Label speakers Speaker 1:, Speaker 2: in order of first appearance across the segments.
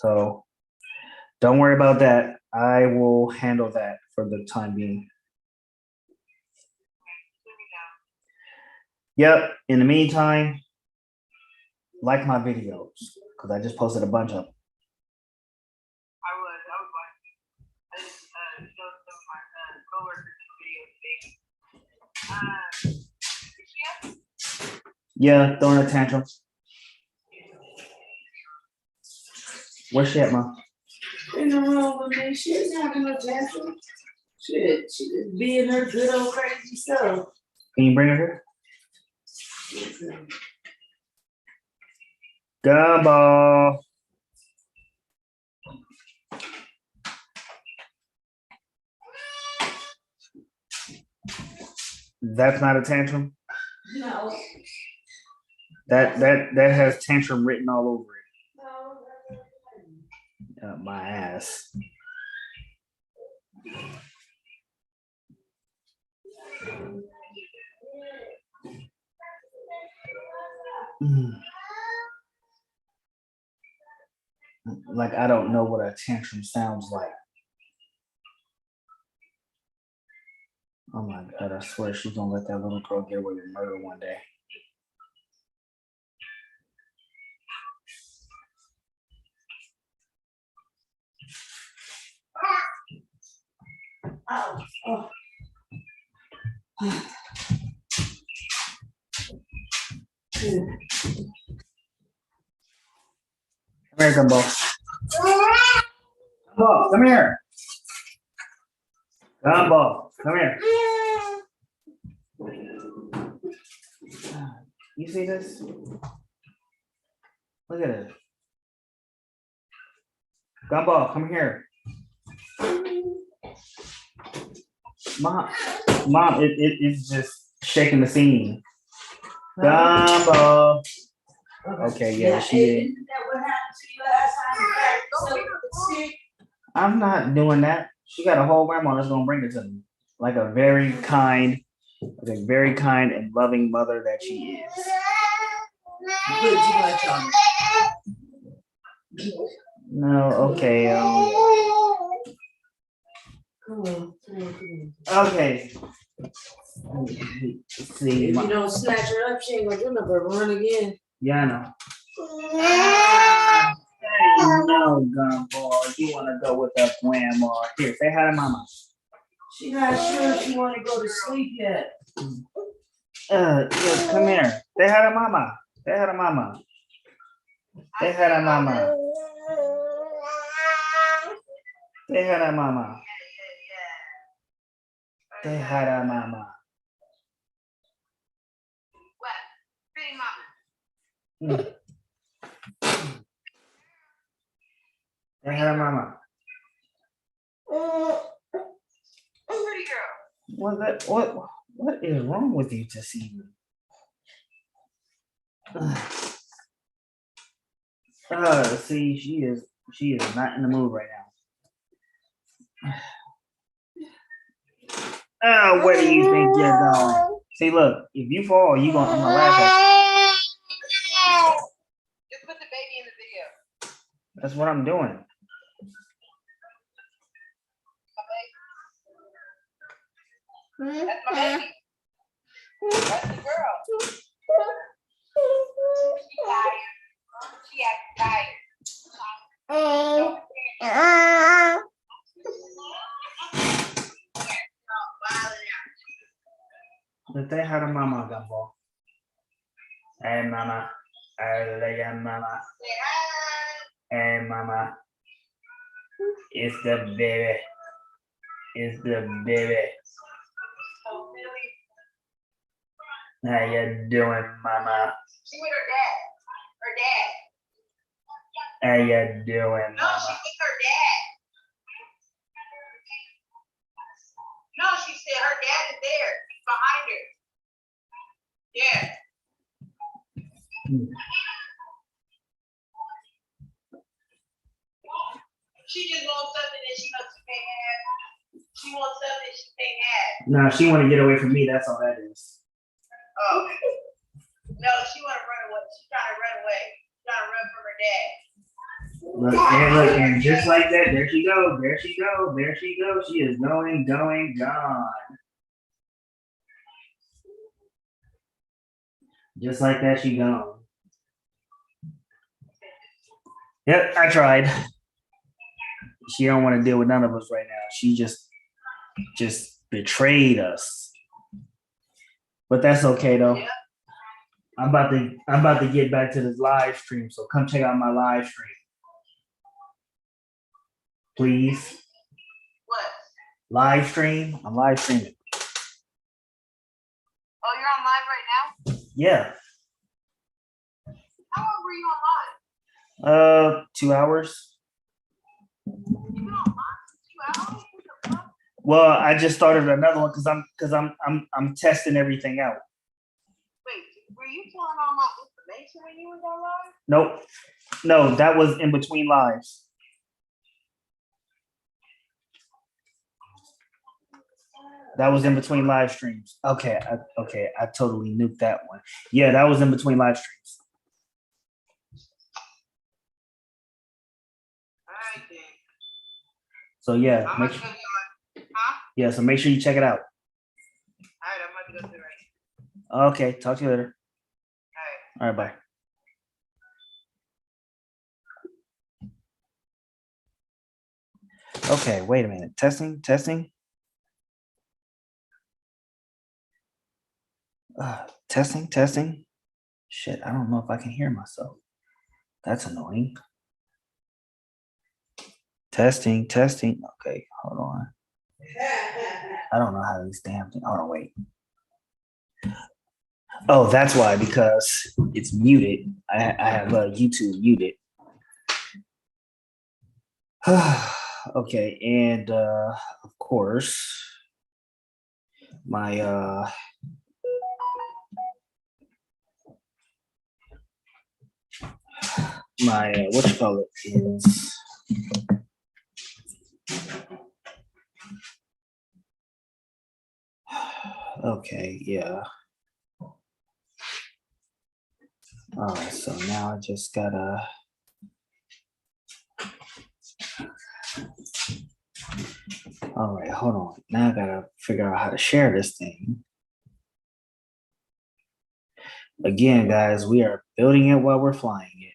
Speaker 1: So don't worry about that. I will handle that for the time being. Yep. In the meantime, like my videos because I just posted a bunch of them.
Speaker 2: I just showed some of my coworkers videos.
Speaker 1: Yeah, throwing a tantrum. Where's she at, Mom?
Speaker 3: In the room with me, she's having a tantrum. She just being her good old crazy self.
Speaker 1: Can you bring her here? Gumball. That's not a tantrum.
Speaker 3: No.
Speaker 1: That has tantrum written all over it. My ass. Like I don't know what a tantrum sounds like. Oh my God, I swear she's gonna let that little girl get away with murder one day.
Speaker 3: Oh.
Speaker 1: Come here, Gumball. Gumball, come here. Gumball, come here. You see this? Look at it. Gumball, come here. Mom, it's just shaking the scene. Gumball. Okay, yeah, she is.
Speaker 3: Isn't that what happened to you last time? So,
Speaker 1: I'm not doing that. She got a whole grandma that's gonna bring it to me. Like a very kind and loving mother that she is.
Speaker 3: Put too much on.
Speaker 1: No, okay.
Speaker 3: Come on.
Speaker 1: Okay. See,
Speaker 3: If you don't snatch her up, she ain't gonna do nothing but run again.
Speaker 1: yeah, I know. No, Gumball, you wanna go with that grandma? Here, say hi to Mama.
Speaker 3: She not sure if she wanna go to sleep yet.
Speaker 1: Yeah, come here. Say hi to Mama. Say hi to Mama. Say hi to Mama. Say hi to Mama. Say hi to Mama.
Speaker 2: What? Pretty mama.
Speaker 1: Say hi to Mama.
Speaker 2: Pretty girl.
Speaker 1: What is wrong with you this evening? See, she is not in the mood right now. Where do you think you're going? See, look, if you fall, I'm gonna laugh at you.
Speaker 2: Just put the baby in the video.
Speaker 1: That's what I'm doing.
Speaker 2: That's my baby. That's the girl. She tired. She acts tired.
Speaker 1: But they had a mama, Gumball. Hey, Mama. Hey, Mama.
Speaker 2: Say hi.
Speaker 1: Hey, Mama. It's the baby. It's the baby.
Speaker 2: Oh, really?
Speaker 1: How you doing, Mama?
Speaker 2: She with her dad. Her dad.
Speaker 1: How you doing,
Speaker 2: No,
Speaker 1: Mama?
Speaker 2: she's with her dad. No, she said her dad is there. He's behind her. Yeah. She just wants something that she knows she can't have. She wants something she can't have.
Speaker 1: No, she want to get away from me. That's all that is.
Speaker 2: Oh. No, she want to run away. She's trying to run away. She's trying to run from her dad.
Speaker 1: Look, and just like that, there she goes, there she goes, there she goes. She is going, gone. Just like that, she gone. Yep, I tried. She don't want to deal with none of us right now. She just betrayed us. But that's okay though.
Speaker 2: Yeah.
Speaker 1: I'm about to get back to this live stream. So come check out my live stream. Please.
Speaker 2: What?
Speaker 1: Live stream. I'm live streaming.
Speaker 2: Oh, you're on live right now?
Speaker 1: Yeah.
Speaker 2: How long were you on live?
Speaker 1: 2 hours.
Speaker 2: You've been on live for 2 hours? What the fuck?
Speaker 1: Well, I just started another one because I'm testing everything out.
Speaker 2: Wait, were you telling all my information when you was on live?
Speaker 1: Nope. No, that was in between lives. That was in between live streams. Okay, I totally nuked that one. Yeah, that was in between live streams.
Speaker 2: All right, then.
Speaker 1: So yeah,
Speaker 2: I'm
Speaker 1: make
Speaker 2: gonna
Speaker 1: sure,
Speaker 2: go do it. Huh?
Speaker 1: yeah. So make sure you check it out.
Speaker 2: All right, I'm about to go do it right
Speaker 1: Okay, talk to you later.
Speaker 2: now. All right.
Speaker 1: All right, bye. Okay, wait a minute. Testing. Testing. Shit, I don't know if I can hear myself. That's annoying. Testing. Okay, hold on. I don't know how these damn things. Hold on, wait. Oh, that's why, because it's muted. I have YouTube muted. Okay, and of course, my what you call it is okay, yeah. All right, so now I just gotta all right, hold on. Now I gotta figure out how to share this thing. Again, guys, we are building it while we're flying it.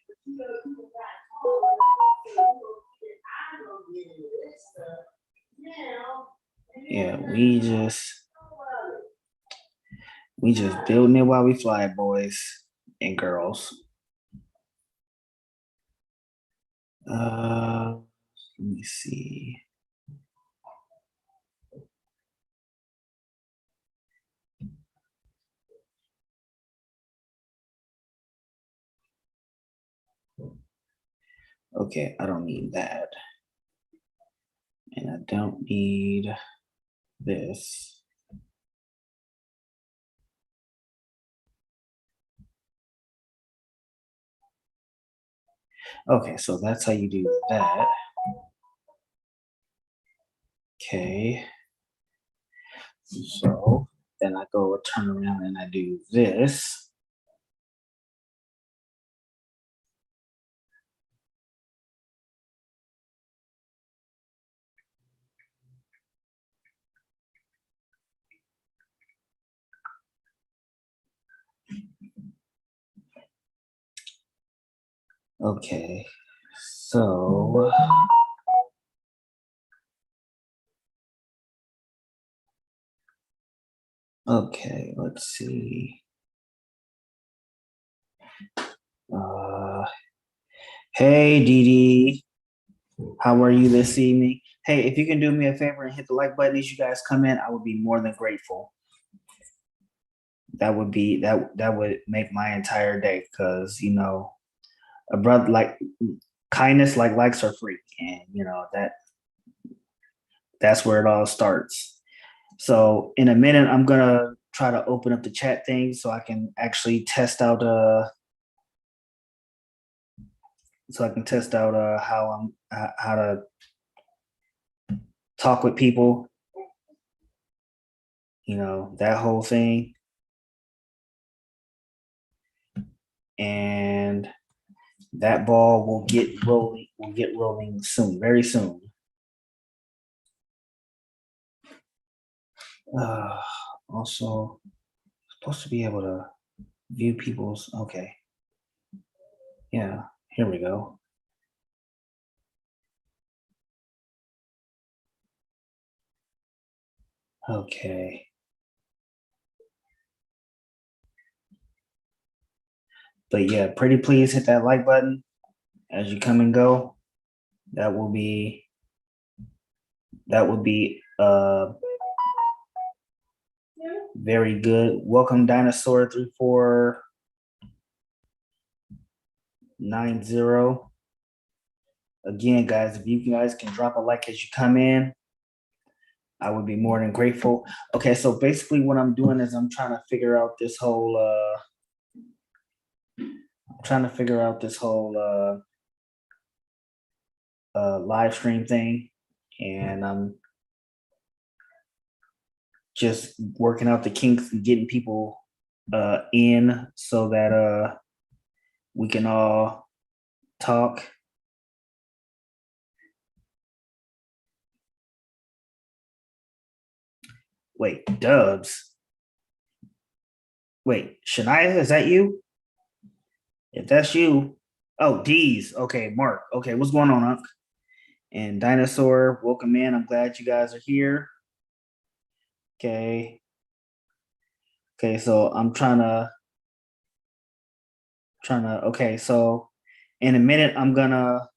Speaker 1: Yeah, we just building it while we fly, boys and girls. Let me see. Okay, I don't need that. And I don't need this. Okay, so that's how you do that. Okay. So then I go turn around and I do this. Okay, so okay, let's see. Hey Dee Dee, how are you this evening? Hey, if you can do me a favor and hit the like button as you guys come in, I would be more than grateful. That would be that would make my entire day, because you know, a brother like kindness, like likes are free, and you know that's where it all starts. So in a minute, I'm gonna try to open up the chat thing so I can actually test out how to talk with people, you know, that whole thing. And that ball will get rolling. will get rolling soon, very soon. Also, supposed to be able to view people's. Okay. Yeah. Here we go. Okay. But yeah, pretty please hit that like button as you come and go. That will be very good. Welcome Dinosaur 3490. Again, guys, if you guys can drop a like as you come in, I would be more than grateful. Okay, so basically what I'm doing is I'm trying to figure out this whole live stream thing, and I'm just working out the kinks and getting people in so that we can all talk. Wait, Dubs. Wait, Shania, is that you? If that's you, oh, D's. Okay, Mark. Okay, what's going on, Unc? And Dinosaur, welcome in. I'm glad you guys are here. Okay. Okay, so I'm trying to. Okay, so in a minute, I'm gonna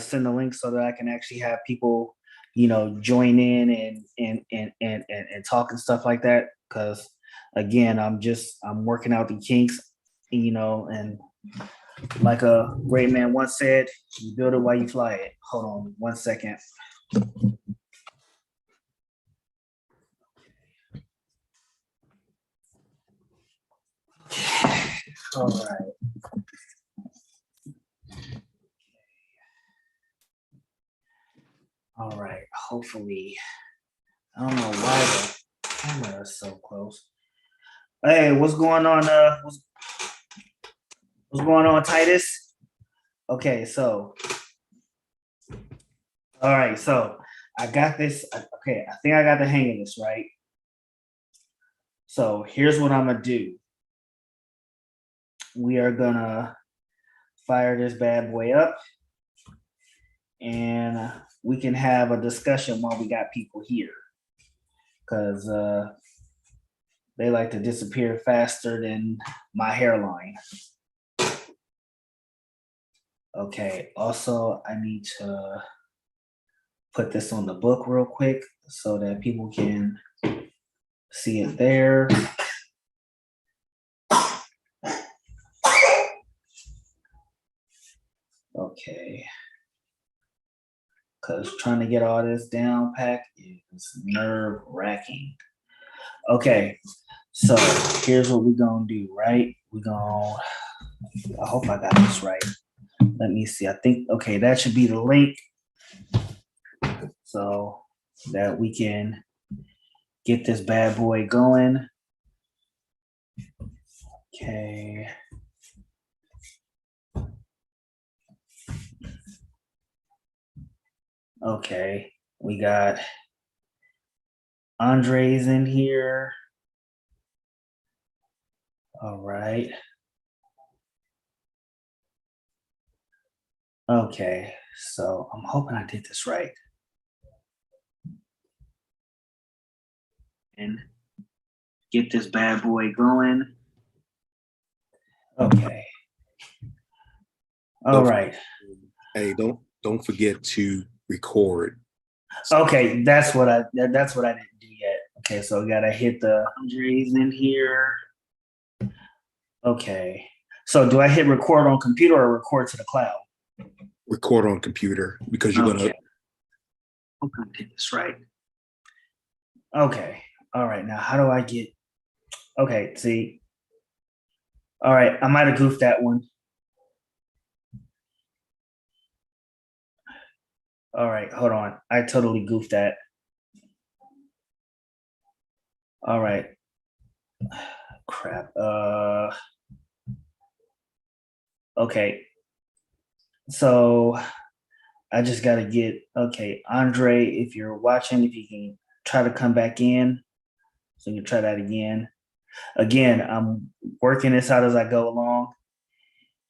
Speaker 1: send a link so that I can actually have people, join in and talk and stuff like that. Because again, I'm working out the kinks, and like a great man once said, you build it while you fly it. Hold on 1 second. All right. All right. Hopefully, I don't know why the camera is so close. Hey, what's going on? What's going on, Titus? Okay, so all right, so I got this. Okay, I think I got the hang of this, right? So here's what I'm gonna do. We are gonna fire this bad boy up, and we can have a discussion while we got people here, because they like to disappear faster than my hairline. Okay, also I need to put this on the book real quick so that people can see it there. Okay. Because trying to get all this down pack is nerve wracking. Okay, so here's what we're gonna do, right? I hope I got this right. Let me see. I think, okay, that should be the link so that we can get this bad boy going. Okay. Okay, we got Andre's in here. All right. Okay, so I'm hoping I did this right. And get this bad boy going. Okay. All right.
Speaker 4: Hey, don't forget to record.
Speaker 1: Okay, that's what I didn't do yet. Okay, so we gotta hit the Andres in here. Okay. So do I hit record on computer or record to the cloud?
Speaker 4: Record on computer because you're gonna.
Speaker 1: I'm gonna get this right. Okay. All right. Now, how do I get? Okay. See. All right. I might have goofed that one. All right. Hold on. I totally goofed that. All right. Crap. Okay. So I just gotta get okay, Andre. If you're watching, if you can try to come back in, so you can try that again. Again, I'm working this out as I go along.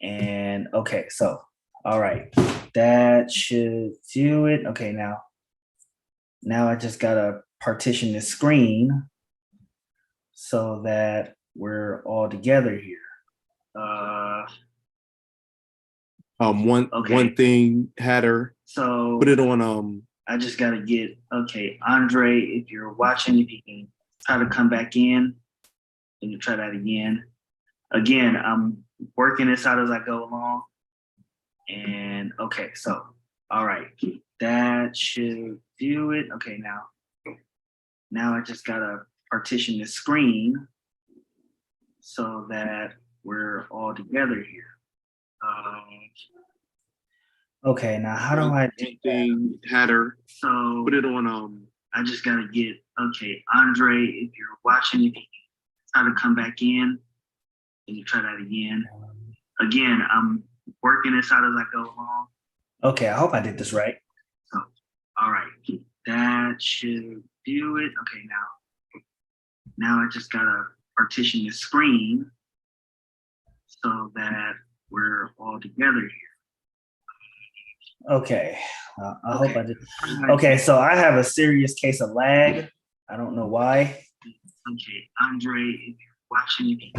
Speaker 1: And okay, so all right, that should do it. Okay, now I just gotta partition the screen so that we're all together here.
Speaker 4: One
Speaker 1: Okay.
Speaker 4: one thing, Hatter,
Speaker 1: So
Speaker 4: put it on
Speaker 1: I just gotta get okay, Andre. If you're watching, if you can try to come back in, and you try that again. Again, I'm working this out as I go along. And okay, so all right, that should do it. Okay, now I just gotta partition the screen so that we're all together here. Okay, now how do I do
Speaker 4: one thing, Hatter,
Speaker 1: so
Speaker 4: put it on
Speaker 1: I just gotta get okay, Andre. If you're watching, if you can try to come back in, and you try that again. Again, I'm working this out as I go along. Okay, I hope I did this right. So, all right, that should do it. Okay, now I just gotta partition the screen so that we're all together here. Okay, I hope I did. Okay, so I have a serious case of lag. I don't know why. Okay, Andre, if you're watching, if you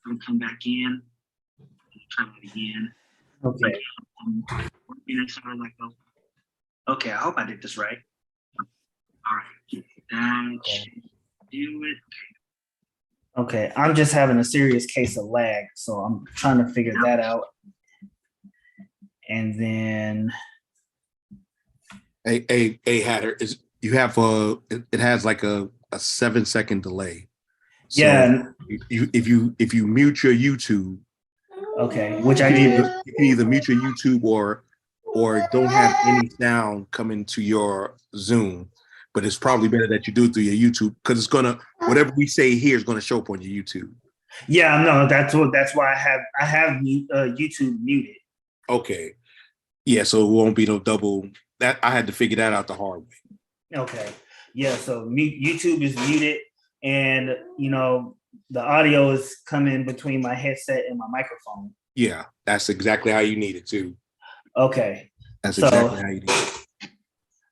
Speaker 1: can come back in, try that again. Okay. Okay, I hope I did this right. All right, that should do it. Okay, I'm just having a serious case of lag, so I'm trying to figure that out. And then
Speaker 4: a Hatter is you have it has like a 7-second delay. So
Speaker 1: yeah,
Speaker 4: if you mute your YouTube,
Speaker 1: okay, which I
Speaker 4: you
Speaker 1: did.
Speaker 4: can either mute your YouTube or don't have any sound coming to your Zoom. But it's probably better that you do it through your YouTube because it's gonna whatever we say here is gonna show up on your YouTube.
Speaker 1: Yeah, no, that's why I have YouTube muted.
Speaker 4: Okay. Yeah, so it won't be no double. That I had to figure that out the hard way.
Speaker 1: Okay. Yeah, so YouTube is muted, and the audio is coming between my headset and my microphone.
Speaker 4: Yeah, that's exactly how you need it too.
Speaker 1: Okay.
Speaker 4: That's exactly how you need it.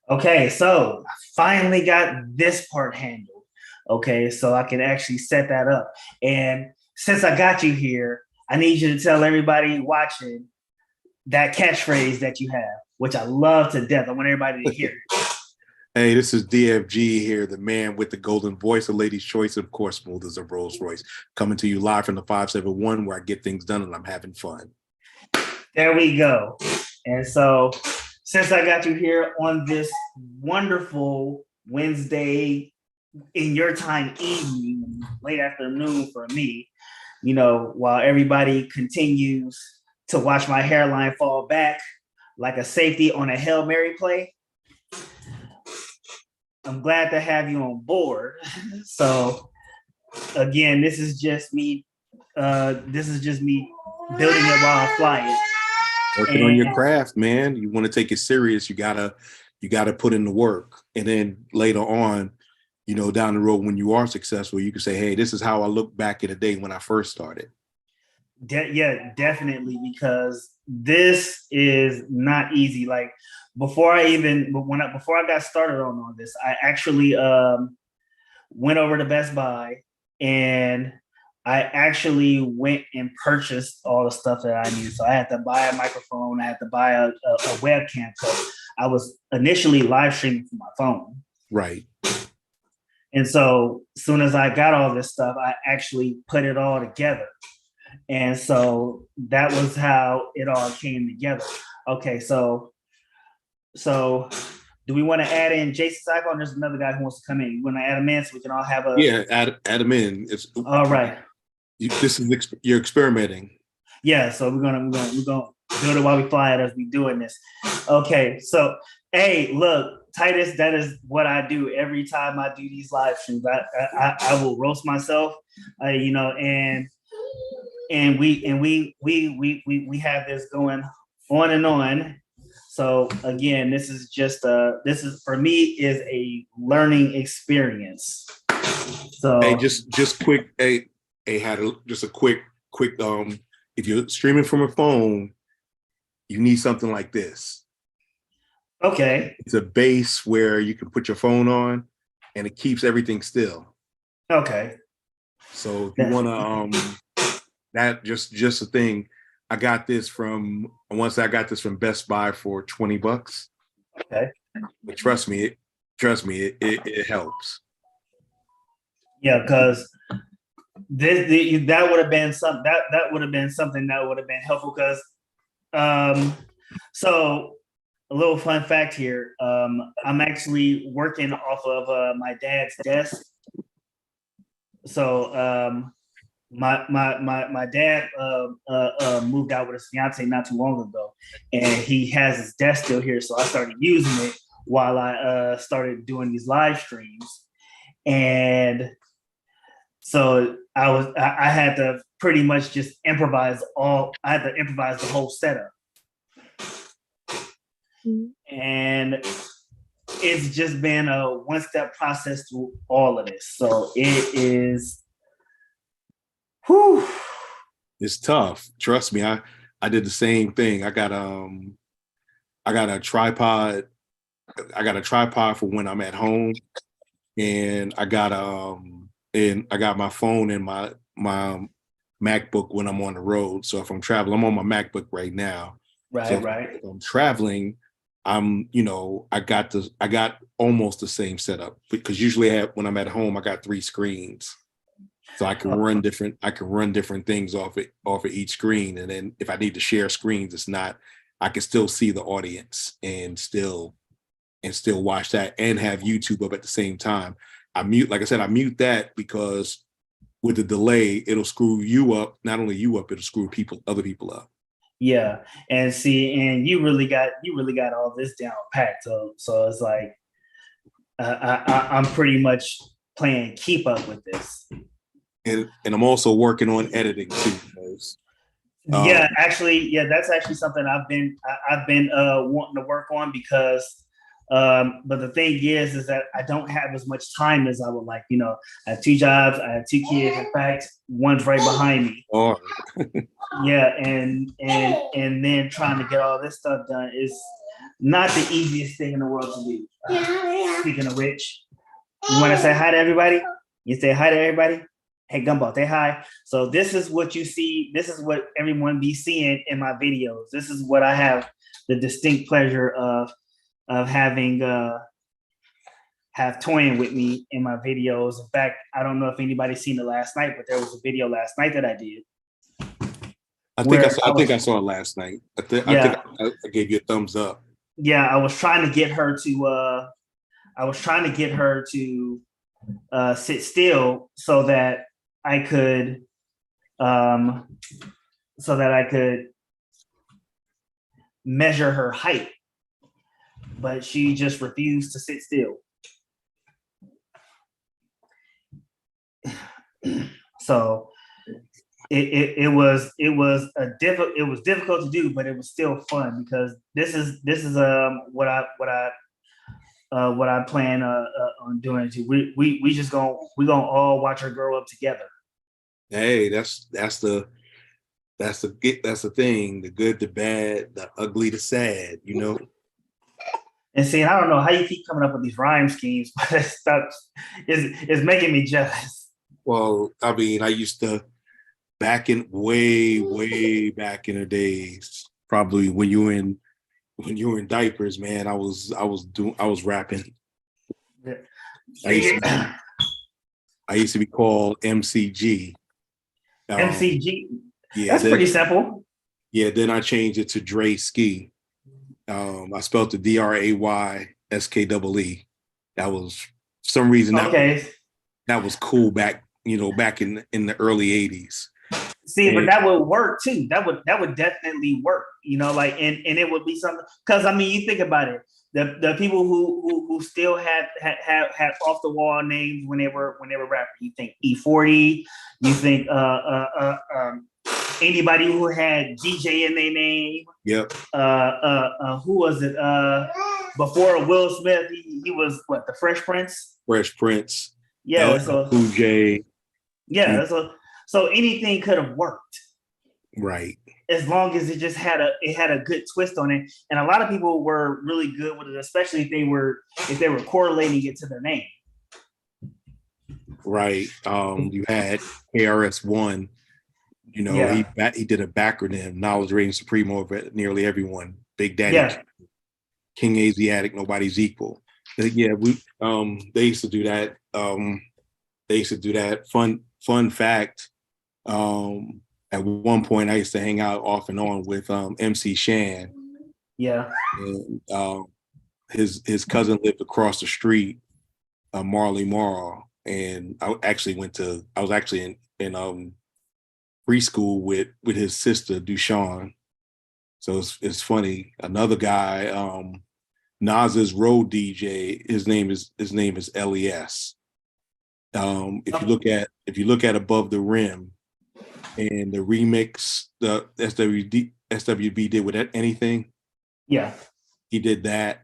Speaker 1: Okay, so I finally got this part handled. Okay, so I can actually set that up. And since I got you here, I need you to tell everybody watching that catchphrase that you have, which I love to death. I want everybody to hear it.
Speaker 4: Hey, this is DFG here, the man with the golden voice, the lady's choice, and of course, smooth as a Rolls Royce, coming to you live from the 571 where I get things done and I'm having fun.
Speaker 1: There we go. And so, since I got you here on this wonderful Wednesday in your time evening, late afternoon for me, while everybody continues to watch my hairline fall back like a safety on a Hail Mary play, I'm glad to have you on board. So again, this is just me building it while I fly it.
Speaker 4: Working on your craft, man. You want to take it serious, you gotta put in the work. And then later on, down the road when you are successful, you can say, hey, this is how I look back in the day when I first started.
Speaker 1: Yeah, definitely, because this is not easy. Like before I got started on all this, I actually went over to Best Buy and I actually went and purchased all the stuff that I needed. So I had to buy a microphone, I had to buy a webcam. So I was initially live streaming from my phone.
Speaker 4: Right.
Speaker 1: And so as soon as I got all this stuff, I actually put it all together. And so that was how it all came together. Okay, so do we want to add in Jason Cyclone? There's another guy who wants to come in. You want to add him in so we can all have a
Speaker 4: add him in.
Speaker 1: All right.
Speaker 4: You're experimenting.
Speaker 1: Yeah, so we're gonna build it while we fly it as we doing this. Okay, so hey, look, Titus, that is what I do every time I do these live streams. I will roast myself, and we have this going on and on. So again, this is just this is for me is a learning experience. So
Speaker 4: Hey, just quick. Hey, just a quick. If you're streaming from a phone, you need something like this.
Speaker 1: okay,
Speaker 4: It's a base where you can put your phone on, and it keeps everything still.
Speaker 1: okay,
Speaker 4: So if you want to, that just a thing. I got this from Best Buy for $20.
Speaker 1: okay.
Speaker 4: But trust me, it helps.
Speaker 1: Yeah, because that would have been that would have been something that would have been helpful because so a little fun fact here. I'm actually working off of my dad's desk. So my dad moved out with his fiance not too long ago, and he has his desk still here. So I started using it while I started doing these live streams, and so I had to pretty much just improvise I had to improvise the whole setup. And it's just been a one-step process through all of this. So it is whew.
Speaker 4: It's tough. Trust me, I did the same thing. I got a tripod. I got a tripod for when I'm at home, and I got my phone and my MacBook when I'm on the road. So if I'm traveling, I'm on my MacBook right now.
Speaker 1: Right,
Speaker 4: So
Speaker 1: right.
Speaker 4: if I'm traveling, I got almost the same setup because usually when I'm at home, I got 3 screens. So I can run different things off of each screen. And then if I need to share screens, I can still see the audience and still watch that and have YouTube up at the same time. I mute that because with the delay, it'll screw you up. Not only you up, it'll screw other people up.
Speaker 1: Yeah, and you really got all this down packed. So it's like I'm pretty much playing keep up with this.
Speaker 4: And I'm also working on editing too.
Speaker 1: Yeah, that's actually something I've been wanting to work on because. But the thing is that I don't have as much time as I would like. I have 2 jobs, I have 2 kids. In fact, one's right behind me.
Speaker 4: Oh.
Speaker 1: Yeah, and then trying to get all this stuff done is not the easiest thing in the world to do. Speaking of which, you want to say hi to everybody? You say hi to everybody? Hey, Gumball, say hi. So this is what you see. This is what everyone be seeing in my videos. This is what I have the distinct pleasure of having have toying with me in my videos. In fact, I don't know if anybody's seen it last night, but there was a video last night that I did.
Speaker 4: I think I saw it last night. I think I gave you a thumbs up.
Speaker 1: Yeah, I was trying to get her to sit still so that I could measure her height, but she just refused to sit still. So it was difficult to do, but it was still fun because this is what I plan on doing. We're gonna all watch her grow up together.
Speaker 4: Hey, that's the thing, the good, the bad, the ugly, the sad,
Speaker 1: And see, I don't know how you keep coming up with these rhyme schemes, but it's making me jealous.
Speaker 4: Well, I mean, I used to way back in the days, probably when you were in diapers, man, I was rapping.
Speaker 1: Yeah.
Speaker 4: I used to be called MCG.
Speaker 1: MCG.
Speaker 4: Yeah,
Speaker 1: that's pretty simple.
Speaker 4: Yeah, then I changed it to Dre Ski. I spelled the DRAYSKEE. That was for some reason that was cool back in the early 80s.
Speaker 1: See, but that would work too. That would definitely work. And it would be something because I mean, you think about it. The people who still had off the wall names when they were rapping. You think E40. You think anybody who had DJ in their name.
Speaker 4: Yep.
Speaker 1: Who was it? Before Will Smith, he was what, the Fresh Prince?
Speaker 4: Fresh Prince.
Speaker 1: Yeah.
Speaker 4: So Cool J.
Speaker 1: Yeah. So anything could have worked.
Speaker 4: Right.
Speaker 1: As long as it just had a good twist on it. And a lot of people were really good with it, especially if they were correlating it to their name.
Speaker 4: Right. You had KRS-One, you know, he did a backronym, Knowledge Rating Supreme over nearly everyone. Big Daddy, King Asiatic, Nobody's Equal. Yeah, they used to do that. Fun fact. At one point, I used to hang out off and on with MC Shan.
Speaker 1: Yeah.
Speaker 4: And his cousin lived across the street, Marley Marl, and I was actually in preschool with his sister Dushan. So it's funny. Another guy, Nas's road DJ. His name is LES. If you look at Above the Rim, and the remix the SWB did with Anything.
Speaker 1: Yeah.
Speaker 4: He did that.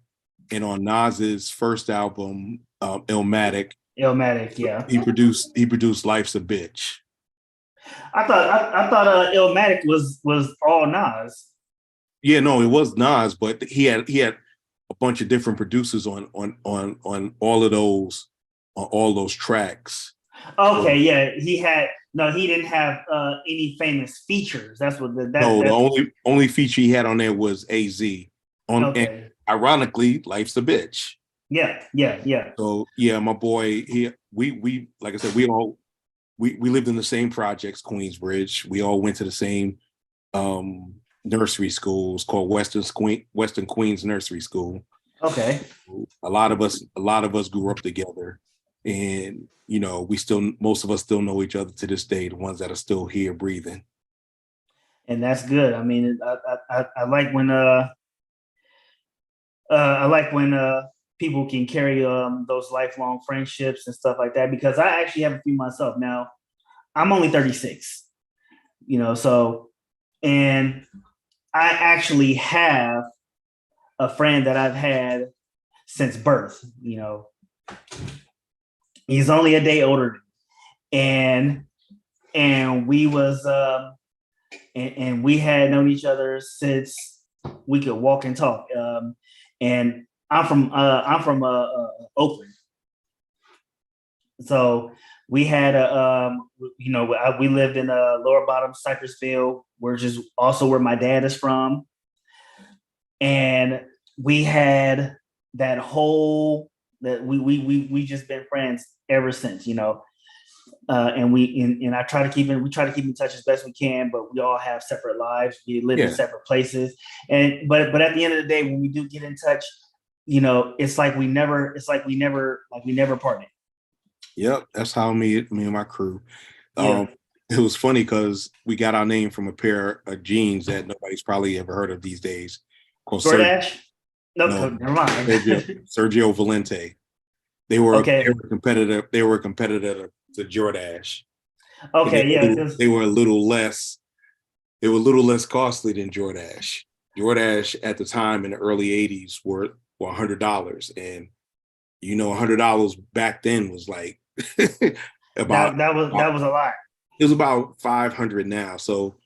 Speaker 4: And on Nas's first album, Illmatic,
Speaker 1: yeah.
Speaker 4: He produced Life's a Bitch.
Speaker 1: I thought Illmatic was all Nas.
Speaker 4: Yeah, no, it was Nas, but he had a bunch of different producers on all of those tracks.
Speaker 1: Okay, yeah, he didn't have any famous features. That's what
Speaker 4: the only feature he had on there was AZ. And ironically, Life's a Bitch.
Speaker 1: Yeah.
Speaker 4: So yeah, my boy, we like I said, we lived in the same projects, Queensbridge. We all went to the same nursery schools called Western Queens Nursery School.
Speaker 1: Okay.
Speaker 4: A lot of us grew up together, and you know, most of us still know each other to this day, the ones that are still here breathing.
Speaker 1: And that's good. I mean, I like when people can carry those lifelong friendships and stuff like that, because I actually have a few myself. Now, I'm only 36, you know, so, and I actually have a friend that I've had since birth, you know. He's only a day older, and we was and we had known each other since we could walk and talk. And I'm from Oakland, so we had we lived in Lower Bottom, Cypressville, which is also where my dad is from, and we had that whole. That we just been friends ever since, you know, and I try to keep in touch as best we can, but we all have separate lives. We live in separate places, and but at the end of the day, when we do get in touch, you know, it's like we never parted.
Speaker 4: Yep, that's how me and my crew. It was funny because we got our name from a pair of jeans that nobody's probably ever heard of these days, called
Speaker 1: DoorDash. No, never mind.
Speaker 4: Sergio Valente. They were a competitor. They were a competitor to Jordache.
Speaker 1: Okay,
Speaker 4: they were a little less. They were a little less costly than Jordache. Jordache at the time in the early '80s were $100, and you know, $100 back then was like about
Speaker 1: that was a lot.
Speaker 4: It was about 500 now. So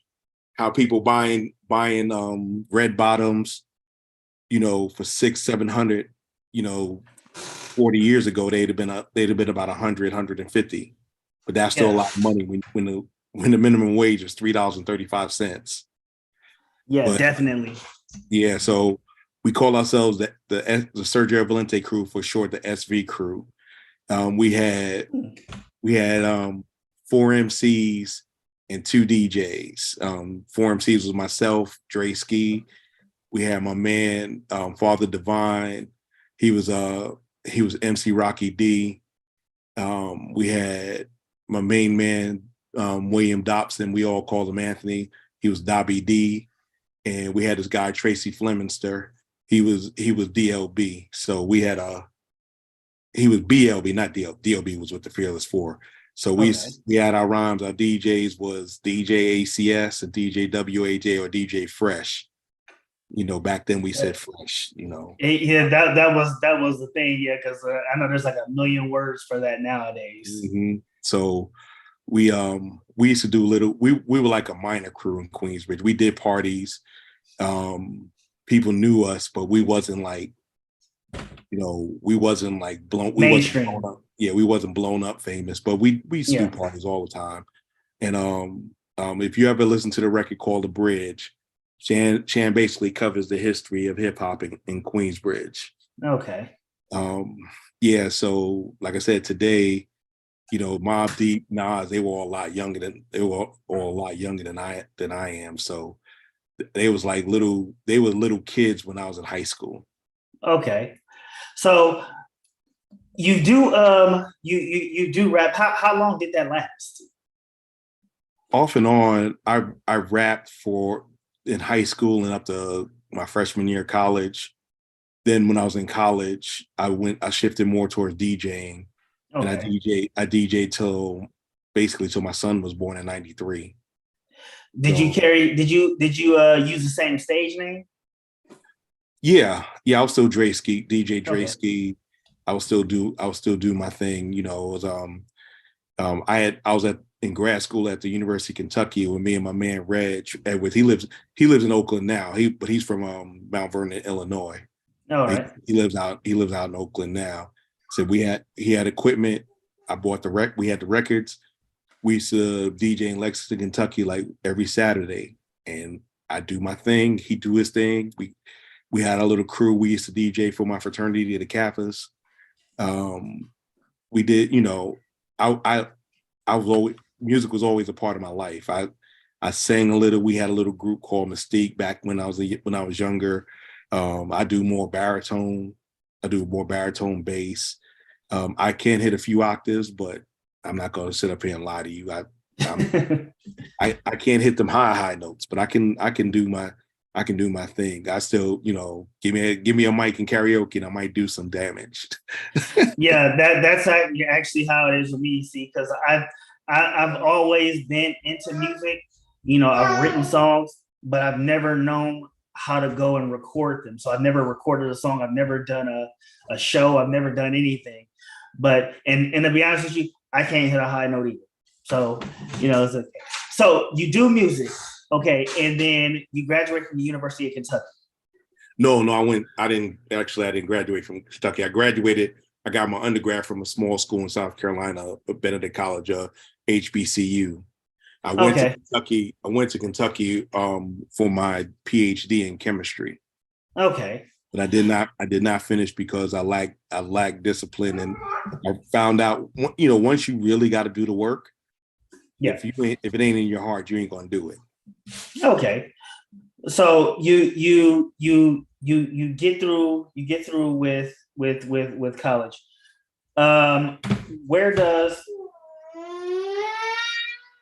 Speaker 4: how people buying red bottoms, you know, for 600-700, you know, 40 years ago, they'd have been about 100, 150, but that's still a lot of money when the minimum wage is $3.35.
Speaker 1: Yeah, but, definitely.
Speaker 4: Yeah. So we call ourselves the Sergio Valente crew, for short, the SV crew. We had 4 MCs and 2 DJs. 4 MCs was myself, Dre Ski. We had my man, Father Divine. He was MC Rocky D. We had my main man, William Dobson. We all called him Anthony. He was Dobby D. And we had this guy, Tracy Fleminster. He was DLB. So we had he was BLB, not DLB. DLB was with the Fearless Four. So we
Speaker 1: Okay.
Speaker 4: we had our rhymes. Our DJs was DJ ACS and DJ WAJ or DJ Fresh. Back then we said Fresh.
Speaker 1: Yeah, that was the thing. Yeah, because I know there's like a million words for that nowadays.
Speaker 4: So we used to do we were like a minor crew in Queensbridge. We did parties. People knew us, but we wasn't like we wasn't like
Speaker 1: Mainstream.
Speaker 4: blown up. Yeah, we wasn't blown up famous, but we used to
Speaker 1: Yeah.
Speaker 4: do parties all the time. And if you ever listen to the record called The Bridge, Shan basically covers the history of hip hop in Queensbridge.
Speaker 1: Okay.
Speaker 4: Yeah, so like I said, today, Mobb Deep, Nas, they were all a lot younger than I am. So they was like they were little kids when I was in high school.
Speaker 1: Okay. So you do you do rap. How long did that last?
Speaker 4: Off and on, I rapped in high school and up to my freshman year of college. Then when I was in college, I shifted more towards DJing.
Speaker 1: Okay.
Speaker 4: And I DJed till my son was born in '93.
Speaker 1: Did you use the same stage name?
Speaker 4: Yeah, I was still Drayski, DJ
Speaker 1: Okay.
Speaker 4: Drayski. I would still do my thing. It was I was in grad school at the University of Kentucky with me and my man Reg Edwards. He lives in Oakland now. But he's from Mount Vernon, Illinois.
Speaker 1: All right.
Speaker 4: He lives out in Oakland now. So he had equipment. I bought we had the records. We used to DJ in Lexington, Kentucky, like every Saturday. And I do my thing. He do his thing. We had a little crew. We used to DJ for my fraternity, the Kappas. We did, I was always, music was always a part of my life. I sang a little. We had a little group called Mystique back when I was younger. I do more baritone bass. I can hit a few octaves, but I'm not going to sit up here and lie to you. I can't hit them high notes, but I can do my thing. I still, give me a mic and karaoke, and I might do some damage.
Speaker 1: Yeah, that's actually how it is with me. See, because I've always been into music. I've written songs, but I've never known how to go and record them. So I've never recorded a song. I've never done a show. I've never done anything. But and to be honest with you, I can't hit a high note either. So it's okay. So you do music, okay, and then you graduate from the University of Kentucky.
Speaker 4: No, I didn't graduate from Kentucky. I got my undergrad from a small school in South Carolina, Benedict College, HBCU. I went to Kentucky for my PhD in chemistry.
Speaker 1: Okay.
Speaker 4: But I did not finish because I lacked discipline, and I found out, once you really got to do the work,
Speaker 1: yeah,
Speaker 4: if it ain't in your heart, you ain't gonna do it.
Speaker 1: Okay. So you get through with college. Where does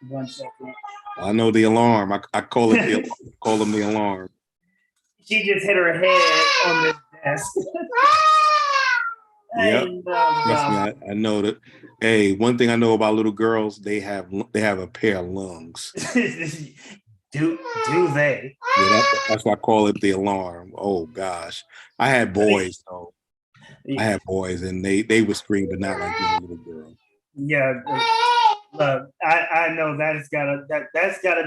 Speaker 1: one second?
Speaker 4: I know the alarm. I call them the alarm.
Speaker 1: She just hit her head on this desk.
Speaker 4: Yep.
Speaker 1: And,
Speaker 4: Trust me, I know that. Hey, one thing I know about little girls, they have a pair of lungs.
Speaker 1: do they?
Speaker 4: Yeah, that's why I call it the alarm. Oh gosh, I had boys though. I had boys, and they would scream, but not like the little girl.
Speaker 1: Yeah. Look, I know that's gotta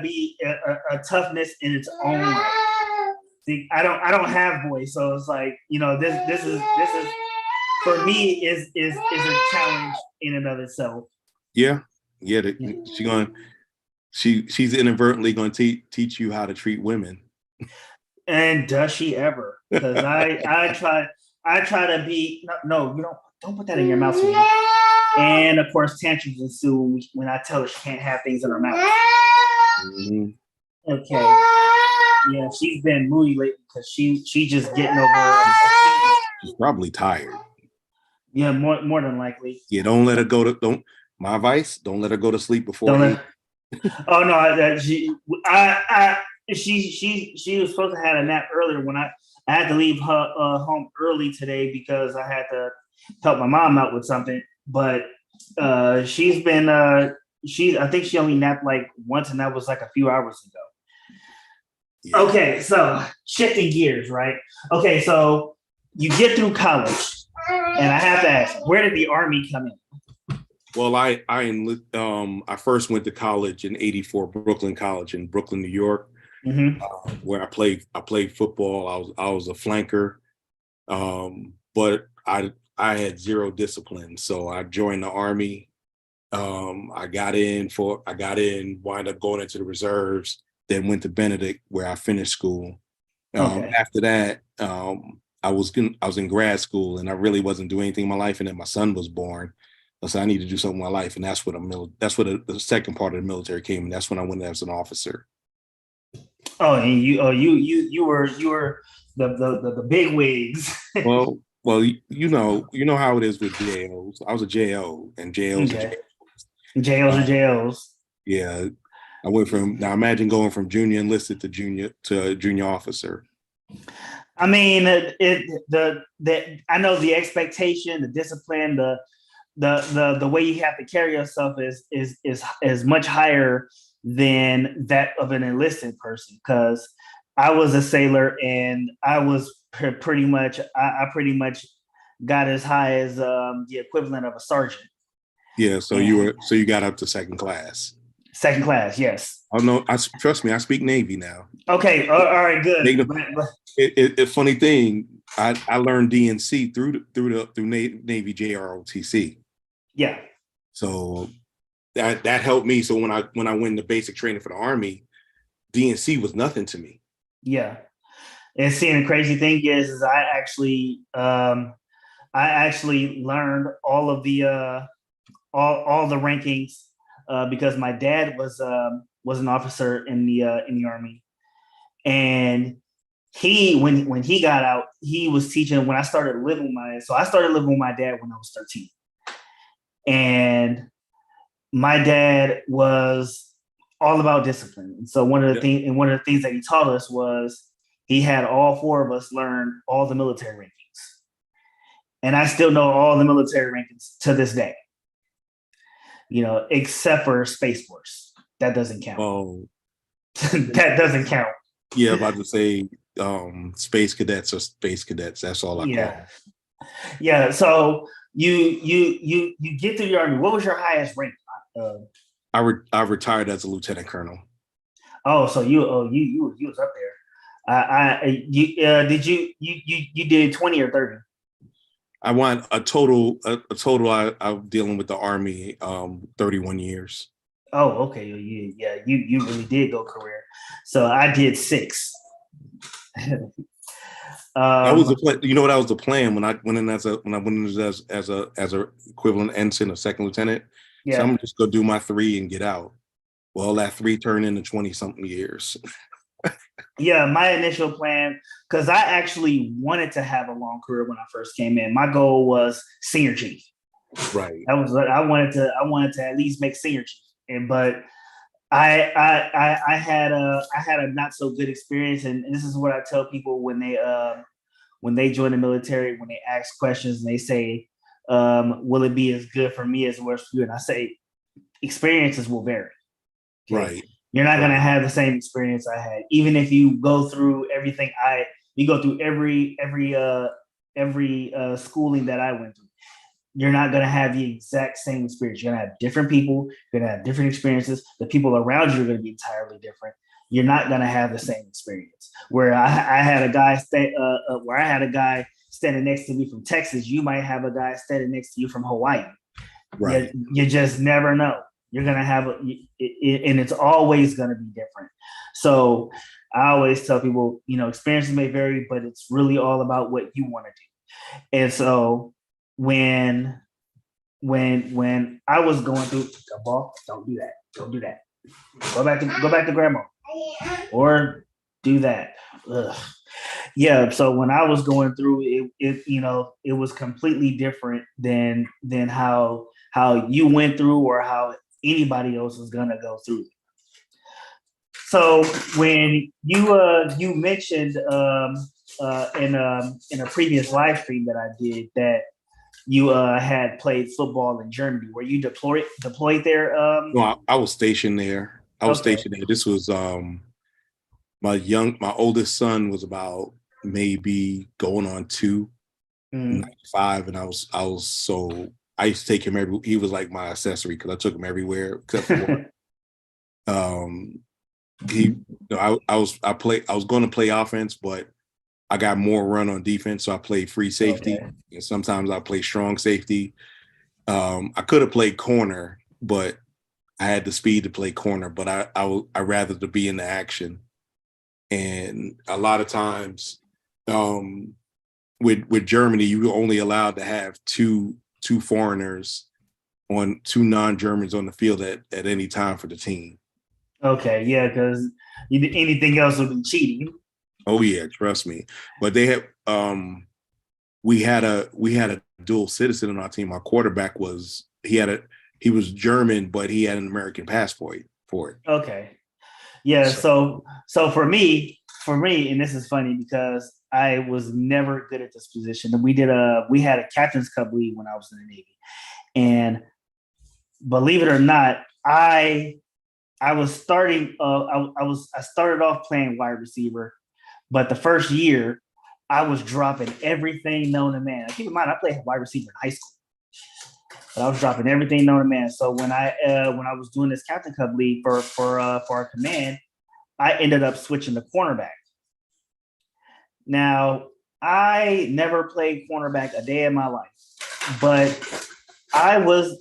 Speaker 1: be a toughness in its own right. See, I don't have boys, so it's like, this is for me is a challenge in and of itself.
Speaker 4: Yeah. She's inadvertently going to teach you how to treat women.
Speaker 1: And does she ever? Because I try to be no, you don't put that in your mouth. Sweetie. And of course, tantrums ensue when I tell her she can't have things in her mouth.
Speaker 4: Mm-hmm.
Speaker 1: Okay. Yeah, she's been moody lately because she just getting over.
Speaker 4: She's probably tired.
Speaker 1: Yeah, more than likely.
Speaker 4: Yeah, don't let her go to my advice, don't let her go to sleep before.
Speaker 1: Oh no, she was supposed to have a nap earlier when I had to leave her home early today because I had to help my mom out with something. But She's been I think she only napped like once, and that was like a few hours ago.
Speaker 4: Yeah.
Speaker 1: Okay, so shifting gears, right? Okay, so you get through college, and I have to ask, where did the Army come in?
Speaker 4: Well, I first went to college in '84, Brooklyn College in Brooklyn, New York,
Speaker 1: Mm-hmm.
Speaker 4: where I played football. I was a flanker, but I had zero discipline, so I joined the Army. I got in, wound up going into the reserves, then went to Benedict where I finished school.
Speaker 1: Okay.
Speaker 4: After that, I was in grad school and I really wasn't doing anything in my life. And then my son was born. So I need to do something in my life. And that's what the second part of the military came. And that's when I went as an officer.
Speaker 1: Oh, and you were the big wigs.
Speaker 4: Well, you know how it is with JOs. I was a JO and JOs are
Speaker 1: Okay.
Speaker 4: JOs.
Speaker 1: JLs are JLs.
Speaker 4: Yeah. I went from, now imagine going from junior enlisted to junior officer.
Speaker 1: I mean, I know the expectation, the discipline, the way you have to carry yourself is much higher than that of an enlisted person. Because I was a sailor and I was pretty much got as high as the equivalent of a sergeant.
Speaker 4: Yeah, so you got up to second class.
Speaker 1: Second class, yes.
Speaker 4: Oh no, trust me, I speak Navy now.
Speaker 1: Okay, all right, good.
Speaker 4: Funny thing, I learned DNC through Navy JROTC.
Speaker 1: Yeah.
Speaker 4: So that helped me. So when I went into basic training for the Army, DNC was nothing to me.
Speaker 1: Yeah. And seeing the crazy thing is I actually learned all of the all the rankings because my dad was an officer in the Army, and when he got out, he was teaching. When I started living with my dad when I was 13, and my dad was all about discipline. And so one of the things that he taught us was he had all four of us learn all the military rankings, and I still know all the military rankings to this day. Except for Space Force. That doesn't count.
Speaker 4: Oh,
Speaker 1: that doesn't count.
Speaker 4: Yeah, about to say space cadets or space cadets. That's all I call them.
Speaker 1: Yeah. So you get through the Army. What was your highest rank?
Speaker 4: I retired as a lieutenant colonel.
Speaker 1: Oh, so you was up there. Did you did 20 or 30?
Speaker 4: I want a total. I'm dealing with the Army 31 years.
Speaker 1: Oh, okay. Yeah, you really did go career. So I did 6.
Speaker 4: That was the plan. You know what? That was the plan when I went in as a equivalent ensign or second lieutenant.
Speaker 1: Yeah.
Speaker 4: So I'm just gonna do my 3 and get out. Well, that 3 turned into 20 something years.
Speaker 1: Yeah, my initial plan, because I actually wanted to have a long career when I first came in. My goal was senior chief.
Speaker 4: Right.
Speaker 1: I wanted to at least make senior chief, but I had a not so good experience, and this is what I tell people when they join the military, when they ask questions and they say, "Will it be as good for me as it was for you?" And I say, experiences will vary.
Speaker 4: Okay? Right.
Speaker 1: You're not going to have the same experience I had, even if you go through everything you go through every schooling that I went through. You're not going to have the exact same experience. You're going to have different people. You're going to have different experiences. The people around you are going to be entirely different. You're not going to have the same experience. Where I had a guy standing next to me from Texas, you might have a guy standing next to you from Hawaii.
Speaker 4: Right.
Speaker 1: You just never know. You're going to have and it's always going to be different. So I always tell people, experiences may vary, but it's really all about what you want to do. And so when I was going through the ball, don't do that. Go back to grandma or do that. Ugh. Yeah. So when I was going through it was completely different than how you went through or how anybody else is gonna go through. So when you mentioned in a previous live stream that I did that you had played football in Germany. Were you deployed there?
Speaker 4: No, I was stationed there.
Speaker 1: Okay.
Speaker 4: This was my oldest son was about maybe going on 95, and I used to take him he was like my accessory because I took him everywhere except for work. I was going to play offense, but I got more run on defense, so I played free safety,
Speaker 1: Okay.
Speaker 4: and sometimes I play strong safety. I could have played corner, but I had the speed to play corner. But I rather to be in the action, and a lot of times, with Germany, you were only allowed to have two foreigners on two non-Germans on the field at any time for the team.
Speaker 1: Okay, yeah, because anything else would be cheating.
Speaker 4: Oh yeah, trust me. But they had we had a dual citizen on our team. Our quarterback was he was German, but he had an American passport for it.
Speaker 1: Okay. Yeah, so for me, and this is funny because I was never good at this position. We had a Captain's Cup league when I was in the Navy. And believe it or not, I was starting I started off playing wide receiver, but the first year I was dropping everything known to man. Keep in mind, I played wide receiver in high school, but I was dropping everything known to man. So when I was doing this Captain Cup league for our command, I ended up switching to cornerback. Now, I never played cornerback a day in my life, but I was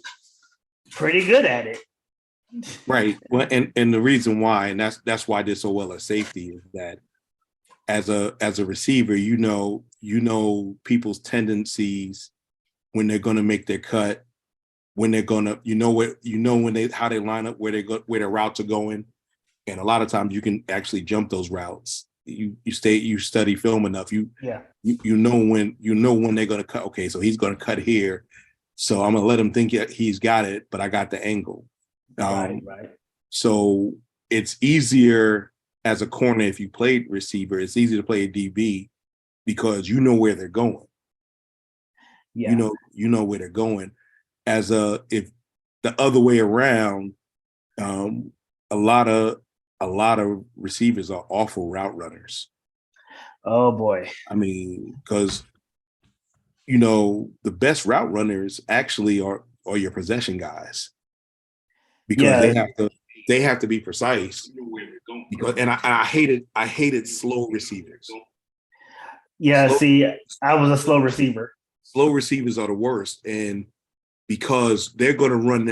Speaker 1: pretty good at it.
Speaker 4: Right. Well, and the reason why, and that's why I did so well at safety, is that as a receiver, you know people's tendencies when they're going to make their cut, when they're going to, how they line up, where their routes are going, and a lot of times you can actually jump those routes. You study film enough. You know when they're going to cut. Okay, so he's going to cut here, so I'm going to let him think he's got it, but I got the angle.
Speaker 1: Right.
Speaker 4: So it's easier as a corner if you played receiver. It's easy to play a DB because you know where they're going.
Speaker 1: Yeah.
Speaker 4: You know where they're going. If the other way around, a lot of receivers are awful route runners.
Speaker 1: Oh boy.
Speaker 4: I mean, because the best route runners actually are your possession guys, because they have to be precise. Because I hated slow receivers.
Speaker 1: Yeah, see, I was a slow receiver.
Speaker 4: Slow receivers are the worst, and because they're going to run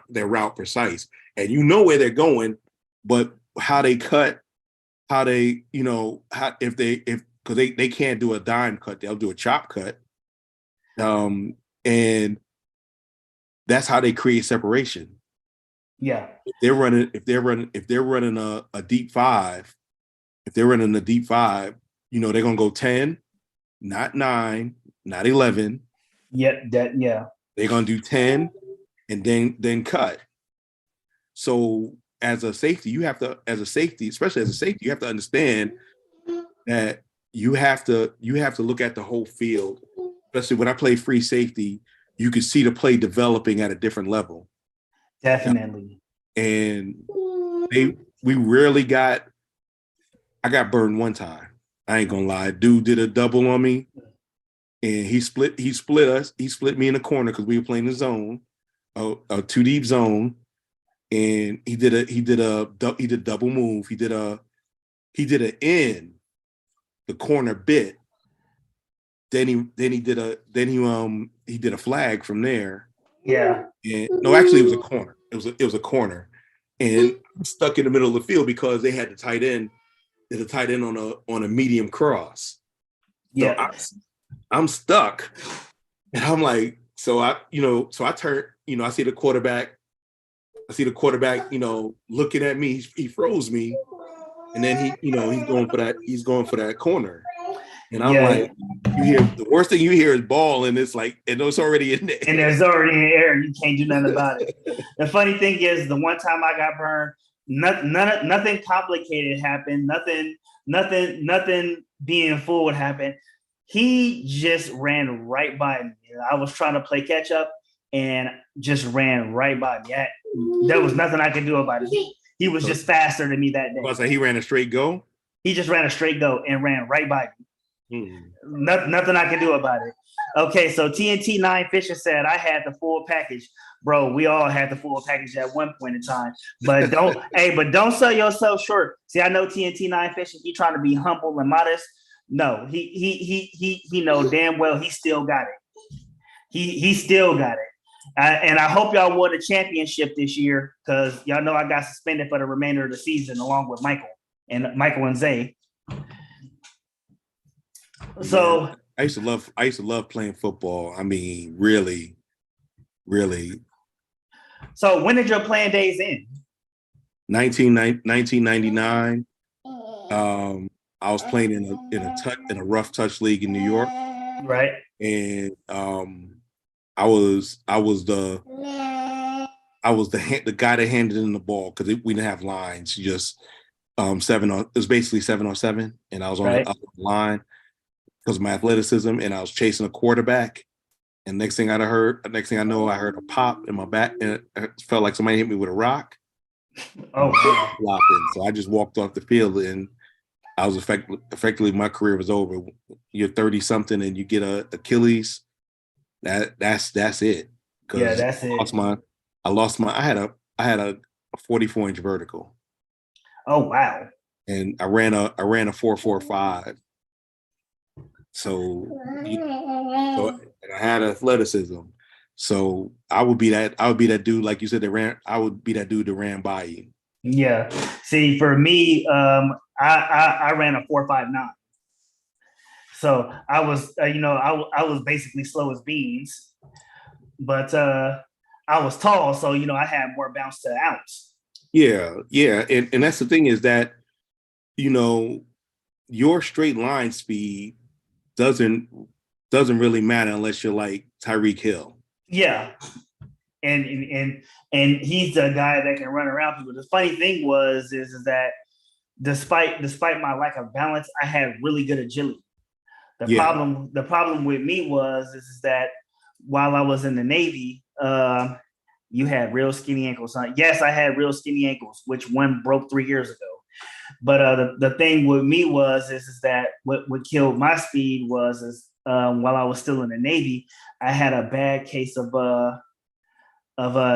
Speaker 4: their route precise, and you know where they're going, but how they cut, how they, because they can't do a dime cut, they'll do a chop cut, and that's how they create separation.
Speaker 1: Yeah.
Speaker 4: If they're running a deep five, they're gonna go 10, not 9, not 11.
Speaker 1: Yeah,
Speaker 4: They're gonna do 10 and then cut. So as a safety, especially as a safety, you have to understand that you have to look at the whole field. Especially when I play free safety, you can see the play developing at a different level.
Speaker 1: Definitely.
Speaker 4: And I got burned one time. I ain't gonna lie. Dude did a double on me, and he split us. He split me in the corner because we were playing the zone, a 2 deep zone, and he did a double move. He did an in the corner bit. Then he did a flag from there.
Speaker 1: Yeah.
Speaker 4: And no, actually it was a corner. It was a corner, and stuck in the middle of the field because they had the tight end. There's a tight end on a medium cross.
Speaker 1: Yeah.
Speaker 4: So I'm stuck, and I'm like, so I turn, I see the quarterback, looking at me. He froze me, and then he's going for that corner. And I'm like, you hear the worst thing you hear is ball, and it's like, and it's already in there.
Speaker 1: And it's already in the air. You can't do nothing about it. The funny thing is, the one time I got burned, nothing complicated happened. Nothing being fooled happened. He just ran right by me. I was trying to play catch up and just ran right by me. There was nothing I could do about it. He was just faster than me that day.
Speaker 4: Was like he ran a straight go?
Speaker 1: He just ran a straight go and ran right by me.
Speaker 4: Hmm.
Speaker 1: Nothing I can do about it. Okay, so TNT 9 Fisher said I had the full package. Bro, we all had the full package at one point in time. But don't sell yourself short. See, I know TNT 9 Fisher, he trying to be humble and modest. No, he know damn well he still got it. He still got it. And I hope y'all won the championship this year, because y'all know I got suspended for the remainder of the season along with Michael and Zay. So
Speaker 4: I used to love playing football. I mean, really, really.
Speaker 1: So when did your playing days end?
Speaker 4: 1999. I was playing in a rough touch league in New York.
Speaker 1: Right.
Speaker 4: And I was the guy that handed in the ball, because we didn't have lines. Just it was basically 7-on-7, and I was on the line because of my athleticism, and I was chasing a quarterback. And next thing I know, I heard a pop in my back, and it felt like somebody hit me with a rock.
Speaker 1: Oh,
Speaker 4: flopping. So I just walked off the field, and I was effectively my career was over. You're 30 something and you get a Achilles. That's it.
Speaker 1: Yeah, that's it.
Speaker 4: I had a 44-inch vertical.
Speaker 1: Oh wow.
Speaker 4: And I ran a 4.45. So and I had athleticism. So I would be that dude, like you said, I would be that dude that ran by you.
Speaker 1: Yeah. See, for me, I ran a 4.59. So I was, I was basically slow as beans, but I was tall, so I had more bounce to ounce.
Speaker 4: Yeah, and that's the thing, is that your straight line speed doesn't really matter unless you're like Tyreek Hill.
Speaker 1: Yeah. And he's the guy that can run around people. The funny thing is that despite my lack of balance, I had really good agility. The problem with me is that while I was in the Navy, you had real skinny ankles. Yes, I had real skinny ankles, which one broke 3 years ago. But the thing with me is that what killed my speed was while I was still in the Navy, I had a bad case of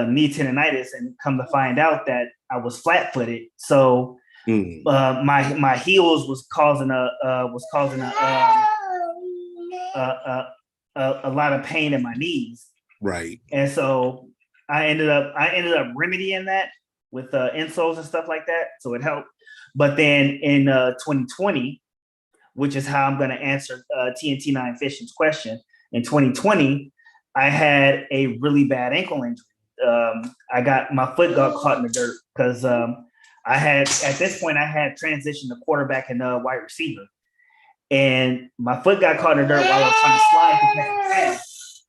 Speaker 1: knee tendonitis, and come to find out that I was flat-footed. So my heels was causing a lot of pain in my knees.
Speaker 4: Right.
Speaker 1: And so I ended up remedying that with insoles and stuff like that. So it helped. But then in 2020, which is how I'm going to answer TNT 9 Fishing's question, in 2020, I had a really bad ankle injury. My foot got caught in the dirt because at this point I had transitioned to quarterback and wide receiver, and my foot got caught in the dirt while I was trying to slide to catch the pass,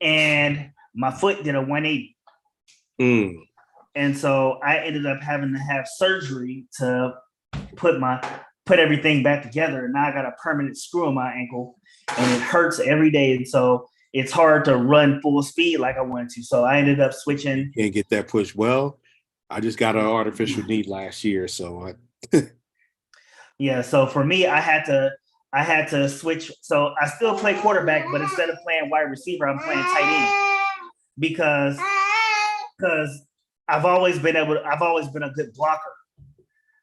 Speaker 1: and my foot did a 180. And so I ended up having to have surgery to put everything back together, and now I got a permanent screw in my ankle, and it hurts every day. And so it's hard to run full speed like I wanted to. So I ended up switching.
Speaker 4: Can't get that push. Well, I just got an artificial knee last year, so
Speaker 1: yeah. So for me, I had to switch. So I still play quarterback, but instead of playing wide receiver, I'm playing tight end because I've always been a good blocker.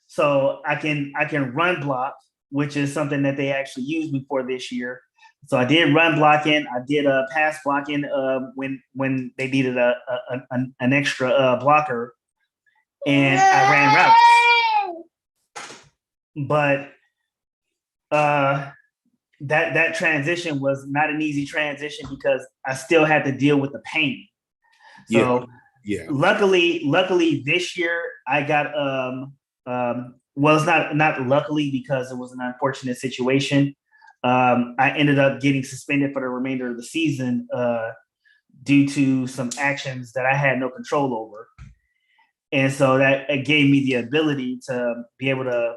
Speaker 1: So I can run block, which is something that they actually used me for this year. So I did run blocking. I did pass blocking when they needed an extra blocker, and I ran routes. But that transition was not an easy transition because I still had to deal with the pain. So
Speaker 4: yeah.
Speaker 1: Luckily this year I got well, it's not luckily because it was an unfortunate situation. I ended up getting suspended for the remainder of the season due to some actions that I had no control over. And so that it gave me the ability to be able to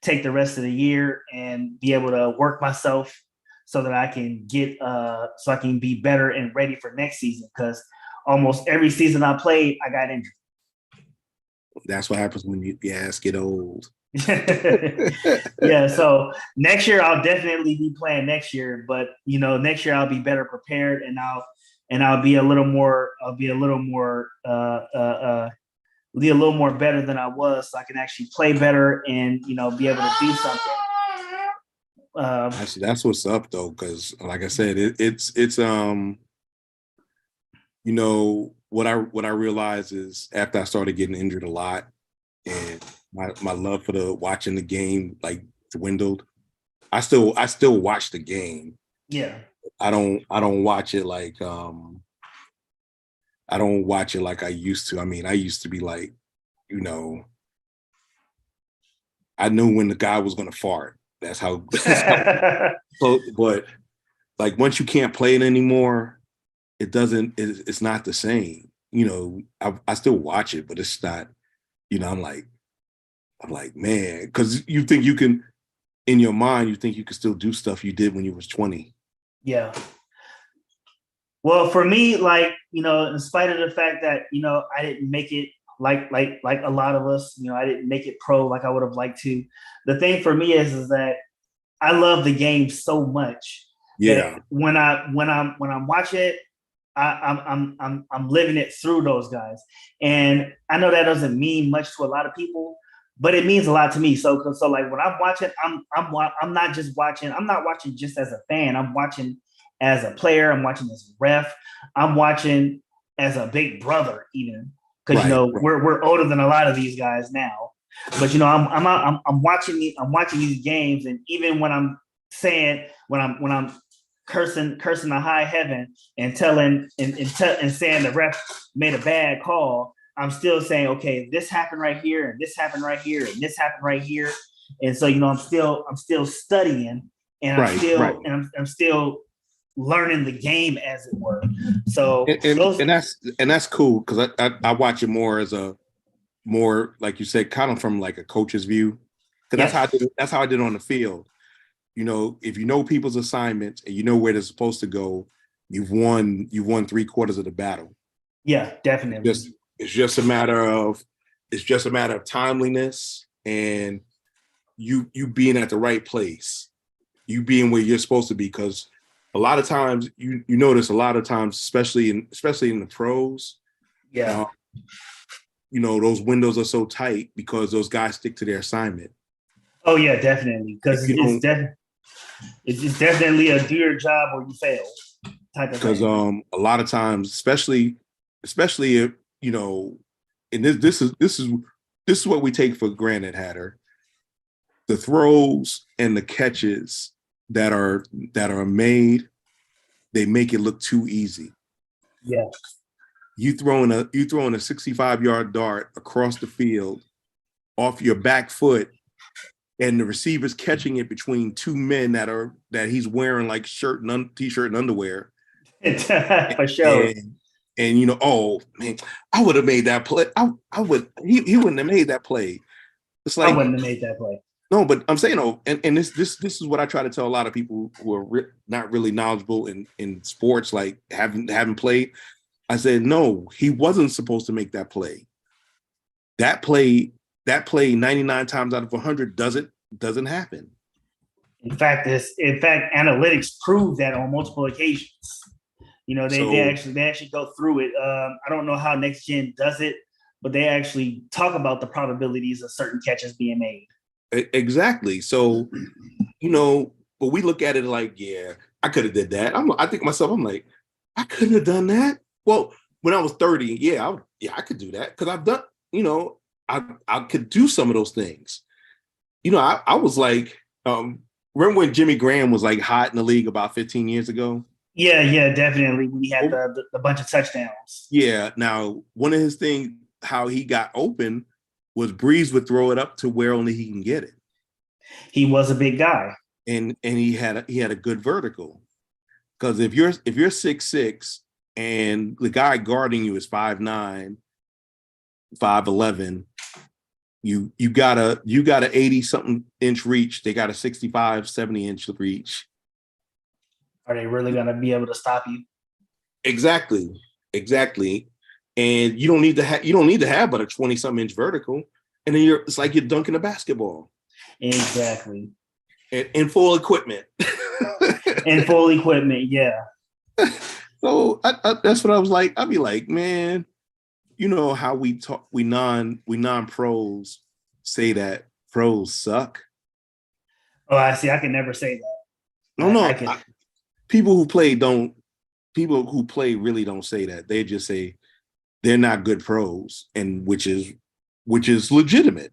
Speaker 1: take the rest of the year and be able to work myself so that I can get so I can be better and ready for next season. Because almost every season I played, I got injured.
Speaker 4: That's what happens when your ass get old.
Speaker 1: Yeah, so next year I'll definitely be playing next year, but next year I'll be better prepared, and I'll be a little more be a little more better than I was, so I can actually play better and be able to do something.
Speaker 4: Actually, that's what's up though, because like I said, it's what I realized is after I started getting injured a lot, and my love for the watching the game like dwindled. I still watch the game.
Speaker 1: Yeah.
Speaker 4: I don't watch it like I don't watch it like I used to. I mean, I used to be like, I knew when the guy was gonna fart. That's how. But like once you can't play it anymore, it's not the same. I still watch it, but it's not. I'm like, man, because you think you can, in your mind, you think you can still do stuff you did when you was 20.
Speaker 1: Yeah. Well, for me, like, in spite of the fact that, I didn't make it like a lot of us, I didn't make it pro like I would have liked to. The thing for me is that I love the game so much.
Speaker 4: Yeah.
Speaker 1: When I'm watching it, I'm living it through those guys. And I know that doesn't mean much to a lot of people, but it means a lot to me. So like when I'm watching, I'm not just watching. I'm not watching just as a fan. I'm watching as a player. I'm watching as a ref. I'm watching as a big brother, even because
Speaker 4: right.
Speaker 1: we're older than a lot of these guys now. But I'm watching these games, and even when I'm saying when I'm cursing the high heaven and telling and saying the ref made a bad call, I'm still saying, okay, this happened right here, and this happened right here, and this happened right here. And so, I'm still studying, and I'm still learning the game, as it were. So
Speaker 4: and that's cool, because I watch it more as a like you said, kind of from like a coach's view. Because that's how I did on the field. If you know people's assignments and you know where they're supposed to go, you've won 3/4 of the battle.
Speaker 1: Yeah, definitely.
Speaker 4: It's just a matter of timeliness and you being at the right place, you being where you're supposed to be. Because a lot of times you notice especially in the pros, those windows are so tight because those guys stick to their assignment.
Speaker 1: Oh yeah, definitely. Because it's definitely a do your job or you fail type of thing.
Speaker 4: Because a lot of times, especially if and this is what we take for granted, Hatter. The throws and the catches that are made, they make it look too easy.
Speaker 1: Yeah.
Speaker 4: You throwing a 65-yard dart across the field off your back foot, and the receiver's catching it between two men that he's wearing like t-shirt and underwear.
Speaker 1: For sure.
Speaker 4: And oh man, I would have made that play. He wouldn't have made that play. It's like
Speaker 1: I wouldn't have made that play.
Speaker 4: No, but I'm saying, and this is what I try to tell a lot of people who are not really knowledgeable in sports, like haven't played. I said, no, he wasn't supposed to make that play. That play 99 times out of 100 doesn't happen.
Speaker 1: In fact, analytics prove that on multiple occasions. They actually go through it. I don't know how Next Gen does it, but they actually talk about the probabilities of certain catches being made.
Speaker 4: Exactly. So, but we look at it like, yeah, I could have did that. I think myself, I'm like, I couldn't have done that. Well, when I was 30, I could do that because I've done, I could do some of those things. I was like, remember when Jimmy Graham was like hot in the league about 15 years ago?
Speaker 1: Yeah, definitely. We had the bunch of touchdowns.
Speaker 4: Yeah. Now, one of his things, how he got open, was Breeze would throw it up to where only he can get it.
Speaker 1: He was a big guy,
Speaker 4: and he had a good vertical. Because if you're 6'6" and the guy guarding you is 5'9", 5'11", you got a 80-something inch reach. They got a 65, 70 inch reach.
Speaker 1: Are they really gonna be able to stop you?
Speaker 4: Exactly. Exactly. And you don't need to have but a 20-something inch vertical. And then it's like you're dunking a basketball.
Speaker 1: Exactly.
Speaker 4: And in full equipment.
Speaker 1: And full equipment, yeah.
Speaker 4: So that's what I was like. I'd be like, man, you know how we talk, we non-pros say that pros suck.
Speaker 1: Oh, I see. I can never say that.
Speaker 4: No, no.
Speaker 1: I can.
Speaker 4: People who play really don't say that. They just say they're not good pros, and which is legitimate.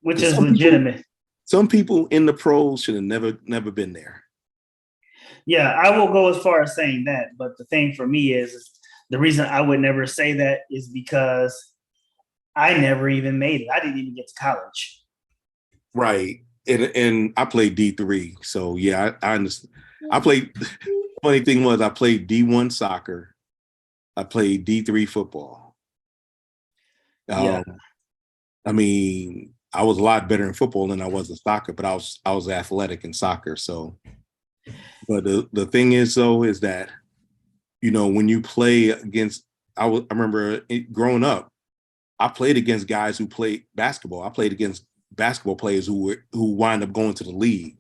Speaker 1: Which is legitimate.
Speaker 4: Some people in the pros should have never been there.
Speaker 1: Yeah, I will go as far as saying that. But the thing for me is the reason I would never say that is because I never even made it. I didn't even get to college.
Speaker 4: Right. And I played D3. So yeah, I understand. I played, funny thing was I played D1 soccer. I played D3 football.
Speaker 1: Yeah.
Speaker 4: I mean, I was a lot better in football than I was in soccer, but I was athletic in soccer. So, but the thing is though, is that, you know, when you play against, I remember growing up, I played against guys who played basketball. I played against basketball players who wind up going to the league.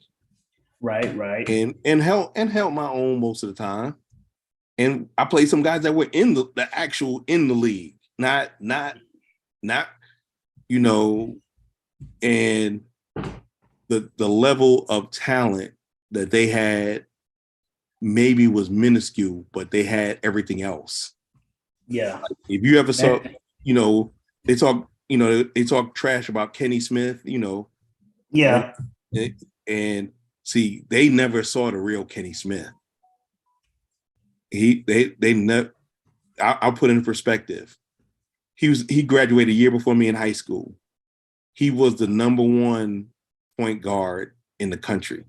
Speaker 1: Right.
Speaker 4: And held my own most of the time. And I played some guys that were in the actual in the league, not you know, and the level of talent that they had maybe was minuscule, but they had everything else.
Speaker 1: Yeah.
Speaker 4: If you ever saw, you know, they talk trash about Kenny Smith, you know.
Speaker 1: Yeah.
Speaker 4: And see, they never saw the real Kenny Smith. They never. I'll put it in perspective. He graduated a year before me in high school. He was the #1 point guard in the country,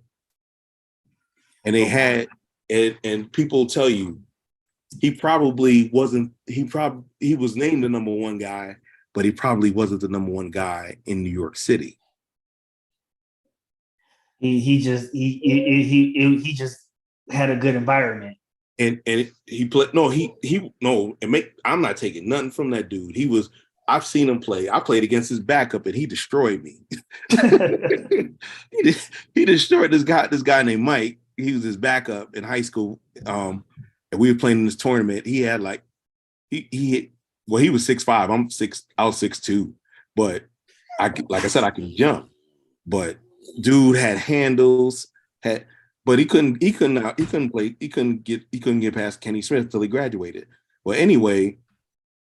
Speaker 4: and they had and people tell you he probably wasn't. He was named the #1 guy, but he probably wasn't the #1 guy in New York City.
Speaker 1: He just had a good environment.
Speaker 4: And he played. I'm not taking nothing from that dude. I've seen him play. I played against his backup, and he destroyed me. he destroyed this guy named Mike. He was his backup in high school, and we were playing in this tournament. He had like he was 6'5". I was 6'2", but like I said, I can jump. But dude had handles, but he couldn't get past Kenny Smith till he graduated. Well, anyway,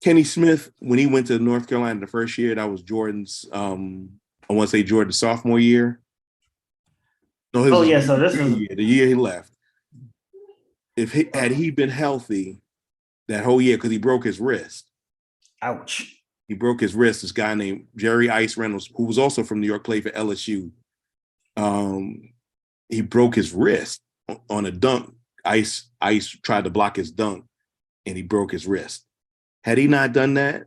Speaker 4: Kenny Smith, when he went to North Carolina the first year, that was Jordan's, I want to say Jordan's sophomore year. No,
Speaker 1: So this is
Speaker 4: the year he left. Had he been healthy that whole year, because he broke his wrist.
Speaker 1: Ouch.
Speaker 4: He broke his wrist. This guy named Jerry Ice Reynolds, who was also from New York, played for LSU. He broke his wrist on a dunk. Ice tried to block his dunk, and he broke his wrist. Had he not done that,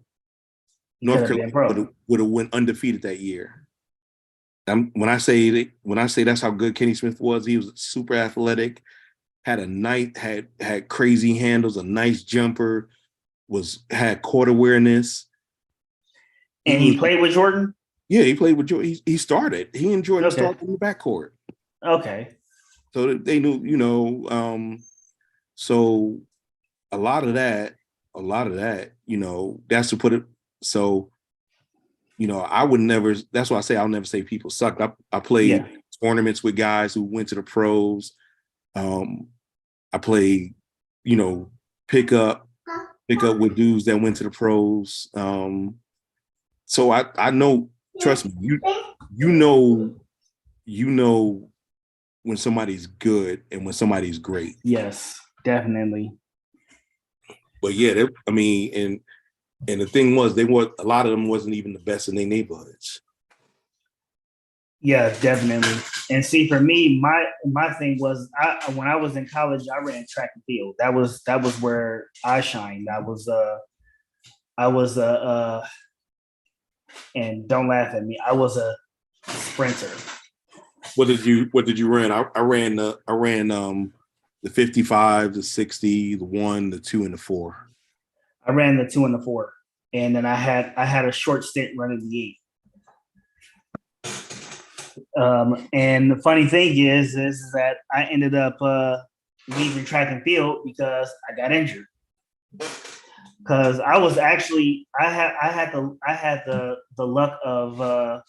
Speaker 4: North Carolina would have went undefeated that year. When I say that's how good Kenny Smith was, he was super athletic, had crazy handles, a nice jumper, had court awareness.
Speaker 1: And he played with Jordan?
Speaker 4: Yeah, he played with Jordan. He started. He and Jordan started in the backcourt.
Speaker 1: Okay.
Speaker 4: So they knew, you know, so a lot of that, you know, that's to put it. So, you know, I would never, that's why I say I'll never say people suck. I played tournaments with guys who went to the pros. I played, you know, pick up with dudes that went to the pros. So I know, trust me, you know when somebody's good and when somebody's great.
Speaker 1: Yes, definitely.
Speaker 4: But yeah, and the thing was, a lot of them wasn't even the best in their neighborhoods.
Speaker 1: Yeah, definitely. And see, for me, my thing was, when I was in college, I ran track and field. That was where I shined. I was and don't laugh at me, I was a sprinter.
Speaker 4: What did you run? I ran The 55, the 60, the 1, the 2, and the 4.
Speaker 1: I ran the 2 and the 4, and then I had a short stint running the 8. And the funny thing is that I ended up leaving track and field because I got injured. Because I was actually I had the luck of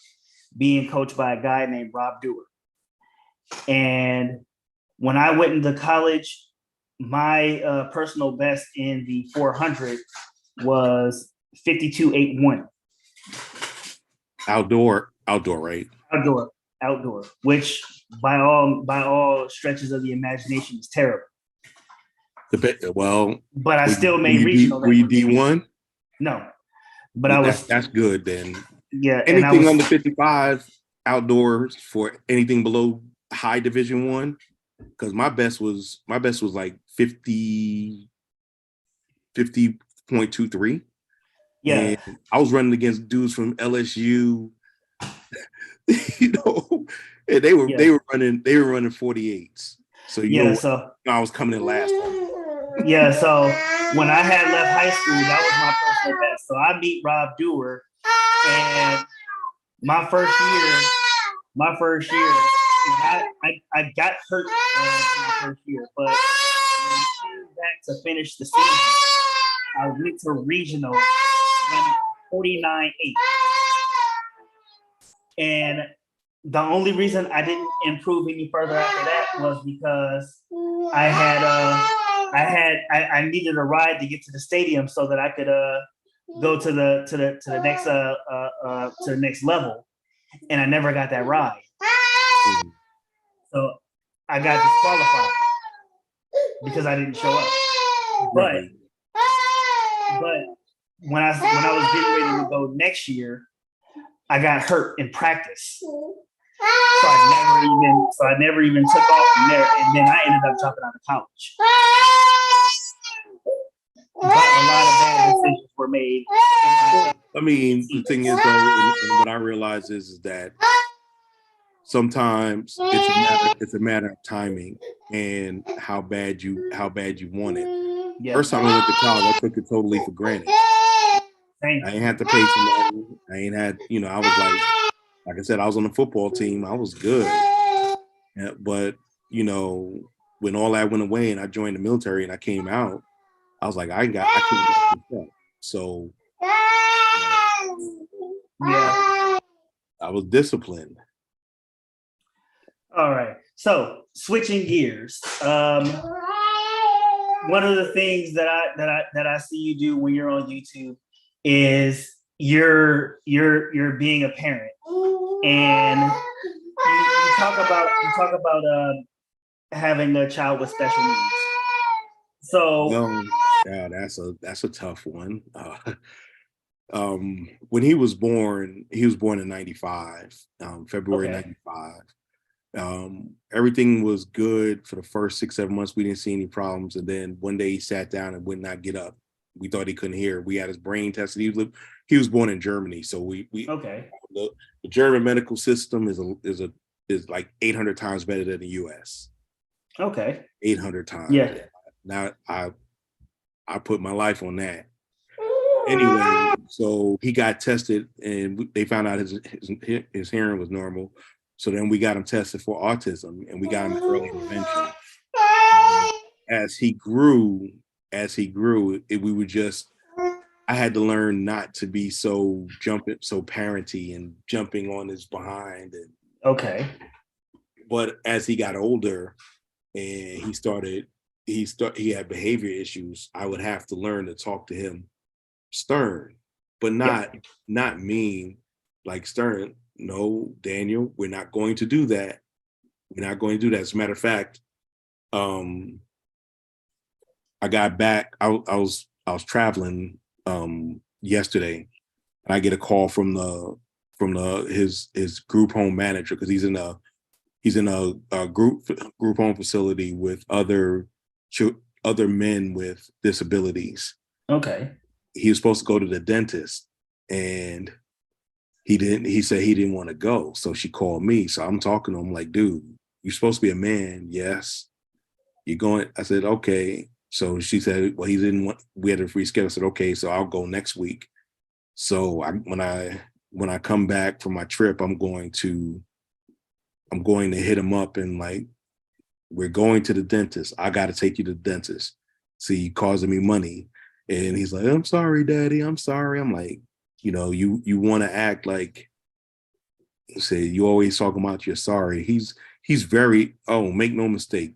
Speaker 1: being coached by a guy named Rob Dewar. And when I went into college, my personal best in the 400 was 52.81.
Speaker 4: Outdoor, right?
Speaker 1: Outdoor, which by all stretches of the imagination is terrible.
Speaker 4: Well,
Speaker 1: but I still made regional.
Speaker 4: Were you D1?
Speaker 1: No, but I was.
Speaker 4: That's good then.
Speaker 1: Yeah,
Speaker 4: anything under 55 outdoors for anything below high Division 1, because my best was like 50.23.
Speaker 1: Yeah,
Speaker 4: and I was running against dudes from LSU, you know, and they were running 48s. So I was coming in last.
Speaker 1: Yeah, so when I had left high school, that was my personal best. So I beat Rob Dewar, and my first year, I got hurt in my first year, but when I came back to finish the season, I went to regional, running 49.8. And the only reason I didn't improve any further after that was because I needed a ride to get to the stadium so that I could go to the next level, and I never got that ride. So I got disqualified because I didn't show up. But when I was getting ready to go next year, I got hurt in practice. So I never even took off from there, and then I ended up dropping out of college. But a lot of bad decisions were made.
Speaker 4: I mean, the thing is, though, and what I realize is that sometimes it's a matter of timing and how bad you want it. Yeah. First time I went to college, I took it totally for granted. I ain't had to pay for nothing. I ain't had, I was like I said, I was on the football team. I was good. Yeah, but, when all that went away and I joined the military and I came out, I was like, I couldn't get this up. So yeah, I was disciplined.
Speaker 1: All right. So switching gears. One of the things that I see you do when you're on YouTube is you're being a parent, and you talk about having a child with special needs. So
Speaker 4: yeah, that's a tough one. When he was born in 95, February 95. Everything was good for the first 6-7 months. We didn't see any problems. And then one day he sat down and would not get up. We thought he couldn't hear. We had his brain tested. He was born in Germany. So the German medical system is like 800 times better than the US.
Speaker 1: Okay.
Speaker 4: 800 times.
Speaker 1: Yeah.
Speaker 4: Now I put my life on that. Anyway, so he got tested and they found out his hearing was normal. So then we got him tested for autism and we got him early intervention. As he grew, I had to learn not to be so parenty and jumping on his behind. But as he got older and he had behavior issues, I would have to learn to talk to him stern, but not mean, like stern. No, Daniel, we're not going to do that. We're not going to do that. As a matter of fact, I got back. I was traveling yesterday, and I get a call from his group home manager, because he's in a group home facility with other men with disabilities.
Speaker 1: Okay.
Speaker 4: He was supposed to go to the dentist, and he didn't. He said he didn't want to go. So she called me. So I'm talking to him like, dude, you're supposed to be a man. Yes. You going? I said, okay. So she said, well, he didn't want, we had a free schedule. I said, okay, so I'll go next week. So when I come back from my trip, I'm going to hit him up and like, we're going to the dentist. I got to take you to the dentist. See, causing me money. And he's like, I'm sorry, daddy. I'm sorry. I'm like, you want to act like, say, you always talking about you're sorry. He's very, oh, make no mistake.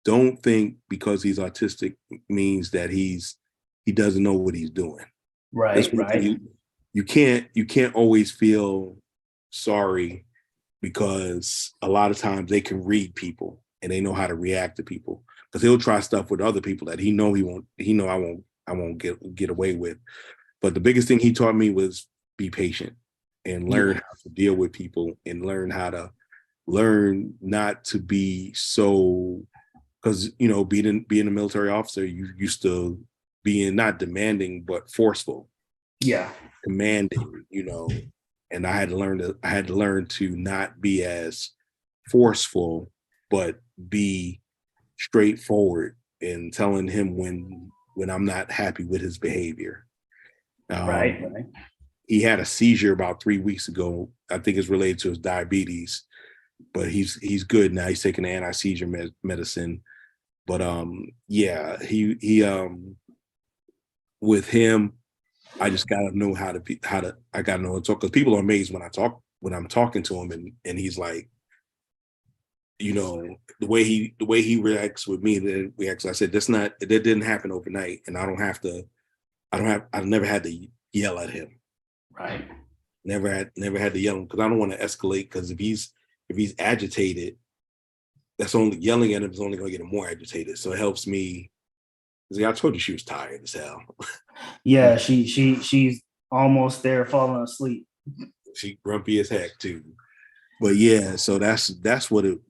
Speaker 4: Don't think because he's autistic means that he doesn't know what he's doing. That's
Speaker 1: Right,
Speaker 4: what
Speaker 1: right.
Speaker 4: you can't always feel sorry, because a lot of times they can read people and they know how to react to people, because he'll try stuff with other people that he know I won't get away with. But the biggest thing he taught me was be patient and learn
Speaker 1: Yeah.
Speaker 4: how to deal with people, and learn not to be so, because being a military officer, you used to being not demanding but forceful,
Speaker 1: Yeah.
Speaker 4: commanding, and I had to learn to not be as forceful, but be straightforward in telling him when I'm not happy with his behavior.
Speaker 1: Right,
Speaker 4: Um,
Speaker 1: right.
Speaker 4: he had a seizure about 3 weeks ago. I think it's related to his diabetes, but he's good now. He's taking anti-seizure medicine. But yeah, he with him, I just gotta know I gotta know how to talk, because people are amazed when I'm talking to him, and he's like, the way he reacts with me, that reacts. I said, that didn't happen overnight, and I've never had to yell at him.
Speaker 1: Right.
Speaker 4: Never had to yell, because I don't want to escalate, because if he's agitated, that's only yelling at him is only gonna get him more agitated. So it helps me. I told you she was tired as hell.
Speaker 1: Yeah, she's almost there falling asleep.
Speaker 4: She grumpy as heck too. But yeah, so that's what it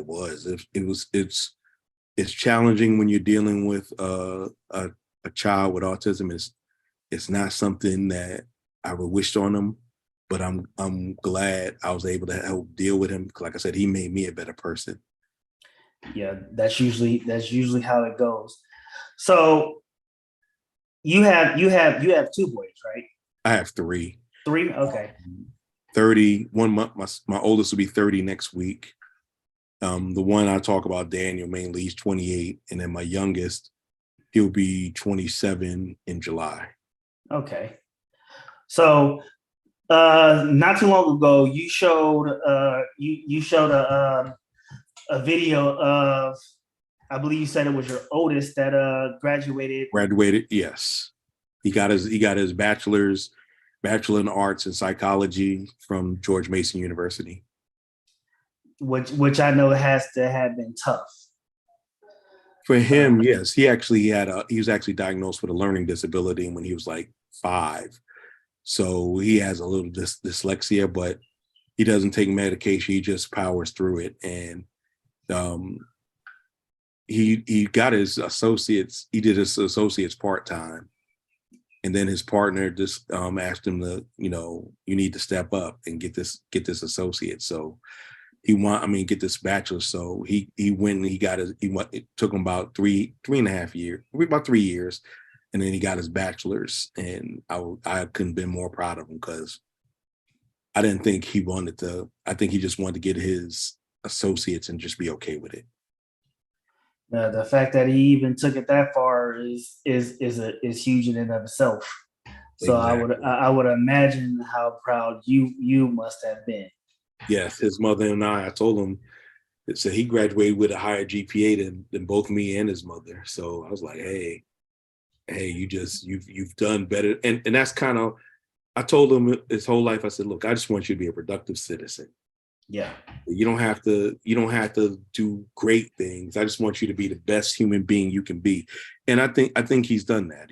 Speaker 4: was. It's challenging when you're dealing with a child with autism. It's not something that I would wish on them, but I'm glad I was able to help deal with him. Like I said, he made me a better person.
Speaker 1: Yeah, that's usually how it goes. So you have two boys, right?
Speaker 4: I have three.
Speaker 1: Three? Okay.
Speaker 4: 30, 1 month. My oldest will be 30 next week. The one I talk about, Daniel, mainly, he's 28, and then my youngest, he'll be 27 in July.
Speaker 1: Okay. So not too long ago, you showed you showed a video of, I believe you said it was your oldest that graduated.
Speaker 4: Graduated, yes. He got his bachelor in arts and psychology from George Mason University.
Speaker 1: Which I know has to have been tough.
Speaker 4: For him, yes, he was actually diagnosed with a learning disability when he was like 5. So he has a little dyslexia, but he doesn't take medication. He just powers through it. And he got his associates. He did his associates part-time. And then his partner just asked him to, you need to step up and get this associate. So get this bachelor. So he went and it took him about 3.5 years, about 3 years. And then he got his bachelor's, and I couldn't have been more proud of him, because I didn't think he wanted to. I think he just wanted to get his associates and just be okay with it.
Speaker 1: The fact that he even took it that far is huge in and of itself. So
Speaker 4: Exactly.
Speaker 1: I would imagine how proud you must have been.
Speaker 4: Yes, his mother and I told him. So he graduated with a higher GPA than both me and his mother. So I was like, hey, you've done better. And that's kind of, I told him his whole life, I said, look, I just want you to be a productive citizen.
Speaker 1: Yeah.
Speaker 4: You don't have to do great things. I just want you to be the best human being you can be. And I think he's done that.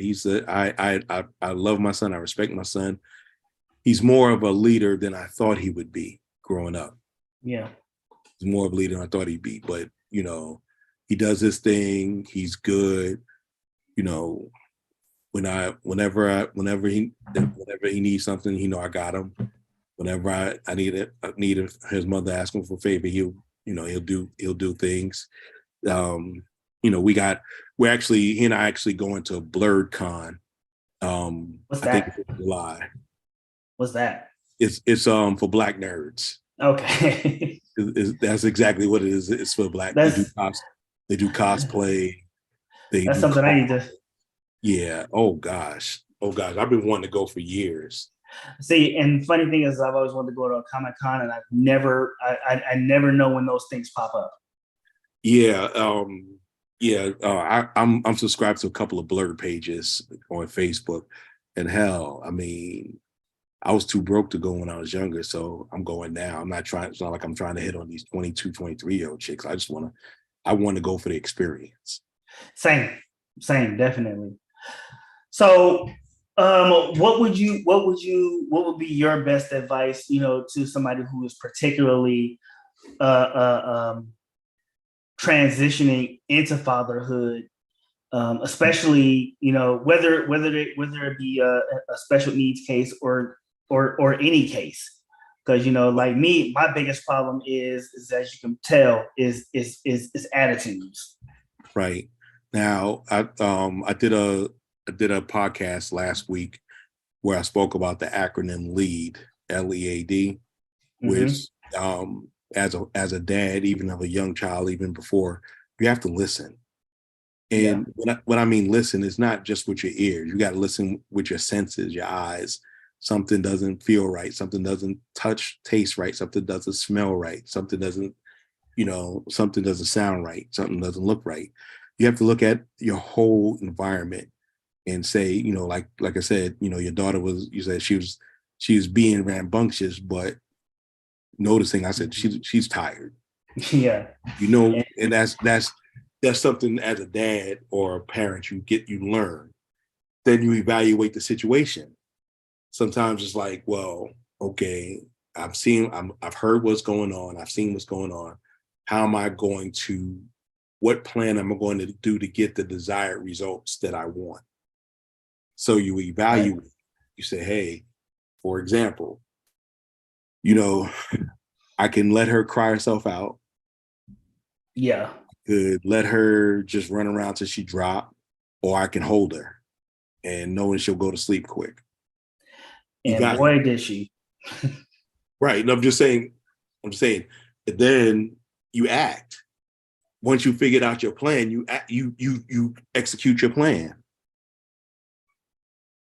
Speaker 4: I love my son. I respect my son. He's more of a leader than I thought he would be growing up.
Speaker 1: Yeah.
Speaker 4: He's more of a leader than I thought he'd be. But, he does his thing. He's good. Whenever he needs something, I got him. Whenever I need his mother ask him for a favor, he'll do things. we're actually, he and I actually going to Blurred Con.
Speaker 1: What's
Speaker 4: I think
Speaker 1: that?
Speaker 4: it's in July.
Speaker 1: What's that?
Speaker 4: It's for Black nerds.
Speaker 1: Okay.
Speaker 4: That's exactly what it is. It's for Black.
Speaker 1: That's
Speaker 4: They do cosplay. They
Speaker 1: that's
Speaker 4: do
Speaker 1: something I need to
Speaker 4: yeah. Oh gosh. I've been wanting to go for years.
Speaker 1: see. And funny thing is, I've always wanted to go to a Comic Con, and I never know when those things pop up.
Speaker 4: Yeah. I'm subscribed to a couple of Blurred pages on Facebook, and hell, I mean, I was too broke to go when I was younger, so I'm going now. I'm not trying. It's not like I'm trying to hit on these 22, 23-year-old chicks. I want to go for the experience.
Speaker 1: Same, definitely. So, what would be your best advice, to somebody who is particularly transitioning into fatherhood, especially, whether it be a special needs case or any case, because like me, my biggest problem is as you can tell is attitudes.
Speaker 4: Right. Now, I did a podcast last week where I spoke about the acronym LEAD, LEAD, which as a dad, even of a young child, even before, you have to listen. And when I mean listen, it's not just with your ears. You got to listen with your senses, your eyes. Something doesn't feel right. Something doesn't taste right. Something doesn't smell right. Something doesn't sound right. Something doesn't look right. You have to look at your whole environment and say, like I said, your daughter you said she was being rambunctious, but noticing, I said, she's tired.
Speaker 1: Yeah.
Speaker 4: And that's something as a dad or a parent you learn. Then you evaluate the situation. Sometimes it's like, well, okay, I've heard what's going on. I've seen what's going on. What plan am I going to do to get the desired results that I want? So you evaluate, you say, hey, for example, I can let her cry herself out.
Speaker 1: Yeah.
Speaker 4: Could let her just run around till she drop, or I can hold her and knowing she'll go to sleep quick.
Speaker 1: And boy, did she.
Speaker 4: Right. And I'm saying, then you act. Once you figured out your plan, you execute your plan.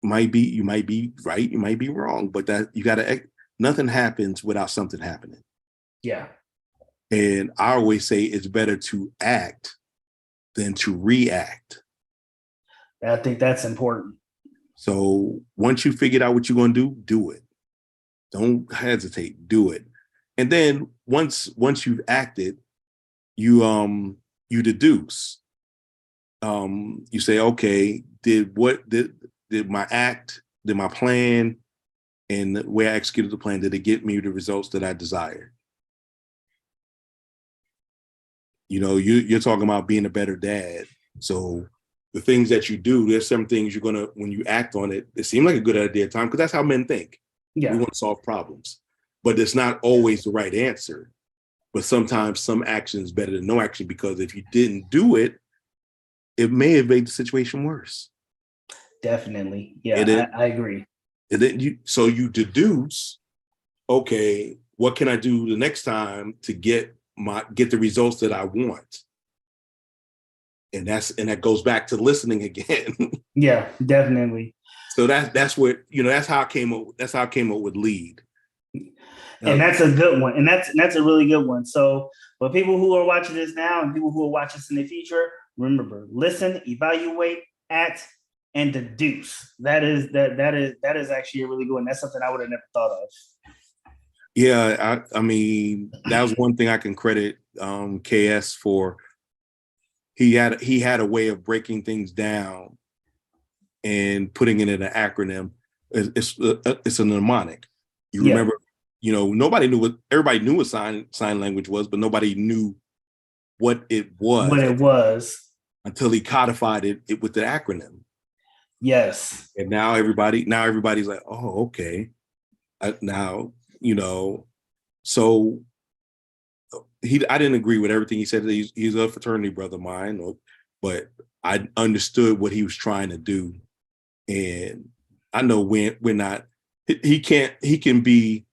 Speaker 4: You might be right, you might be wrong, but that you gotta, nothing happens without something happening.
Speaker 1: Yeah.
Speaker 4: And I always say it's better to act than to react.
Speaker 1: I think that's important.
Speaker 4: So once you figured out what you're going to do it. Don't hesitate, do it. And then once you've acted, you deduce. You say, okay, did my plan and the way I executed the plan, did it get me the results that I desired? You're talking about being a better dad. So the things that you do, there's some things when you act on it, it seems like a good idea at the time, because that's how men think.
Speaker 1: Yeah.
Speaker 4: We want to solve problems, but it's not always the right answer. But sometimes some action is better than no action, because if you didn't do it, it may have made the situation worse.
Speaker 1: Definitely. Yeah, I agree.
Speaker 4: And then you deduce, okay, what can I do the next time to get the results that I want? And that goes back to listening again.
Speaker 1: Yeah, definitely.
Speaker 4: So that's what, that's how I came up with LEAD.
Speaker 1: And that's a good one. And that's a really good one. So for people who are watching this now and people who will watch this in the future, remember, listen, evaluate, act, and deduce. That is actually a really good one. That's something I would have never thought of.
Speaker 4: Yeah, I mean, that was one thing I can credit KS for. He had a way of breaking things down and putting it in an acronym. It's a mnemonic. You remember, everybody knew what sign language was, but nobody knew what it was. Until he codified it with the acronym.
Speaker 1: Yes.
Speaker 4: And now everybody's like, oh, okay. So I didn't agree with everything he said. He's a fraternity brother of mine, but I understood what he was trying to do. And I know we're not, he can be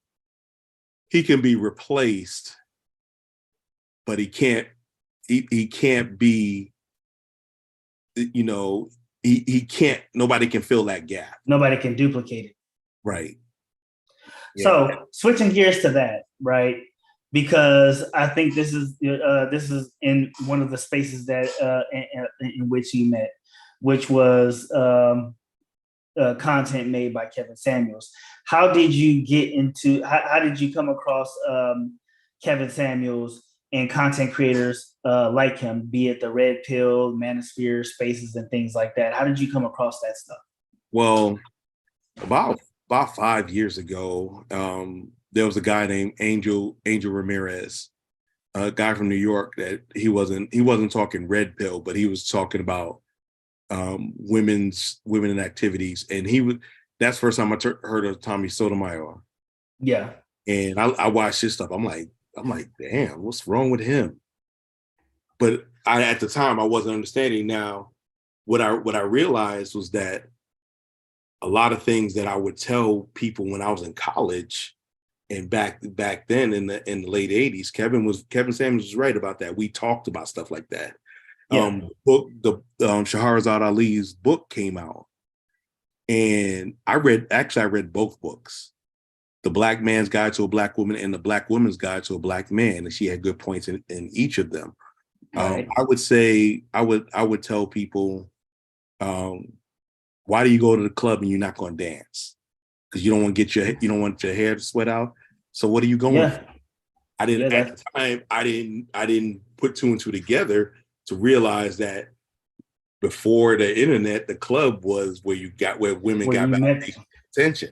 Speaker 4: replaced, but he can't be, you know, he can't, nobody can fill that gap.
Speaker 1: Nobody can duplicate it.
Speaker 4: Right. Yeah.
Speaker 1: So switching gears to that, right? Because I think this is in one of the spaces that in which he met, which was content made by Kevin Samuels. How did you get into? How did you come across Kevin Samuels and content creators like him, be it the Red Pill, Manosphere spaces, and things like that? How did you come across that stuff?
Speaker 4: Well, about 5 years ago, there was a guy named Angel Ramirez, a guy from New York, that he wasn't talking red pill, but he was talking about women in activities, and that's the first time I heard of Tommy Sotomayor.
Speaker 1: Yeah,
Speaker 4: and I watched his stuff. I'm like, damn, what's wrong with him? But at the time I wasn't understanding. Now, what I realized was that a lot of things that I would tell people when I was in college and back then in the late 80s, Kevin Samuels was right about that. We talked about stuff like that.
Speaker 1: Yeah.
Speaker 4: Shahrazad Ali's book came out, and I read both books, The Black Man's Guide to a Black Woman and The Black Woman's Guide to a Black Man, and she had good points in each of them.
Speaker 1: Right.
Speaker 4: I would say I would tell people, why do you go to the club and you're not going to dance? Because you don't want your hair to sweat out. So what are you going for? At the time, I didn't put two and two together to realize that before the internet, the club was where women got validation, attention.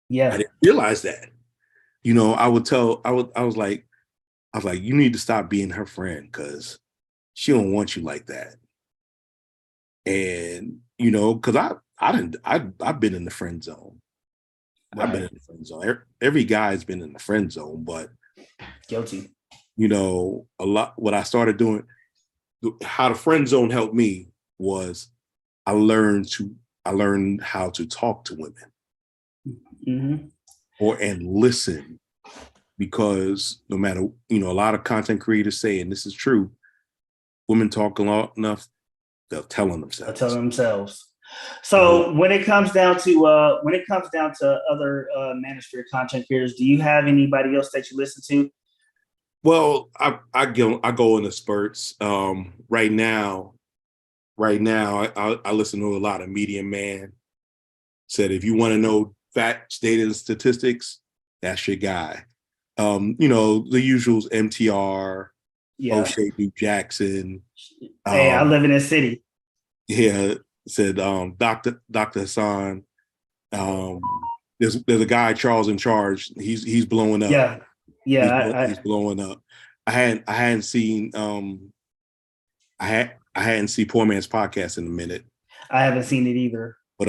Speaker 1: Yeah,
Speaker 4: I didn't realize that. You know, I was like, you need to stop being her friend because she don't want you like that. And you know, because I've been in the friend zone.
Speaker 1: Right.
Speaker 4: I've been in the friend zone. Every guy's been in the friend zone, but
Speaker 1: guilty.
Speaker 4: You know, a lot. What I started doing, how the friend zone helped me was I learned how to talk to women, and listen, because no matter, you know, a lot of content creators say, and this is true, women talk a lot enough, they'll tell on themselves.
Speaker 1: So when it comes down to other Manosphere content creators, do you have anybody else that you listen to?
Speaker 4: Well, I go into spurts. Right now, I listen to a lot of Medium Man. Said if you want to know facts, data, and statistics, that's your guy. You know, the usuals: MTR, O'Shea Duke Jackson.
Speaker 1: Hey, I live in this city.
Speaker 4: Yeah, said Dr. Hassan. There's a guy, Charles in Charge. He's blowing up. He's blowing up. I hadn't seen I hadn't seen Poor Man's Podcast in a minute.
Speaker 1: I haven't seen it either.
Speaker 4: But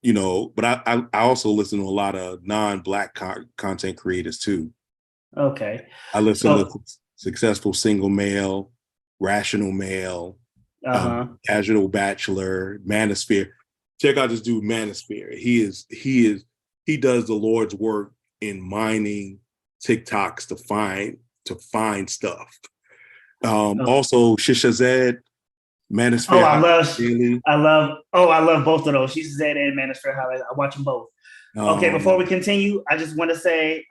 Speaker 4: you know, but I also listen to a lot of non-Black content creators too.
Speaker 1: Okay.
Speaker 4: I listen to Successful Single Male, Rational Male, Casual Bachelor, Manosphere. Check out this dude, Manosphere. He does the Lord's work in mining TikToks to find stuff. Also Shisha Zed, Manosphere.
Speaker 1: I love both of those. Shisha Zed and Manosphere. I watch them both. Okay, before we continue, I just want to say,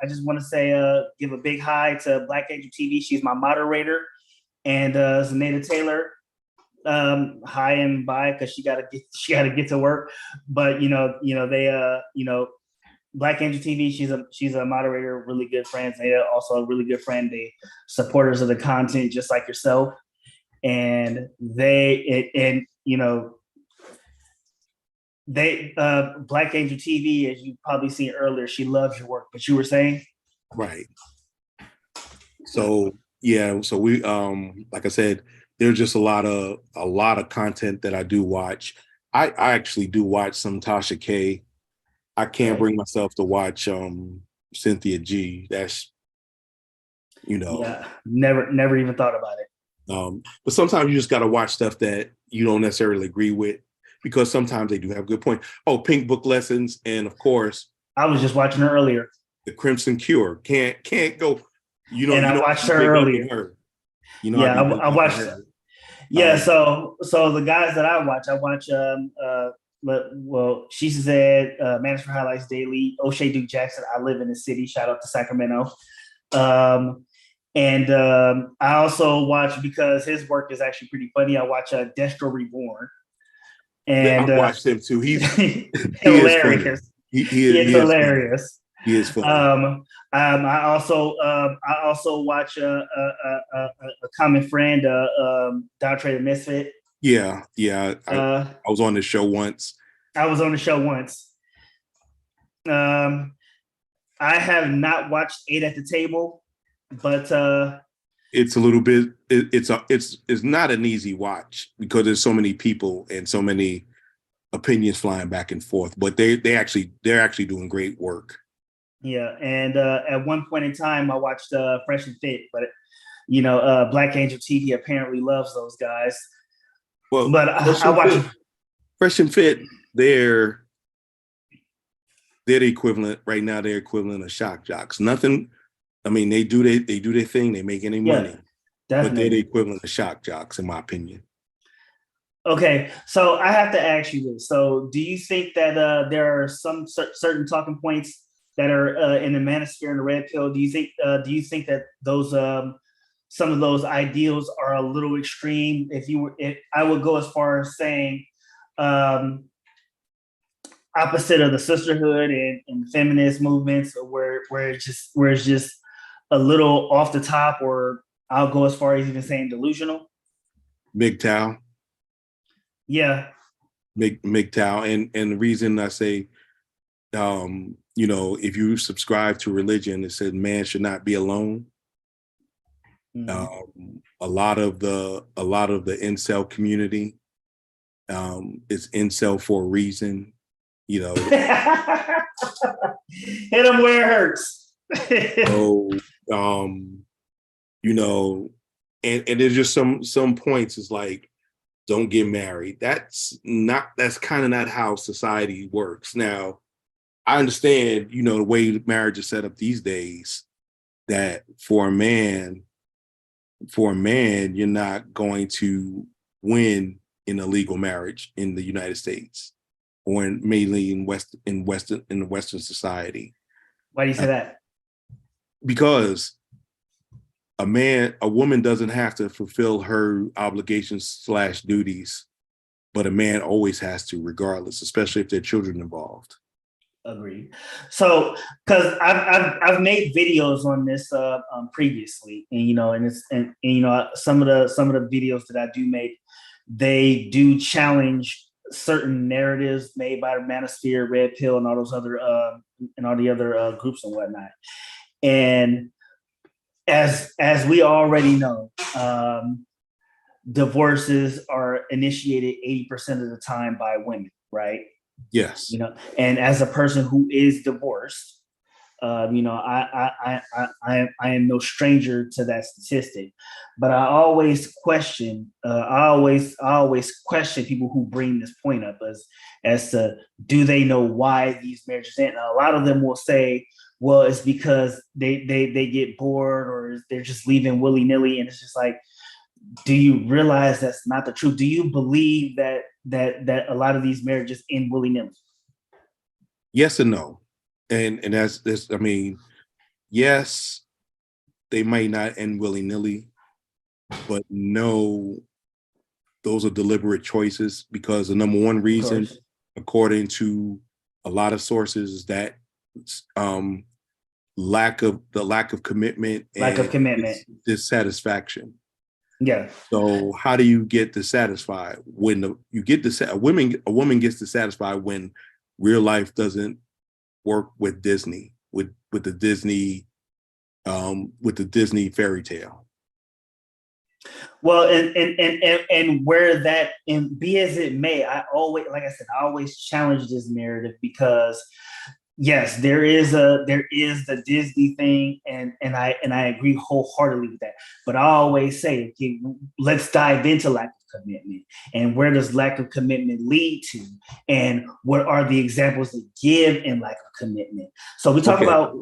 Speaker 1: give a big hi to Black Angel TV. She's my moderator, and Zaneta Taylor. Hi and bye, because she gotta get to work. But they Black Angel TV, she's a moderator, really good friends. They are also a really good friend. They supporters of the content, just like yourself. And Black Angel TV, as you probably seen earlier, she loves your work. But you were saying?
Speaker 4: Right. So yeah, so we like I said, there's just a lot of content that I do watch. I actually do watch some Tasha K. I can't bring myself to watch Cynthia G. you know.
Speaker 1: Yeah, never even thought about it.
Speaker 4: But sometimes you just got to watch stuff that you don't necessarily agree with because sometimes they do have good points. Oh, Pink Book Lessons, and of course,
Speaker 1: I was just watching her earlier,
Speaker 4: The Crimson Cure. Can't go.
Speaker 1: and I
Speaker 4: I'd
Speaker 1: watched
Speaker 4: be
Speaker 1: her
Speaker 4: big up
Speaker 1: earlier.
Speaker 4: in her. You know, I'd
Speaker 1: Yeah,
Speaker 4: be big
Speaker 1: I
Speaker 4: up in
Speaker 1: watched.
Speaker 4: her.
Speaker 1: Yeah,
Speaker 4: Um,
Speaker 1: so the guys that I watch well, she said Managed for Highlights Daily, O'Shea Duke Jackson, I Live in the City, shout out to Sacramento. And I also watch, because his work is actually pretty funny, I watch Destro Reborn. And
Speaker 4: I've watched him too. He is funny.
Speaker 1: hilarious.
Speaker 4: He
Speaker 1: It's
Speaker 4: is funny.
Speaker 1: hilarious.
Speaker 4: He is funny.
Speaker 1: I also watch a common friend, Daughtry the Misfit.
Speaker 4: Yeah.
Speaker 1: Uh,
Speaker 4: I was on the show once.
Speaker 1: I was on the show once. I have not watched Eight at the Table, but
Speaker 4: It's a little bit. It's not an easy watch because there's so many people and so many opinions flying back and forth. But they're actually doing great work.
Speaker 1: yeah. And at one point in time, I watched Fresh and Fit, but Black Angel TV apparently loves those guys.
Speaker 4: Well,
Speaker 1: But I watch.
Speaker 4: Fresh and Fit. They're the equivalent right now. They're equivalent of Shock Jocks. Nothing. I mean, they do their thing. They make any money, but they're the equivalent of Shock Jocks, in my opinion.
Speaker 1: Okay, so I have to ask you this. So, do you think that there are some certain talking points that are in the Manosphere and the Red Pill? Do you think that those some of those ideals are a little extreme? If I would go as far as saying opposite of the sisterhood and feminist movements, where it's just a little off the top, or I'll go as far as even saying delusional.
Speaker 4: MGTOW.
Speaker 1: Yeah.
Speaker 4: MGTOW. And the reason I say, if you subscribe to religion, it said man should not be alone. Mm-hmm. A lot of the incel community is incel for a reason. Hit
Speaker 1: them where it hurts.
Speaker 4: So, and there's just some points. It's like, don't get married. That's kind of not how society works. Now, I understand, the way marriage is set up these days, that for a man, you're not going to win in a legal marriage in the United States, or mainly in the Western society.
Speaker 1: Why do you say that?
Speaker 4: Because a woman doesn't have to fulfill her obligations / duties, but a man always has to, regardless, especially if there are children involved.
Speaker 1: Agreed. So, because I've made videos on this previously, and some of the videos that I do make, they do challenge certain narratives made by the Manosphere, Red Pill, and all those other and all the other groups and whatnot. And as we already know, divorces are initiated 80% of the time by women, right?
Speaker 4: Yes.
Speaker 1: And as a person who is divorced, I am no stranger to that statistic, but I always question people who bring this point up as to, do they know why these marriages end? And a lot of them will say, well, it's because they get bored, or they're just leaving willy-nilly. And it's just like, do you realize that's not the truth? Do you believe that a lot of these marriages end willy-nilly?
Speaker 4: Yes and no. And that's I mean, yes, they might not end willy-nilly, but no, those are deliberate choices, because the number one reason, according to a lot of sources, is that lack of commitment, dissatisfaction.
Speaker 1: Yeah.
Speaker 4: So how do you get dissatisfied? When a woman gets dissatisfied when real life doesn't work with Disney, with the Disney fairy tale.
Speaker 1: Well, and where that, and be as it may, I always challenge this narrative, because yes, there is the Disney thing, and I agree wholeheartedly with that. But I always say, okay, let's dive into lack of commitment, and where does lack of commitment lead to, and what are the examples that give in lack of commitment. So we talk
Speaker 4: Okay.
Speaker 1: about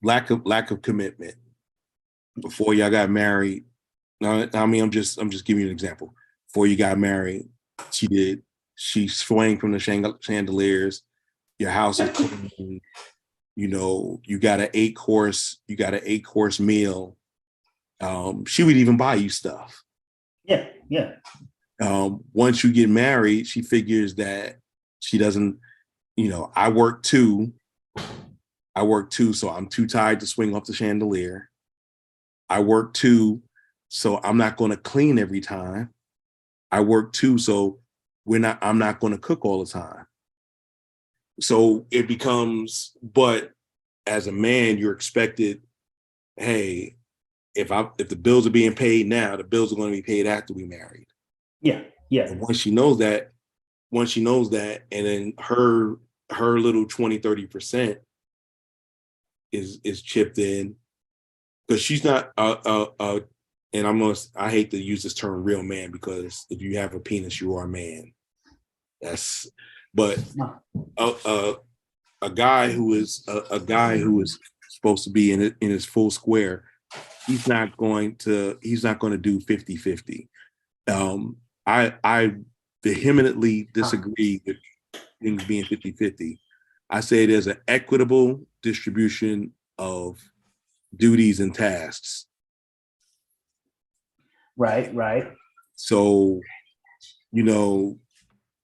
Speaker 4: Lack of commitment. Before y'all got married, no, I mean, I'm just giving you an example. Before you got married, she swung from the chandeliers. Your house is clean. You know, you got an 8-course meal. She would even buy you stuff.
Speaker 1: yeah, yeah,
Speaker 4: Once you get married, she figures that she doesn't, you know, I work too, so I'm too tired to swing off the chandelier. I work too, so I'm not going to clean every time. I work too, so I'm not going to cook all the time. So it becomes, but as a man, you're expected, hey, if the bills are being paid now, the bills are going to be paid after we married.
Speaker 1: yeah, yeah.
Speaker 4: And once she knows that, and then her little 20-30% is chipped in, because she's not and I hate to use this term real man, because if you have a penis, you are a man. But a guy who is supposed to be in his full square, he's not going to do 50-50. I vehemently disagree with things being 50-50. I say there's an equitable distribution of duties and tasks.
Speaker 1: Right.
Speaker 4: So, you know,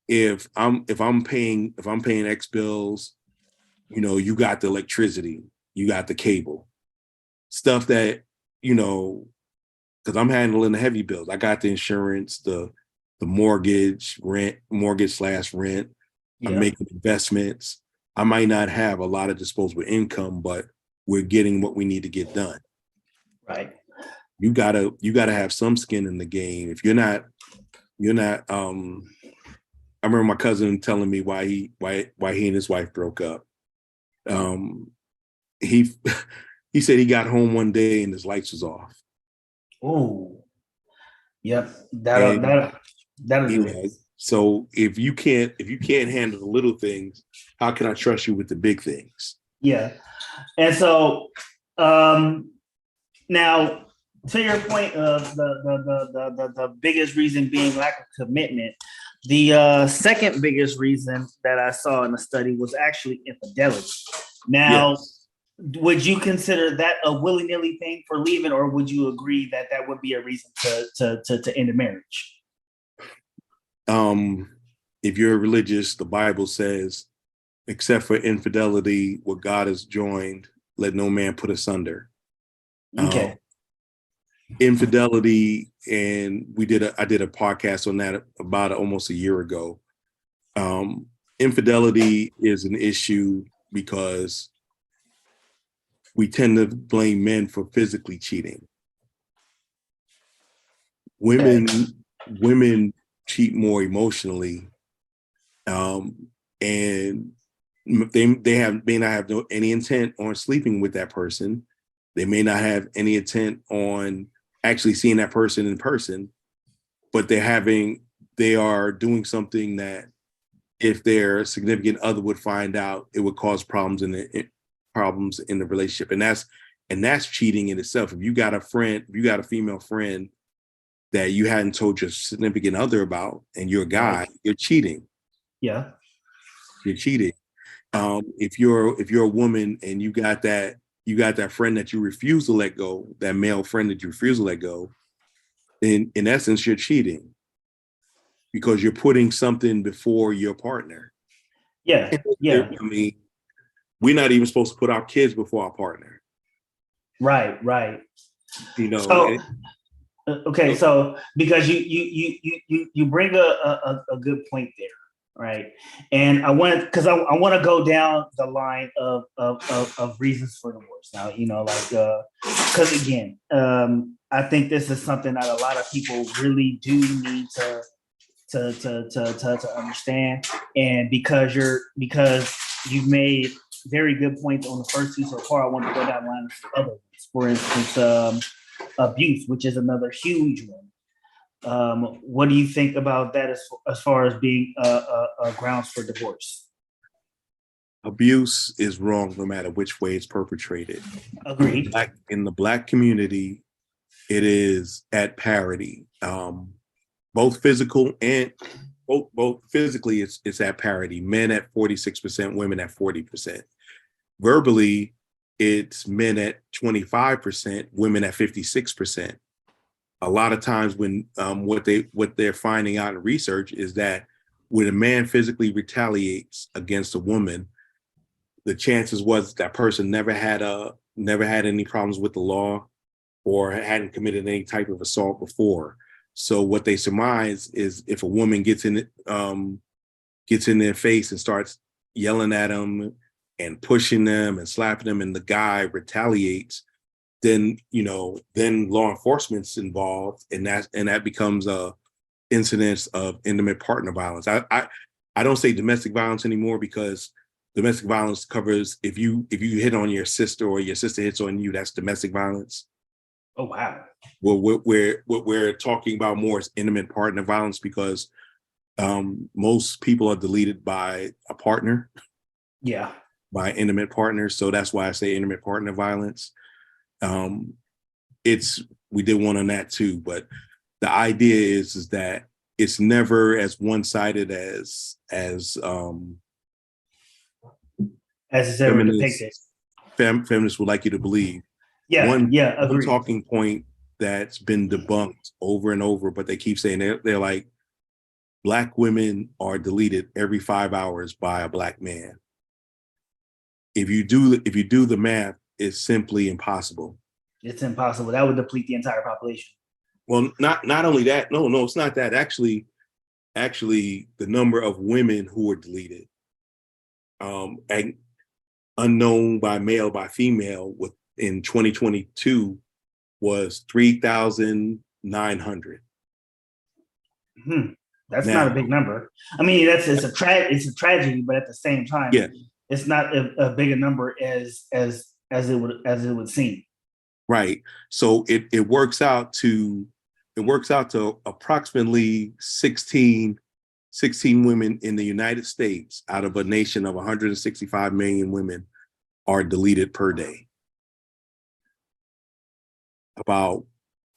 Speaker 4: if I'm paying X bills, you know, you got the electricity, you got the cable, stuff that, you know, because I'm handling the heavy bills. I got the insurance, the mortgage / rent.
Speaker 1: Yeah.
Speaker 4: I'm making investments. I might not have a lot of disposable income, but we're getting what we need to get done.
Speaker 1: Right.
Speaker 4: You gotta have some skin in the game. If you're not, I remember my cousin telling me why he and his wife broke up. He said he got home one day and his lights was off.
Speaker 1: Oh, yep. That is
Speaker 4: so if you can't handle the little things, how can I trust you with the big things?
Speaker 1: Yeah. And so now to your point of the biggest reason being lack of commitment, the second biggest reason that I saw in the study was actually infidelity. Now, would you consider that a willy-nilly thing for leaving, or would you agree that that would be a reason to end a marriage?
Speaker 4: If you're religious, the Bible says, except for infidelity, what God has joined, let no man put asunder.
Speaker 1: Okay.
Speaker 4: Infidelity, and I did a podcast on that about almost a year ago. Infidelity is an issue because we tend to blame men for physically cheating. Women cheat more emotionally, and they may not have any intent on sleeping with that person. They may not have any intent on actually seeing that person in person, but they are doing something that if their significant other would find out, it would cause problems in the relationship. And that's cheating in itself. If you got a female friend that you hadn't told your significant other about, and you're a guy, you're cheating.
Speaker 1: Yeah.
Speaker 4: You're cheating. If you're a woman and you got that friend that you refuse to let go, that male friend that you refuse to let go, then in essence, you're cheating because you're putting something before your partner.
Speaker 1: Yeah. Yeah.
Speaker 4: I mean, we're not even supposed to put our kids before our partner.
Speaker 1: Right.
Speaker 4: You know.
Speaker 1: So, okay, so because you bring a good point there, right? And I want to go down the line of reasons for divorce. Now, you know, like because again, I think this is something that a lot of people really do need to understand, and because you've made very good points on the first two so far. I want to go down the line of other ones. For instance, abuse, which is another huge one. What do you think about that as far as being grounds for divorce?
Speaker 4: Abuse is wrong no matter which way it's perpetrated.
Speaker 1: Agreed.
Speaker 4: In the Black community, it is at parity. Both physical and both physically, it's at parity. Men at 46%, women at 40%. Verbally, it's men at 25%, women at 56%. A lot of times when what they're finding out in research is that when a man physically retaliates against a woman, the chances was that person never had any problems with the law or hadn't committed any type of assault before. So what they surmise is if a woman gets in their face and starts yelling at them and pushing them and slapping them, and the guy retaliates, then law enforcement's involved, and that becomes a incidence of intimate partner violence. I don't say domestic violence anymore, because domestic violence covers if you hit on your sister or your sister hits on you, that's domestic violence.
Speaker 1: Oh wow.
Speaker 4: Well, what we're talking about more is intimate partner violence, because most people are deleted by a partner.
Speaker 1: Yeah.
Speaker 4: By intimate partners. So that's why I say intimate partner violence. We did one on that too, but the idea is that it's never as one-sided as
Speaker 1: it's ever depicted.
Speaker 4: Feminists would like you to believe. One talking point that's been debunked over and over, but they keep saying they're like, Black women are deleted every 5 hours by a Black man. If you do the math, it's simply impossible.
Speaker 1: It's impossible. That would deplete the entire population.
Speaker 4: Well, not only that. No, it's not that. Actually, the number of women who were deleted, and unknown by male by female, in 2022 was 3,900.
Speaker 1: That's not a big number. I mean, it's a tragedy, but at the same time,
Speaker 4: yeah,
Speaker 1: it's not a bigger number as it would seem.
Speaker 4: Right. So it works out to approximately 16 women in the United States out of a nation of 165 million women are deleted per day. About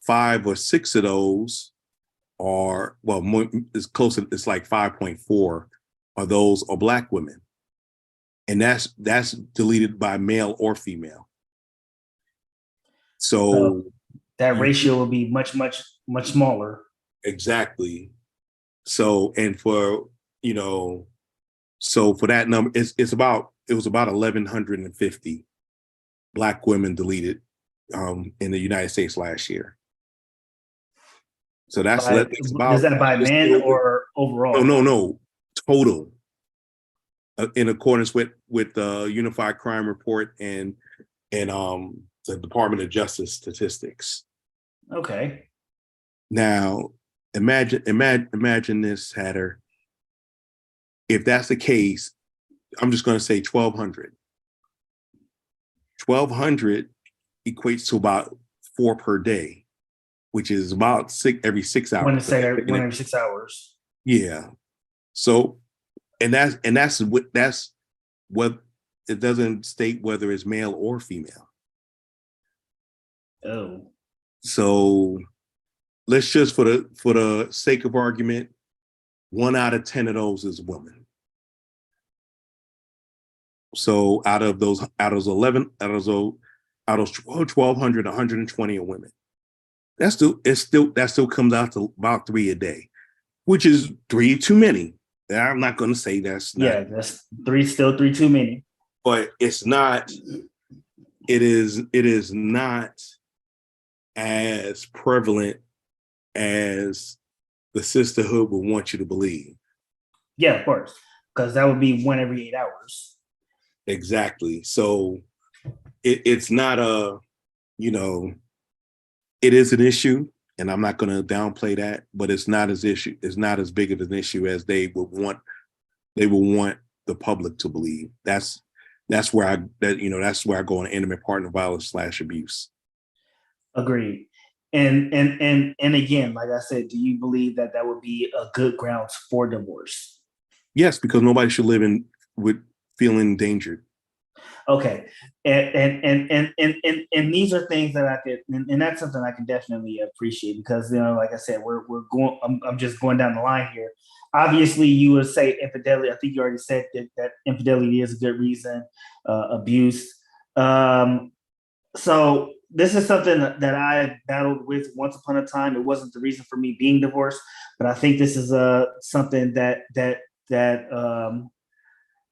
Speaker 4: 5 or 6 of those are, well, it's closer, it's like 5.4 of those are Black women. And that's deleted by male or female. So
Speaker 1: that ratio will be much smaller.
Speaker 4: Exactly. So, and for that number, it was about 1,150 Black women deleted in the United States last year. So that's about.
Speaker 1: Is that by men or overall?
Speaker 4: No, total. In accordance with the Unified Crime Report and the Department of Justice statistics.
Speaker 1: Okay.
Speaker 4: Now, imagine this, Hatter. If that's the case, I'm just going to say 1,200. 1,200 equates to about 4 per day, which is about 6 every 6 hours.
Speaker 1: One every 6 hours.
Speaker 4: Yeah. So, and that's what it doesn't state whether it's male or female.
Speaker 1: Oh.
Speaker 4: So let's just, for the sake of argument, 1 out of 10 of those is women. So out of those 1,200, 120 are women. That still comes out to about 3 a day, which is 3 too many. I'm not going to say that's not.
Speaker 1: Yeah, that's 3 too many.
Speaker 4: But it's not. It is not as prevalent as the sisterhood would want you to believe.
Speaker 1: Yeah, of course, because that would be 1 every 8 hours.
Speaker 4: Exactly. So it's not it is an issue, and I'm not going to downplay that, but it's not as big of an issue as they would want the public to believe. That's where I go on intimate partner violence / abuse.
Speaker 1: Agreed. And again, like I said, do you believe that that would be a good grounds for divorce?
Speaker 4: Yes, because nobody should live in with feeling endangered.
Speaker 1: Okay, and these are things that I could, and that's something I can definitely appreciate because like I said, we're going. I'm just going down the line here. Obviously, you would say infidelity. I think you already said that infidelity is a good reason. Abuse. So this is something that I battled with once upon a time. It wasn't the reason for me being divorced, but I think this is something that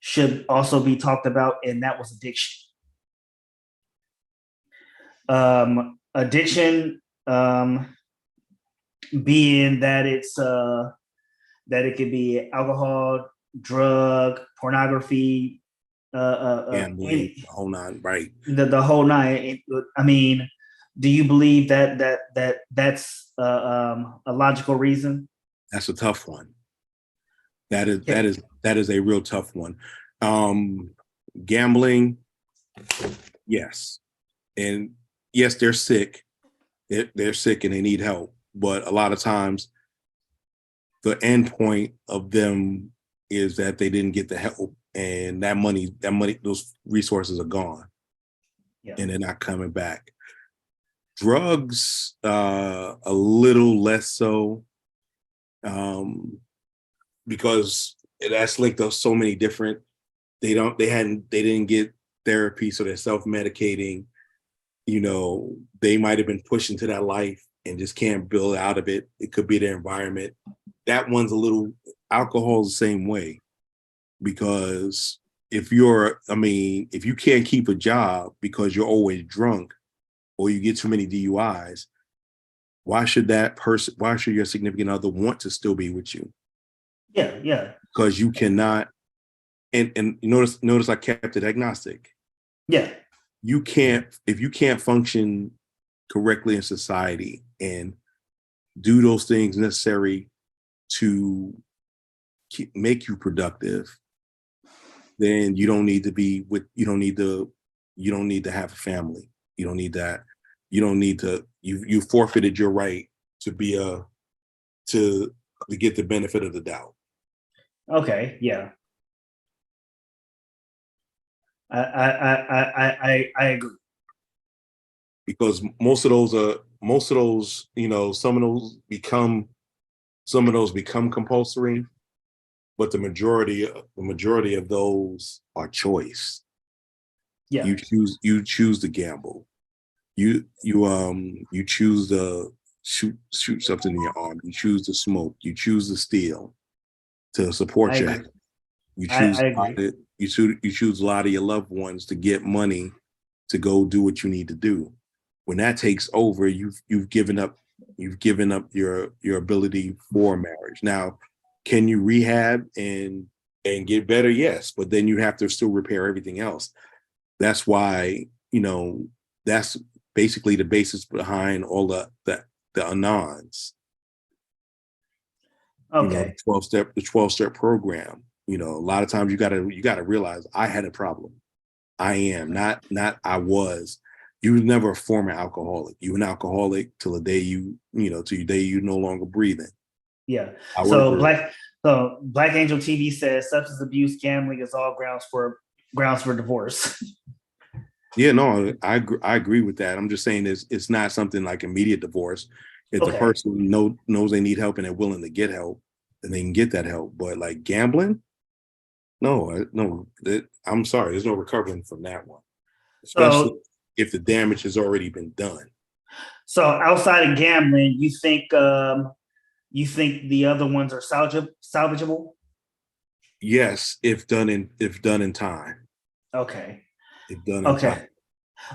Speaker 1: should also be talked about, and that was addiction. Addiction being that that it could be alcohol, drug, pornography,
Speaker 4: Gambling, the whole nine, right?
Speaker 1: The whole nine. I mean, do you believe that's a logical reason?
Speaker 4: That's a tough one. That is a real tough one. Gambling, yes, and yes, they're sick. They're sick and they need help. But a lot of times, the end point of them is that they didn't get the help, and that money, those resources are gone, and they're not coming back. Drugs, a little less so, because that's linked to so many different. They didn't get therapy, so they're self-medicating. They might have been pushed into that life and just can't build out of it. It could be their environment. That one's a little. Alcohol is the same way, because if you can't keep a job because you're always drunk or you get too many DUIs, why should your significant other want to still be with you?
Speaker 1: Yeah.
Speaker 4: Because you cannot. And notice I kept it agnostic.
Speaker 1: Yeah.
Speaker 4: If you can't function correctly in society and do those things necessary to make you productive, then you don't need to have a family. You don't need that. You forfeited your right to get the benefit of the doubt.
Speaker 1: Okay. Yeah. I agree.
Speaker 4: Because most of those, some of those become compulsory, but the majority of those are choice.
Speaker 1: Yeah.
Speaker 4: You choose to gamble. You choose to shoot something in your arm. You choose to smoke. You choose to steal to support your health. You choose a lot of your loved ones to get money to go do what you need to do. When that takes over, you've given up your ability for marriage. Now, can you rehab and get better? Yes, but then you have to still repair everything else. That's why, that's basically the basis behind all the Anons.
Speaker 1: Okay.
Speaker 4: The 12-step program. A lot of times you gotta realize I had a problem. I am not I was. You was never a former alcoholic. You an alcoholic till the day till the day you no longer breathing.
Speaker 1: Yeah.
Speaker 4: However,
Speaker 1: Black Angel TV says substance abuse, gambling is all grounds for divorce.
Speaker 4: Yeah, no, I agree with that. I'm just saying it's not something like immediate divorce. If the person knows they need help and they're willing to get help, then they can get that help. But like gambling, no, I'm sorry, there's no recovering from that one, especially if the damage has already been done.
Speaker 1: So outside of gambling, you think the other ones are salvageable?
Speaker 4: Yes, if done in time.
Speaker 1: Okay.
Speaker 4: If done in time.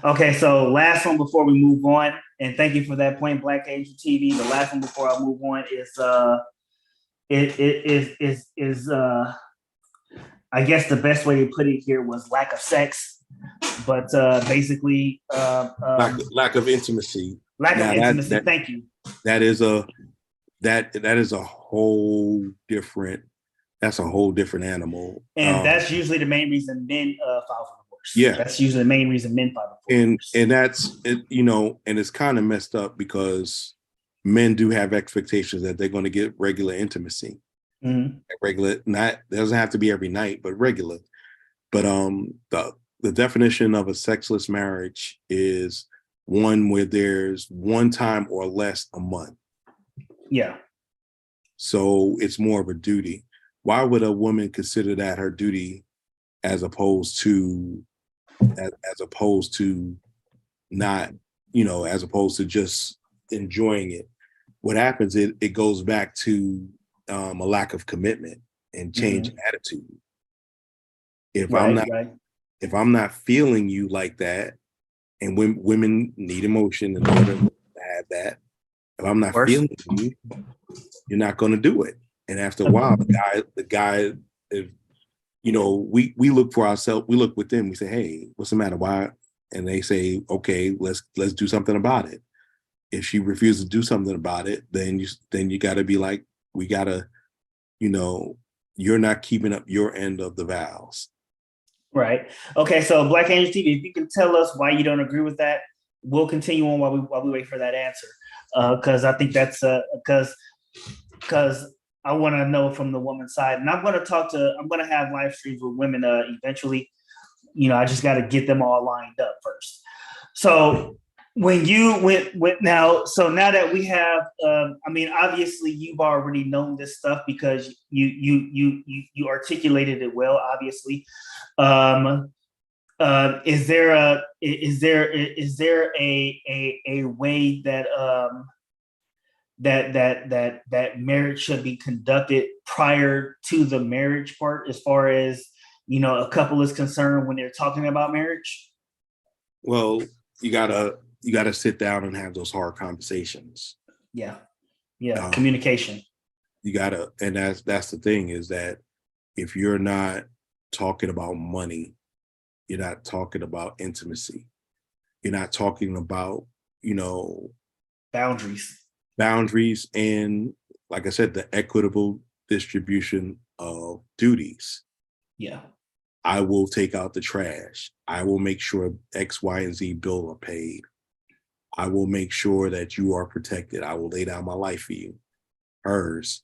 Speaker 1: Okay, so last one before we move on, and thank you for that point, Black Angel TV. The last one before I move on is I guess the best way to put it here was lack of sex, but basically
Speaker 4: lack of intimacy.
Speaker 1: Lack of intimacy. Thank you.
Speaker 4: That is a whole different that's a whole different animal.
Speaker 1: And that's usually the main reason men file for divorce.
Speaker 4: Yeah.
Speaker 1: That's usually the main reason men file for divorce.
Speaker 4: And that's it, you know, and it's kind of messed up because men do have expectations that they're going to get regular intimacy.
Speaker 1: Mhm.
Speaker 4: Regular, not doesn't have to be every night, but regular. But the definition of a sexless marriage is one where there's one time or less a month.
Speaker 1: Yeah.
Speaker 4: So it's more of a duty. Why would a woman consider that her duty as opposed to not, you know, as opposed to just enjoying it? What happens, it goes back to a lack of commitment and change in attitude. If I'm not feeling you like that, and women need emotion in order to have that. If I'm not feeling you, you're not going to do it. And after a while, the guy, if, you know, we look for ourselves, we look within, we say, hey, what's the matter? Why? And they say, okay, let's do something about it. If she refuses to do something about it, then you got to be like, we got to, you know, you're not keeping up your end of the vows.
Speaker 1: Right. Okay. So Black Angel TV, if you can tell us why you don't agree with that, we'll continue on while we wait for that answer. Because I think that's because I want to know from the woman's side, and I'm going to have live streams with women eventually. You know, I just got to get them all lined up first. So when you went now, so now that we have, I mean, obviously you've already known this stuff because you articulated it well, obviously. Is there a way that marriage should be conducted prior to the marriage part, as far as, you know, a couple is concerned when they're talking about marriage?
Speaker 4: Well, you gotta sit down and have those hard conversations.
Speaker 1: Yeah. Communication.
Speaker 4: You gotta, and that's the thing, is that if you're not talking about money, you're not talking about intimacy, you're not talking about, you know, boundaries, and, like I said, the equitable distribution of duties.
Speaker 1: Yeah.
Speaker 4: I will take out the trash. I will make sure X, Y, and Z bill are paid. I will make sure that you are protected. I will lay down my life for you. Hers.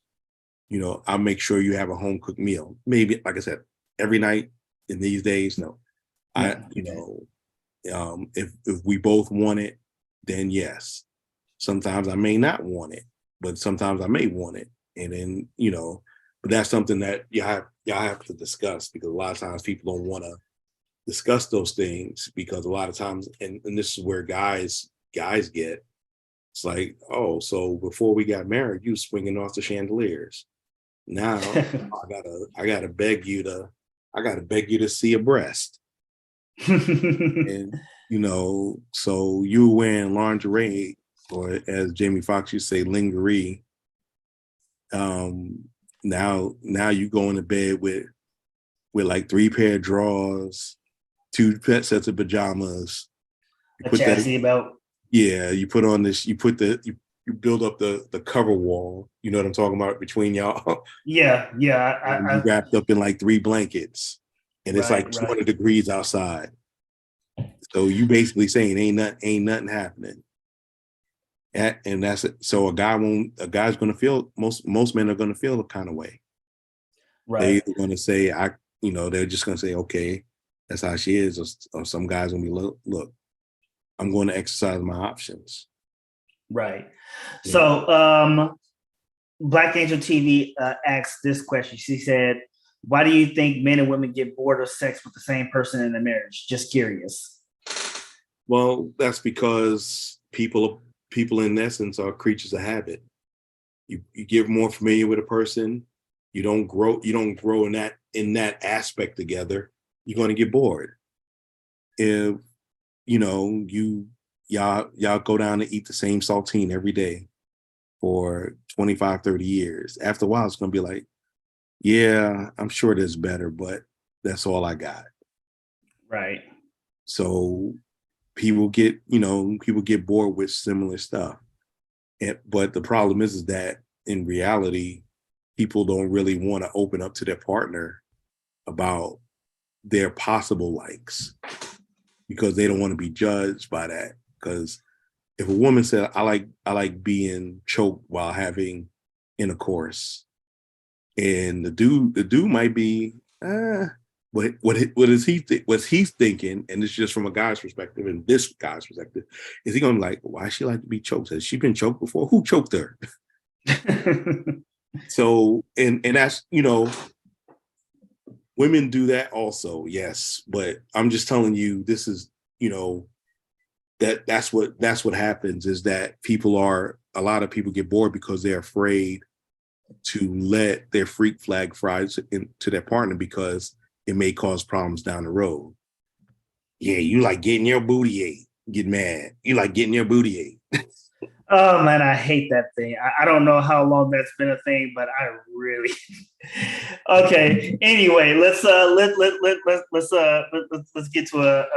Speaker 4: You know, I'll make sure you have a home cooked meal. Maybe, like I said, every night in these days, no.
Speaker 1: Yeah.
Speaker 4: If we both want it, then yes. Sometimes I may not want it, but sometimes I may want it. And then, you know, but that's something that y'all have to discuss, because a lot of times people don't want to discuss those things, because a lot of times, and this is where guys get, it's like, oh, so before we got married, you swinging off the chandeliers. Now I gotta beg you to see a breast. And, you know, so you were wearing lingerie, or as Jamie Foxx used to say, lingerie. Now you go into bed with like 3 pair of drawers, 2 sets of pajamas.
Speaker 1: You put chastity belt.
Speaker 4: Yeah, you put on this. You build up the cover wall. You know what I'm talking about, between y'all.
Speaker 1: Yeah.
Speaker 4: You wrapped up in like 3 blankets, and it's like 200 degrees outside. So you basically saying ain't nothing happening. And that's it. So a guy's going to feel, most men are going to feel the kind of way. Right. They're either going to say, they're just going to say, okay, that's how she is. Or some guys going to be, look, I'm going to exercise my options.
Speaker 1: Right. Yeah. So Black Angel TV asked this question. She said, why do you think men and women get bored of sex with the same person in a marriage? Just curious.
Speaker 4: Well, that's because people in essence are creatures of habit. You get more familiar with a person, you don't grow in that aspect together, you're going to get bored. If y'all go down and eat the same saltine every day for 25, 30 years, after a while it's going to be like, yeah, I'm sure there's better, but that's all I got.
Speaker 1: Right.
Speaker 4: So people get bored with similar stuff. But the problem is that in reality, people don't really want to open up to their partner about their possible likes because they don't want to be judged by that. Because if a woman said, I like being choked while having intercourse, and the dude might be, what's he's thinking, and it's just from a guy's perspective, and this guy's perspective, is he gonna be like, why she like to be choked? Has she been choked before? Who choked her? So, and that's, women do that also, yes. But I'm just telling you, this is, that's what happens, is that a lot of people get bored because they're afraid to let their freak flag fly into their partner because it may cause problems down the road. Yeah, you like getting your booty ate. Get mad. You like getting your booty ate.
Speaker 1: Oh man, I hate that thing. I don't know how long that's been a thing, but I really. Okay. Anyway, let's get to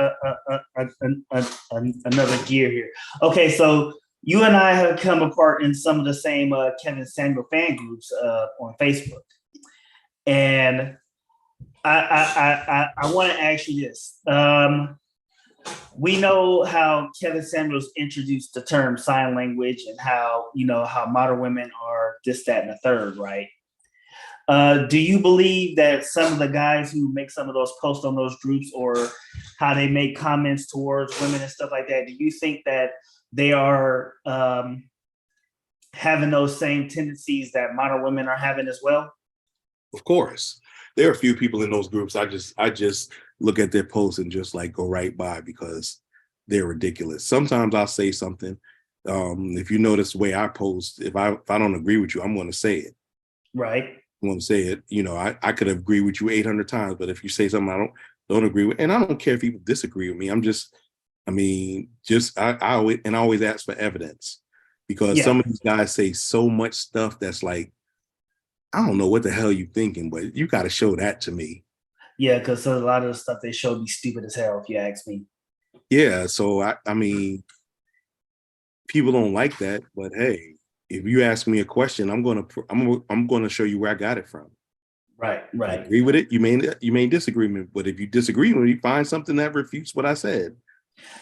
Speaker 1: another gear here. Okay, so you and I have come apart in some of the same Kevin Samuel fan groups on Facebook, and I want to ask you this. We know how Kevin Samuels introduced the term sign language and how modern women are this, that, and the third, right? Do you believe that some of the guys who make some of those posts on those groups, or how they make comments towards women and stuff like that, do you think that they are having those same tendencies that modern women are having as well?
Speaker 4: Of course. There are a few people in those groups. I just look at their posts and just like go right by because they're ridiculous. Sometimes I'll say something. If you notice the way I post, if I don't agree with you, I'm going to say it.
Speaker 1: Right.
Speaker 4: I'm going to say it. I could agree with you 800 times, but if you say something I don't agree with, and I don't care if people disagree with me. I always ask for evidence, because some of these guys say so much stuff that's like, I don't know what the hell you thinking, but you got to show that to me.
Speaker 1: Yeah, because a lot of the stuff they show be stupid as hell, if you ask me.
Speaker 4: Yeah, so I mean, people don't like that, but hey, if you ask me a question, I'm gonna show you where I got it from.
Speaker 1: Right.
Speaker 4: I agree with it. You may disagree with me, but if you disagree with me, find something that refutes what I said,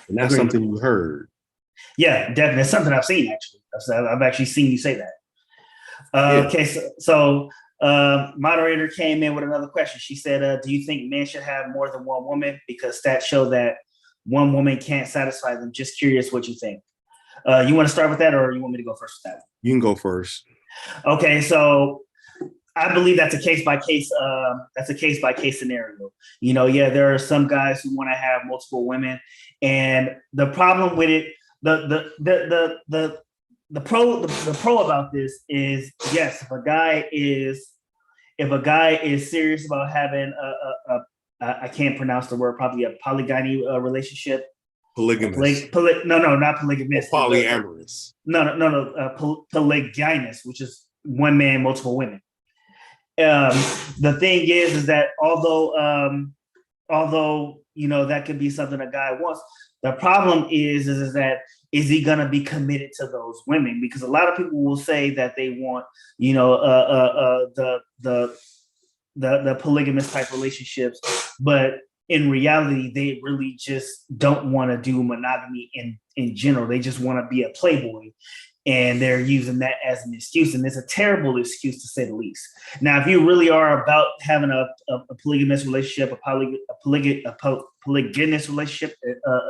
Speaker 4: and that's something you heard.
Speaker 1: Yeah, definitely. It's something I've seen, actually. I've actually seen you say that. Okay, so moderator came in with another question. She said, do you think men should have more than one woman? Because stats show that one woman can't satisfy them. Just curious what you think. You want to start with that, or you want me to go first with that?
Speaker 4: You can go first.
Speaker 1: Okay, so I believe that's a case by case scenario. There are some guys who want to have multiple women, and the problem with it, the pro about this is, yes, if a guy is serious about having a I can't pronounce the word, probably a polygamy relationship.
Speaker 4: Polygamous.
Speaker 1: No, not polygamous.
Speaker 4: Polyamorous.
Speaker 1: No. Polygynous, which is one man, multiple women. The thing is that although that could be something a guy wants, the problem is that, is he gonna be committed to those women? Because a lot of people will say that they want, the polygamous type relationships, but in reality, they really just don't want to do monogamy in general. They just want to be a playboy, and they're using that as an excuse, and it's a terrible excuse, to say the least. Now, if you really are about having a polygamous relationship, a polygynous relationship,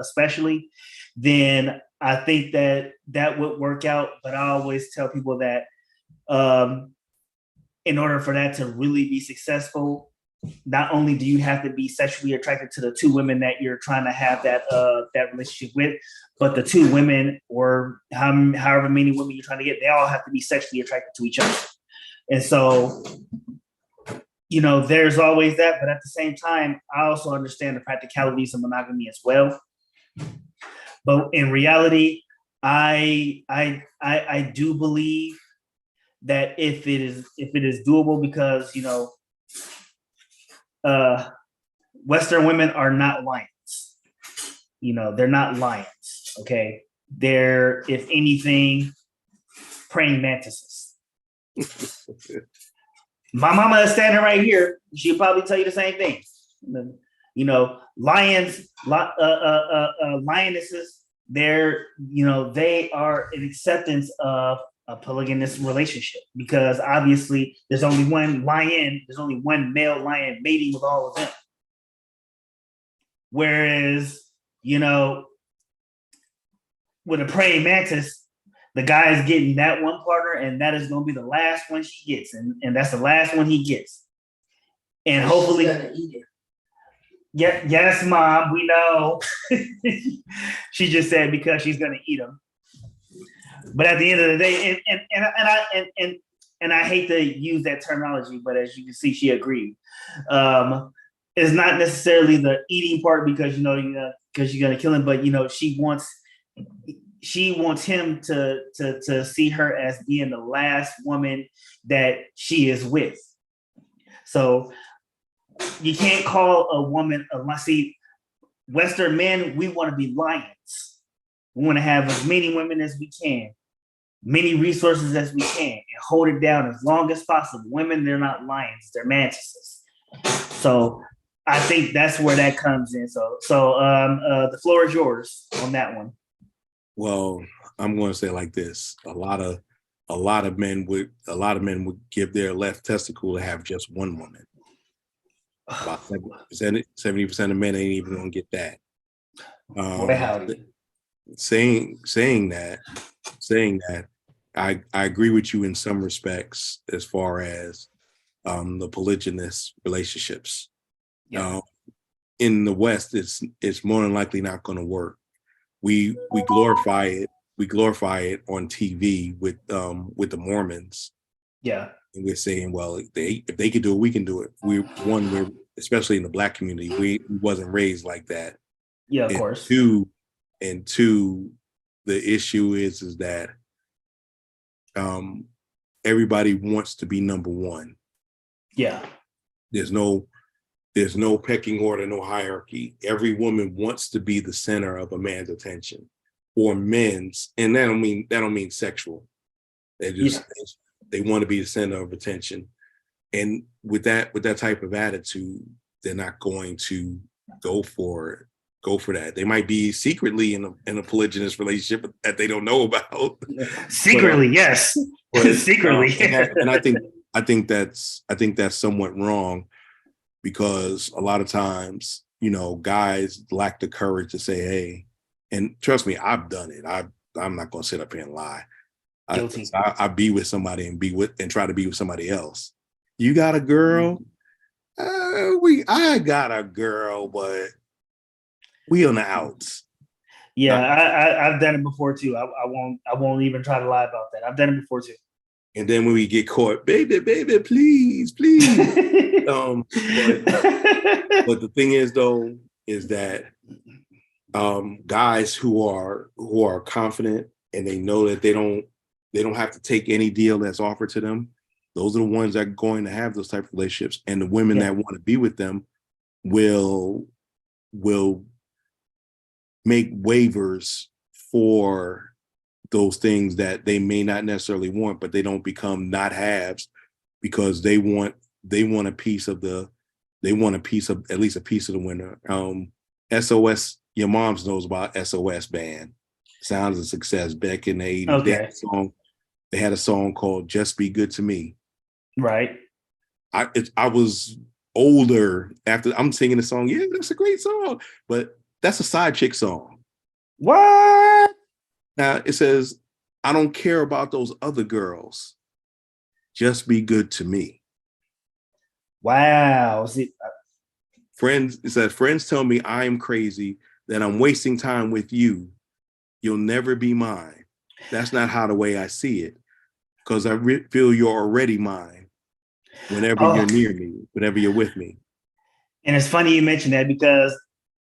Speaker 1: especially, then I think that would work out. But I always tell people that in order for that to really be successful, not only do you have to be sexually attracted to the two women that you're trying to have that relationship with, but the two women, or however many women you're trying to get, they all have to be sexually attracted to each other. And so, there's always that. But at the same time, I also understand the practicalities of monogamy as well. But in reality, I do believe that if it is doable, because Western women are not lions. They're not lions. Okay, they're, if anything, praying mantises. My mama is standing right here. She'll probably tell you the same thing. You know, lionesses, they're, you know, they are an acceptance of a polygamous relationship because obviously there's only one male lion mating with all of them. Whereas, you know, with a praying mantis, the guy is getting that one partner, and that is going to be the last one she gets, and that's the last one he gets. And hopefully, yeah, yes, mom, we know. She just said because she's going to eat them. But at the end of the day, and I hate to use that terminology, but as you can see, she agreed. It's not necessarily the eating part because you're gonna kill him, but you know she wants him to see her as being the last woman that she is with. So you can't call a woman a see. Western men, we want to be lions. We want to have as many women as we can, many resources as we can, and hold it down as long as possible. Women, they're not lions, they're mantises. So I think that's where that comes in. So the floor is yours on that one.
Speaker 4: Well, I'm going to say like this: a lot of men would give their left testicle to have just one woman. About 70% of men ain't even going to get that.
Speaker 1: Boy, howdy.
Speaker 4: Saying that, I agree with you in some respects as far as the polygynous relationships.
Speaker 1: Yeah.
Speaker 4: In the West, it's more than likely not going to work. We glorify it. We glorify it on TV with the Mormons.
Speaker 1: Yeah.
Speaker 4: And we're saying, well, if they could do it, we can do it. We're especially in the Black community, we wasn't raised like that.
Speaker 1: Yeah, of course.
Speaker 4: Two, the issue is that everybody wants to be number one.
Speaker 1: Yeah.
Speaker 4: There's no pecking order, no hierarchy. Every woman wants to be the center of a man's attention, or men's, and that don't mean sexual. They want to be the center of attention, and with that type of attitude, they're not going to go for that. They might be secretly in a polygynous relationship that they don't know about.
Speaker 1: Secretly, yes. Secretly.
Speaker 4: And I think that's somewhat wrong, because a lot of times, you know, guys lack the courage to say, hey, and trust me, I've done it. I'm not going to sit up here and lie. I be with somebody and try to be with somebody else. You got a girl? I got a girl, but we on the outs.
Speaker 1: Yeah, I've done it before too. I won't even try to lie about that. I've done it before too.
Speaker 4: And then when we get caught, baby, please. But the thing is, though, is that guys who are confident and they know that they don't have to take any deal that's offered to them, those are the ones that are going to have those type of relationships. And the women that want to be with them will make waivers for those things that they may not necessarily want, but they don't become not haves because they want a piece of at least a piece of the winner. SOS, your moms knows about SOS band. Sounds of Success back in the 80s. Okay. They had a song called Just Be Good to Me.
Speaker 1: Right.
Speaker 4: I was older after I'm singing the song. Yeah, that's a great song, but that's a side chick song.
Speaker 1: What?
Speaker 4: Now it says, I don't care about those other girls. Just be good to me.
Speaker 1: Wow.
Speaker 4: Friends, it says, friends tell me I'm crazy, that I'm wasting time with you. You'll never be mine. That's not how the way I see it, because I feel you're already mine whenever you're near me, whenever you're with me.
Speaker 1: And it's funny you mentioned that, because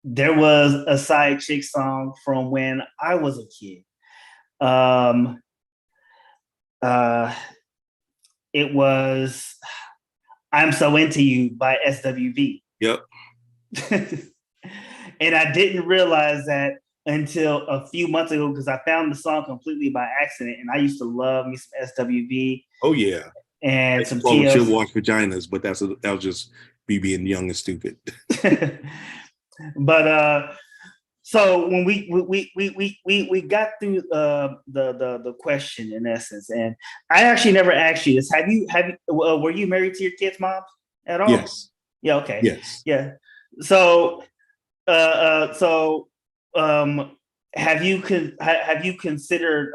Speaker 1: there was a side chick song from when I was a kid. It was I'm So Into You by SWV.
Speaker 4: Yep.
Speaker 1: And I didn't realize that until a few months ago, because I found the song completely by accident, and I used to love me some SWV.
Speaker 4: Oh yeah.
Speaker 1: and some
Speaker 4: Call them should
Speaker 1: TLC.
Speaker 4: wash vaginas, but that was just me being young and stupid.
Speaker 1: But so when we got through the question in essence, and I actually never asked you this. Were you married to your kids' moms at all?
Speaker 4: Yes.
Speaker 1: Yeah. Okay.
Speaker 4: Yes.
Speaker 1: Yeah. So have you considered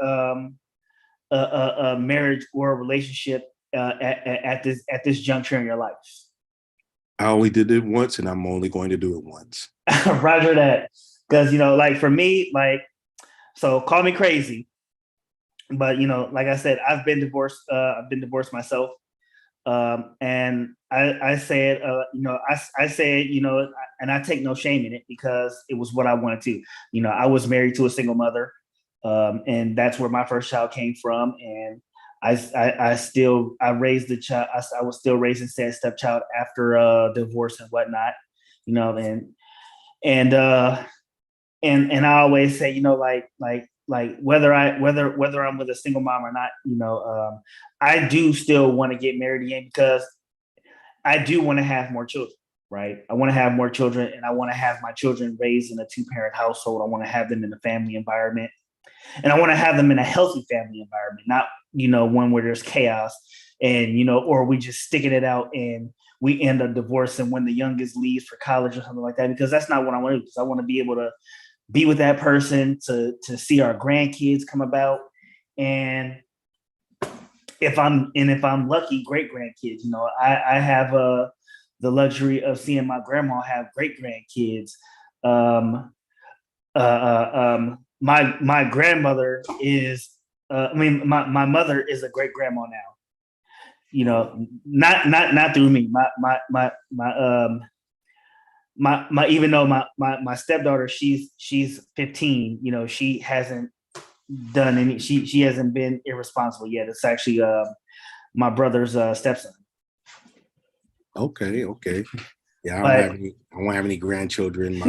Speaker 1: a marriage or a relationship at this juncture in your life?
Speaker 4: I only did it once, and I'm only going to do it once.
Speaker 1: Roger that. Because like for me, like, so call me crazy, but like I said, I've been divorced. I've been divorced myself, and I say it. I say it. And I take no shame in it because it was what I wanted to. I was married to a single mother, and that's where my first child came from. And I raised the child. I was still raising said stepchild after divorce and whatnot. And and I always say, like whether I'm with a single mom or not, I do still want to get married again because I do want to have more children, right? I want to have more children, and I want to have my children raised in a 2-parent household. I want to have them in a family environment, and I want to have them in a healthy family environment, not one where there's chaos and or we just sticking it out and we end up divorcing when the youngest leaves for college or something like that, because that's not what I want to do. Because I want to be able to be with that person to see our grandkids come about, and if I'm lucky, great grandkids. I have the luxury of seeing my grandma have great grandkids. My grandmother is my mother is a great grandma now. Not through me. My even though my stepdaughter, she's 15, she hasn't done any, she hasn't been irresponsible yet. It's actually my brother's stepson.
Speaker 4: Okay. Yeah, I won't have any grandchildren.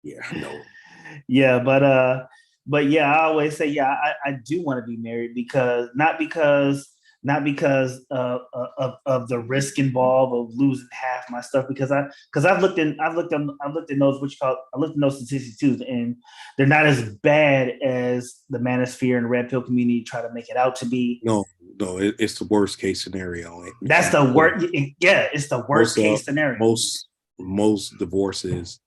Speaker 4: Yeah, no.
Speaker 1: Yeah, but yeah, I always say, yeah, I do want to be married because not because of the risk involved of losing half my stuff, because I've looked in those I looked in those statistics too, and they're not as bad as the manosphere and the red pill community try to make it out to be.
Speaker 4: No, it's the worst case scenario.
Speaker 1: That's the worst. Yeah, it's the worst case scenario.
Speaker 4: Most divorces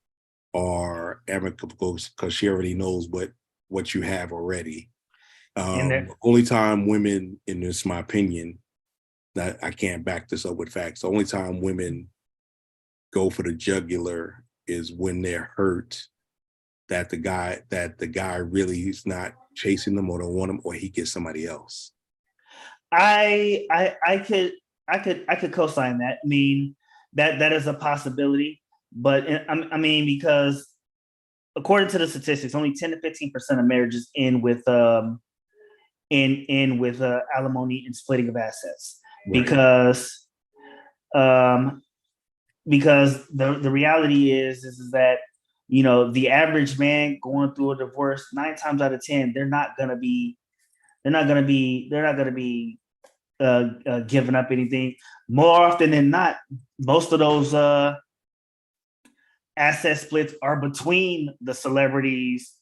Speaker 4: are amicable because she already knows what you have already. Only time women, and this is my opinion, that I can't back this up with facts, the only time women go for the jugular is when they're hurt that the guy really is not chasing them or don't want them, or he gets somebody else.
Speaker 1: I could co-sign that. I mean, that is a possibility, but I mean, because according to the statistics, only 10 to 15% of marriages end with alimony and splitting of assets. Right. Because the reality is that the average man going through a divorce, 9 times out of 10, they're not gonna be giving up anything. More often than not, most of those asset splits are between the celebrities,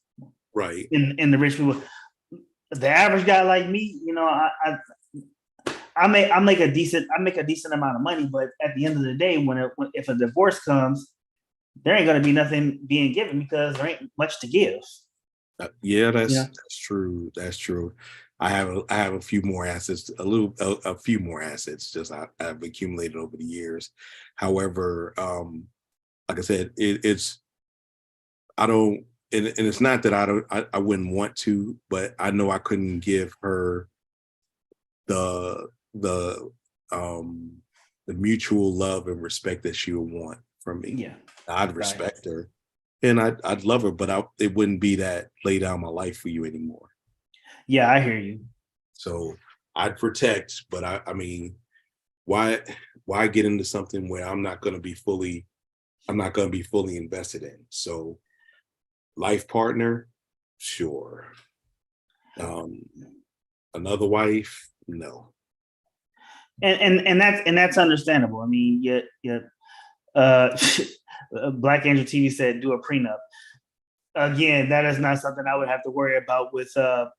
Speaker 4: right,
Speaker 1: and the rich people. The average guy like me, I make a decent amount of money, but at the end of the day, if a divorce comes, there ain't gonna be nothing being given because there ain't much to give.
Speaker 4: Yeah, that's true. That's true. I have a few more assets, a few more assets just I've accumulated over the years. However, like I said, it's I don't. And it's not that I wouldn't want to, but I know I couldn't give her the mutual love and respect that she would want from me.
Speaker 1: Yeah,
Speaker 4: I'd respect her, and I'd love her, but it wouldn't be that lay down my life for you anymore.
Speaker 1: Yeah, I hear you.
Speaker 4: So I'd protect, but I mean, why get into something where I'm not going to be fully invested in? So. Life partner, sure. Another wife, no.
Speaker 1: and that's understandable. I mean, yeah. Uh, Black Angel TV said do a prenup. Again, that is not something I would have to worry about with the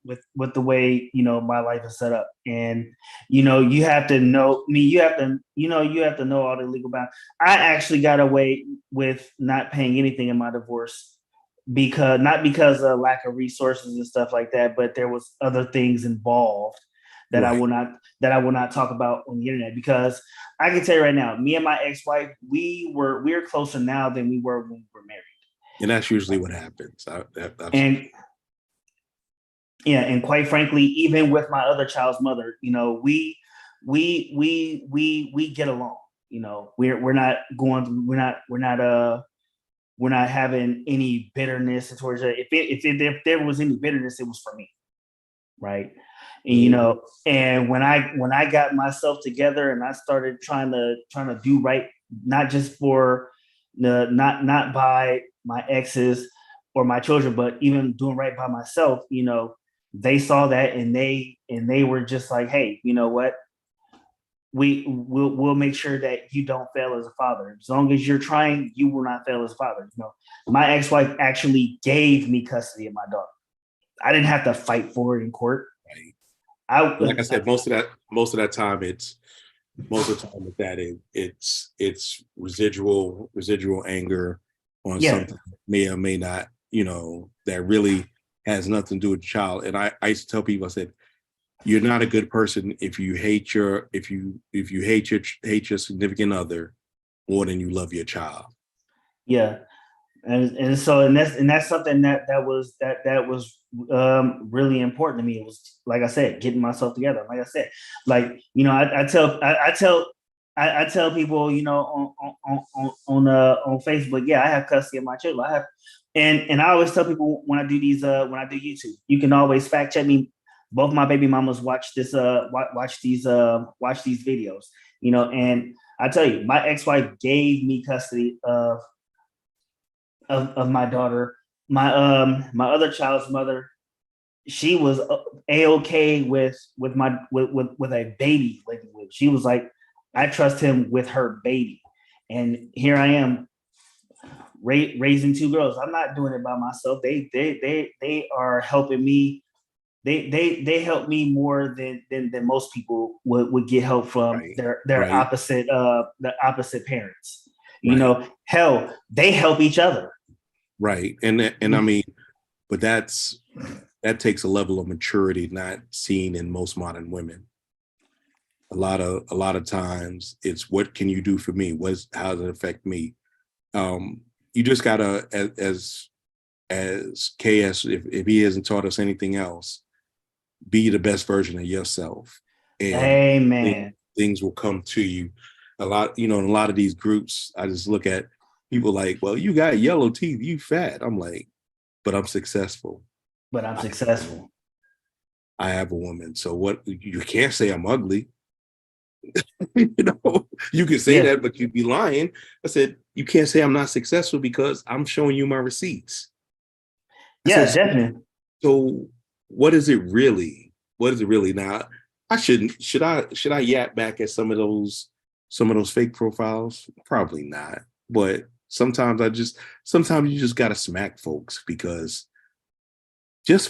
Speaker 1: way my life is set up. And you have to know. I mean, you have to know all the legal bounds. I actually got away with not paying anything in my divorce because not because of lack of resources and stuff like that, but there was other things involved that I
Speaker 4: Right.
Speaker 1: will not talk about on the internet. Because I can tell you right now, me and my ex-wife, we're closer now than we were when we were married.
Speaker 4: And that's usually what happens.
Speaker 1: And yeah, and quite frankly, even with my other child's mother, we get along. We're not going, we're not having any bitterness towards her. If there was any bitterness, it was for me, right? And and when I got myself together and I started trying to do right, not just for not by my exes or my children, but even doing right by myself, they saw that and they were just like, hey, you know what? We'll make sure that you don't fail as a father. As long as you're trying, you will not fail as a father. My ex-wife actually gave me custody of my daughter. I didn't have to fight for it in court.
Speaker 4: Right. Like I said, most of that time it's residual anger on something that may or may not, that really has nothing to do with the child. And I used to tell people, I said, you're not a good person if you hate your significant other more than you love your child.
Speaker 1: Yeah. And that's something that was really important to me. It was, like I said, getting myself together. Like I said, I tell people, on Facebook, yeah, I have custody of my children. And I always tell people when I do YouTube, you can always fact check me. Both my baby mamas watch these videos, and I tell you, my ex-wife gave me custody of my daughter. My other child's mother, she was a-okay with a baby living with. She was like, I trust him with her baby, and here I am raising two girls. I'm not doing it by myself. They are helping me. They help me more than most people would get help from their
Speaker 4: Right.
Speaker 1: opposite the opposite parents.
Speaker 4: Right.
Speaker 1: Hell, they help each other.
Speaker 4: Right. And I mean, but that takes a level of maturity not seen in most modern women. A lot of times it's, what can you do for me? How does it affect me? You just gotta, as KS, if he hasn't taught us anything else, be the best version of yourself. And
Speaker 1: amen.
Speaker 4: Things will come to you. A lot, in a lot of these groups, I just look at people like, well, you got yellow teeth, you fat. I'm like, but I'm successful. I have a woman. So what? You can't say I'm ugly. You can say that, but you'd be lying. I said, you can't say I'm not successful because I'm showing you my receipts.
Speaker 1: Definitely.
Speaker 4: So what is it really? Now? Should I yap back at some of those fake profiles? Probably not. But sometimes you just gotta smack folks because it's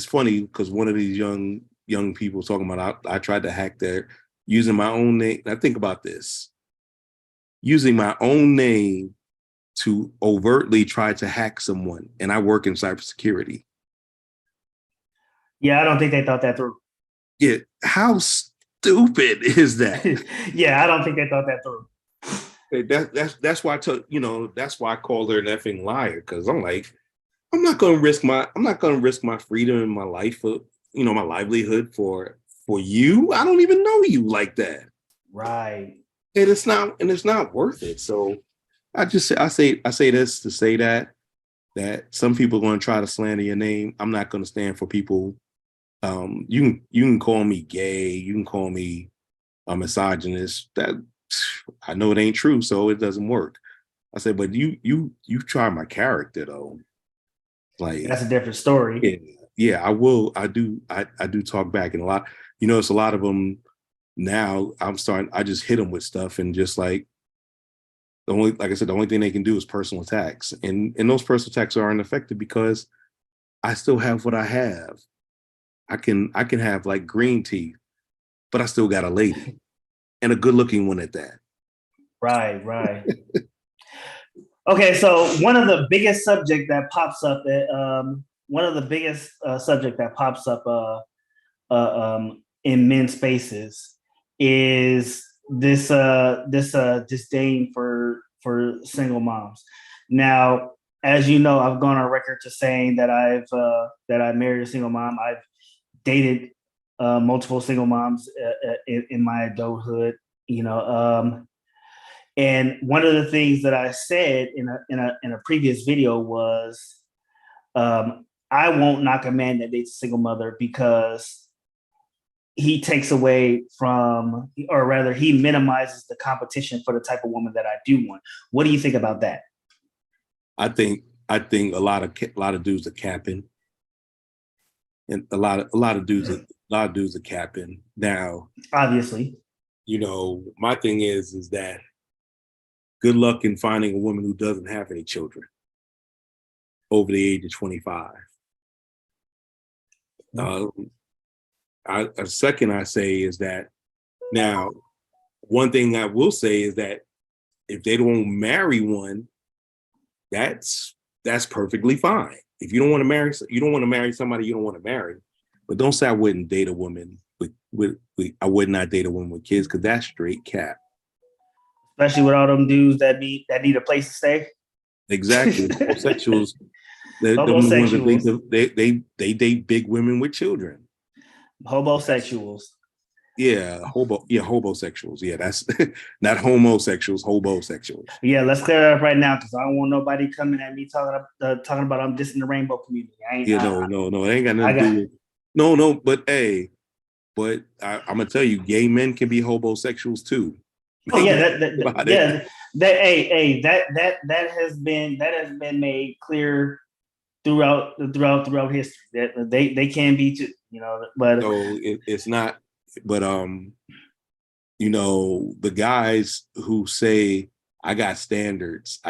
Speaker 4: funny because one of these young people talking about, I tried to hack their, using my own name. Now think about this. Using my own name to overtly try to hack someone, and I work in cybersecurity.
Speaker 1: Yeah, I don't think they thought that through.
Speaker 4: Yeah, how stupid is that?
Speaker 1: Yeah, I don't think they thought that through.
Speaker 4: That's why that's why I called her an effing liar, because I'm like, I'm not gonna risk my freedom and my life for my livelihood for you. I don't even know you like that.
Speaker 1: Right.
Speaker 4: And it's not worth it. So I say this to say that some people are going to try to slander your name. I'm not going to stand for people. You can call me gay. You can call me a misogynist. That I know it ain't true, so it doesn't work. I said, but you try my character though. Like,
Speaker 1: that's a different story.
Speaker 4: Yeah, yeah, I will. I do talk back, and a lot. It's a lot of them now. I just hit them with stuff, and just like like I said, the only thing they can do is personal attacks, and those personal attacks aren't effective because I still have what I have. I can have like green teeth, but I still got a lady and a good looking one at that.
Speaker 1: Right, right. Okay, so one of the biggest subject that pops up, one of the biggest subject that pops up in men's spaces is this disdain for single moms. Now, as you know, I've gone on record to saying that I married a single mom. I've dated multiple single moms in my adulthood. And one of the things that I said in a previous video was, I won't knock a man that dates a single mother because he takes away from, or rather, he minimizes the competition for the type of woman that I do want. What do you think about that?
Speaker 4: I think a lot of dudes are capping, and a lot of dudes are capping. Now,
Speaker 1: Obviously,
Speaker 4: my thing is that good luck in finding a woman who doesn't have any children over the age of 25. A second I say is that, now, one thing I will say is that if they don't marry one, that's perfectly fine. If you don't want to marry somebody you don't want to marry, but don't say I wouldn't date a woman I would not date a woman with kids, because that's straight cap.
Speaker 1: especially with all them dudes that need a place to stay.
Speaker 4: Exactly. Homosexuals, they date big women with children.
Speaker 1: Homosexuals.
Speaker 4: Hobosexuals. Yeah, that's not homosexuals, hobosexuals.
Speaker 1: Yeah, let's clear that up right now, because I don't want nobody coming at me talking about I'm dissing the rainbow community.
Speaker 4: No, it ain't got nothing to do with. No, but I'm gonna tell you, gay men can be hobosexuals too.
Speaker 1: Oh yeah, that has been made clear throughout history that they can be too. But
Speaker 4: so it's not. But the guys who say I got standards.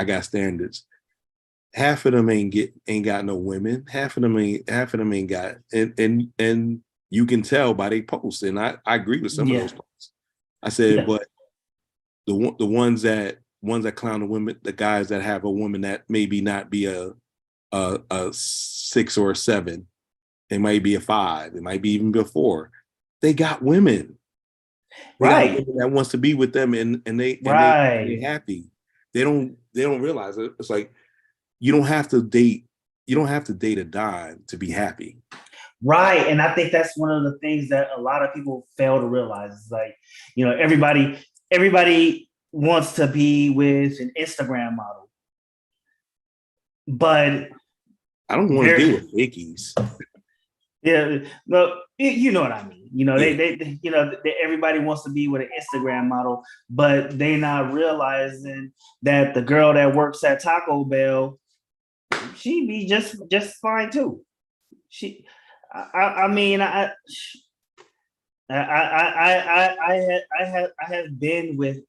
Speaker 4: Half of them ain't got no women. Half of them ain't got, and you can tell by they posts. And I agree with some of those posts. I said, but the ones that clown the women, the guys that have a woman that maybe not be a 6 or a 7, it might be a 5, it might be even be a 4. They got women. They got women that wants to be with them, and they happy. They don't realize it. It's like you don't have to date a dime to be happy.
Speaker 1: Right. And I think that's one of the things that a lot of people fail to realize. It's like, everybody wants to be with an Instagram model, but
Speaker 4: I don't want to deal with fakies.
Speaker 1: Yeah, no, you know what I mean. They everybody wants to be with an Instagram model, but they not realizing that the girl that works at Taco Bell, she be just fine too. I have been with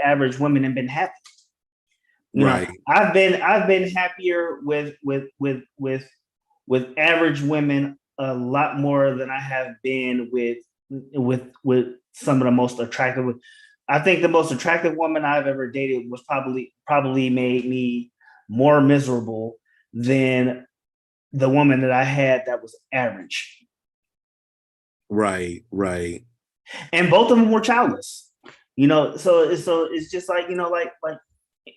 Speaker 1: average women and been happy. I've been happier with average women a lot more than I have been with some of the most attractive. I think the most attractive woman I've ever dated was probably made me more miserable than the woman that I had that was average.
Speaker 4: Right.
Speaker 1: And both of them were childless. So it's just like,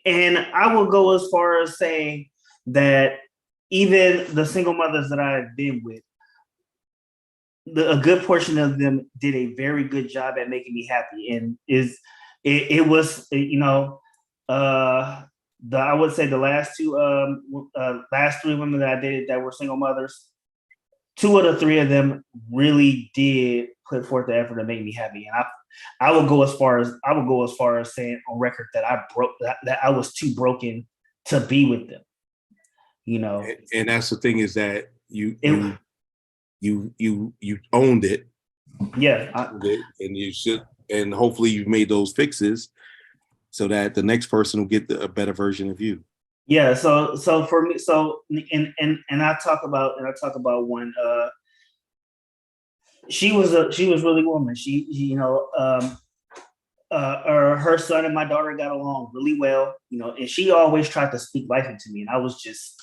Speaker 1: and I will go as far as saying that even the single mothers that I've been with, a good portion of them did a very good job at making me happy. And I would say the last 3 women that I dated that were single mothers, 2 of the 3 of them really did put forth the effort to make me happy. And I would go as far as saying on record that I was too broken to be with them.
Speaker 4: And that's the thing, is that you owned it,
Speaker 1: Yeah,
Speaker 4: and you should, and hopefully you've made those fixes so that the next person will get a better version of you.
Speaker 1: yeah. So for me, so and I talk about when she was really woman. She you know her son and my daughter got along really well, you know, and she always tried to speak life into me, and I was just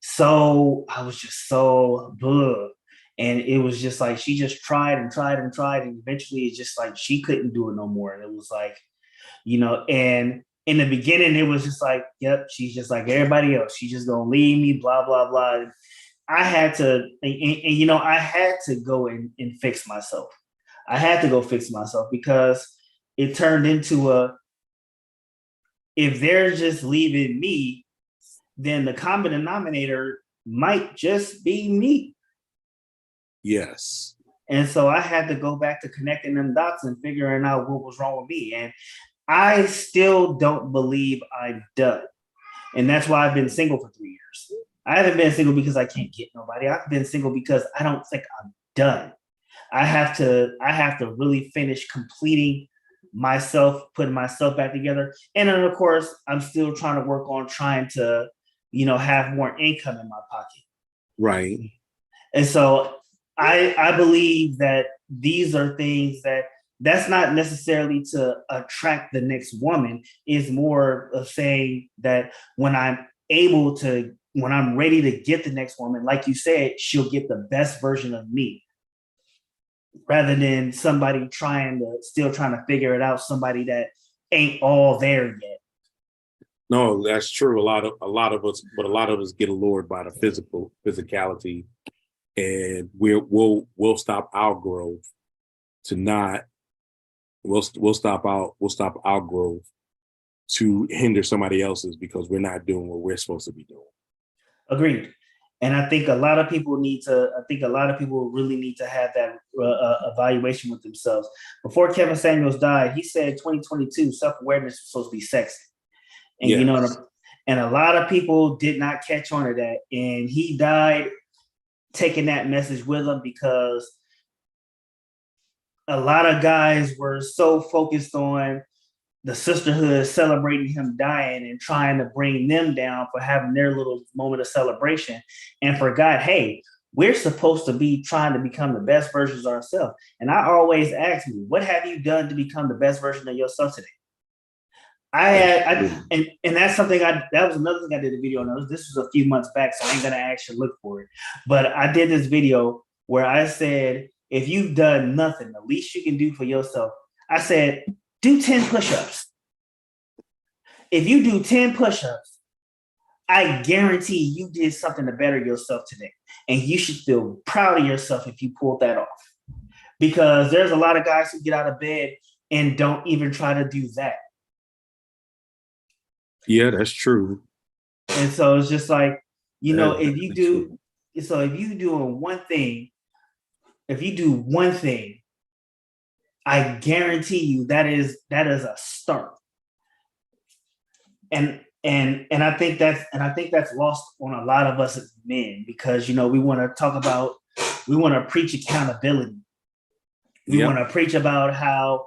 Speaker 1: so ugh. And it was just like she just tried and tried and tried, and eventually it's just like she couldn't do it no more. And it was like, you know, and in the beginning it was just like, yep, she's just like everybody else. She's just gonna leave me, blah blah blah. And I had to, you know, I had to go and fix myself. I had to go fix myself because it turned into a, if they're just leaving me, then the common denominator might just be me.
Speaker 4: Yes.
Speaker 1: And so I had to go back to connecting them dots and figuring out what was wrong with me. And I still don't believe I'm done. And that's why I've been single for 3 years. I haven't been single because I can't get nobody. I've been single because I don't think I'm done. I have to really finish completing myself, putting myself back together. And then of course, I'm still trying to work on trying to, you know, have more income in my pocket.
Speaker 4: Right.
Speaker 1: And so I believe that these are things that's not necessarily to attract the next woman, is more of saying that when I'm ready to get the next woman, like you said, she'll get the best version of me, rather than somebody still trying to figure it out, somebody that ain't all there yet.
Speaker 4: No, that's true. A lot of us get allured by the physicality, and we'll stop our growth to not. We'll stop our growth to hinder somebody else's because we're not doing what we're supposed to be doing.
Speaker 1: Agreed. And I think a lot of people really need to have that evaluation with themselves. Before Kevin Samuels died, he said 2022 self-awareness is supposed to be sexy. And
Speaker 4: yes.
Speaker 1: You know, and a lot of people did not catch on to that. And he died taking that message with him, because a lot of guys were so focused on the sisterhood celebrating him dying and trying to bring them down for having their little moment of celebration, and forgot, hey, we're supposed to be trying to become the best versions of ourselves. And I always ask me, what have you done to become the best version of yourself today? And that's something that was another thing I did a video on. This was a few months back, so I ain't gonna actually look for it. But I did this video where I said, if you've done nothing, the least you can do for yourself, I said, do 10 push-ups. If you do 10 push-ups, I guarantee you did something to better yourself today. And you should feel proud of yourself if you pulled that off. Because there's a lot of guys who get out of bed and don't even try to do that.
Speaker 4: Yeah, that's true.
Speaker 1: And so it's just like, you know, if you do one thing, I guarantee you that is a start. And I think that's lost on a lot of us as men, because, you know, we want to preach accountability. We want to preach about how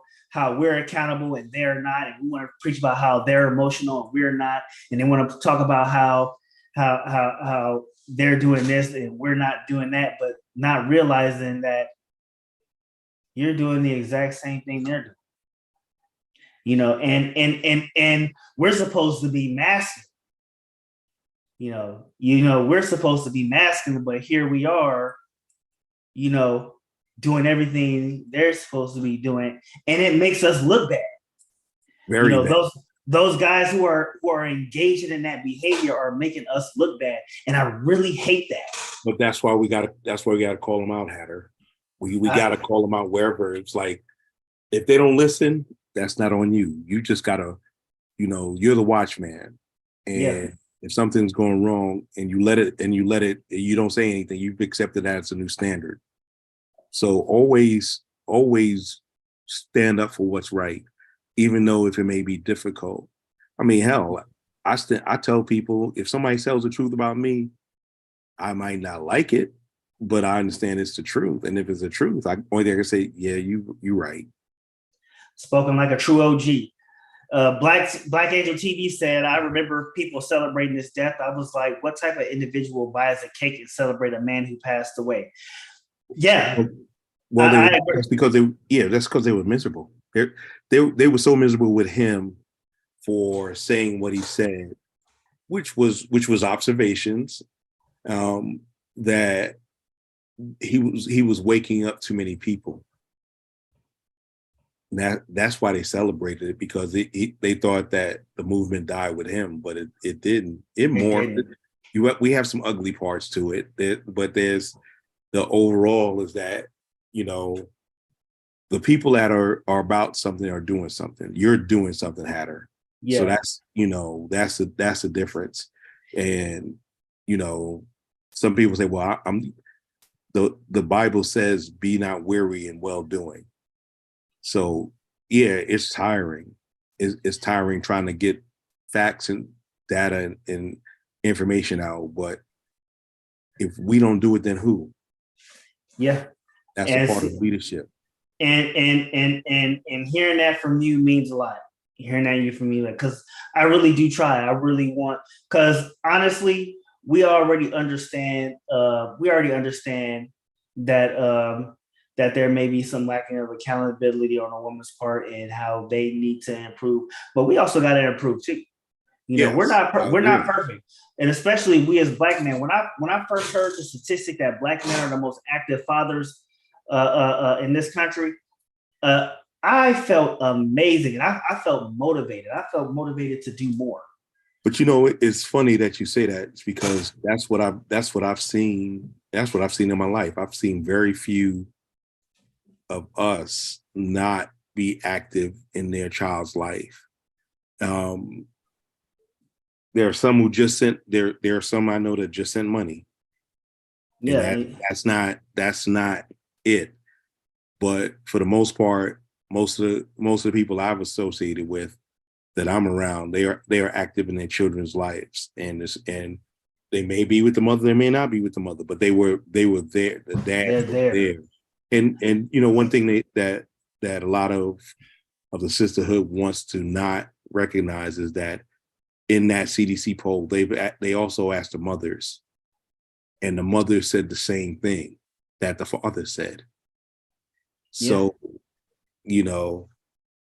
Speaker 1: we're accountable and they're not, and we want to preach about how they're emotional and we're not, and they want to talk about how they're doing this and we're not doing that, but not realizing that you're doing the exact same thing they're doing. You know, and we're supposed to be masculine. You know, we're supposed to be masculine, but here we are, you know, doing everything they're supposed to be doing, and it makes us look bad.
Speaker 4: Very bad.
Speaker 1: Those guys who are engaging in that behavior are making us look bad, and I really hate that.
Speaker 4: But that's why we gotta call them out, Hatter. We gotta call them out wherever. It's like, if they don't listen, that's not on you. You just gotta, you know, you're the watchman, and if something's going wrong and you let it, you don't say anything, you've accepted that as a new standard. So always stand up for what's right, even though if it may be difficult. I mean, hell, I tell people, if somebody tells the truth about me, I might not like it, but I understand it's the truth. And if it's the truth, only thing I can say, yeah, you right.
Speaker 1: Spoken like a true OG. Black Angel TV said, I remember people celebrating his death. I was like, what type of individual buys a cake and celebrate a man who passed away? Yeah.
Speaker 4: Well, that's because they were miserable. They were so miserable with him for saying what he said, which was observations, that he was waking up too many people. That's why they celebrated it, because they thought that the movement died with him, but it didn't. It morphed. We have some ugly parts to it, but there's the overall is that, you know, the people that are about something are doing something. You're doing something, Hatter. Yeah. So that's, you know, that's a difference. And, you know, some people say, well, the Bible says, be not weary in well doing. So yeah, it's tiring. It's tiring trying to get facts and data and information out. But if we don't do it, then who?
Speaker 1: Yeah.
Speaker 4: That's a part of leadership.
Speaker 1: And hearing that from you means a lot. Hearing that from you, because I really do try. I really want, because honestly, we already understand that that there may be some lacking of accountability on a woman's part and how they need to improve. But we also got to improve too. You know, we're not perfect, and especially we as Black men. When I first heard the statistic that Black men are the most active fathers in this country, I felt amazing, and I felt motivated. I felt motivated to do more.
Speaker 4: But you know, it's funny that you say that. It's because that's what I've seen. That's what I've seen in my life. I've seen very few of us not be active in their child's life. There are some who just sent. There are some I know that just sent money. Yeah, that's not it. But for the most part, most of the people I've associated with, that I'm around, they are active in their children's lives, and they may be with the mother, they may not be with the mother, but they were there. The dad was there. And you know, one thing that a lot of the sisterhood wants to not recognize is that in that CDC poll, they also asked the mothers, and the mother said the same thing that the father said. So, you know,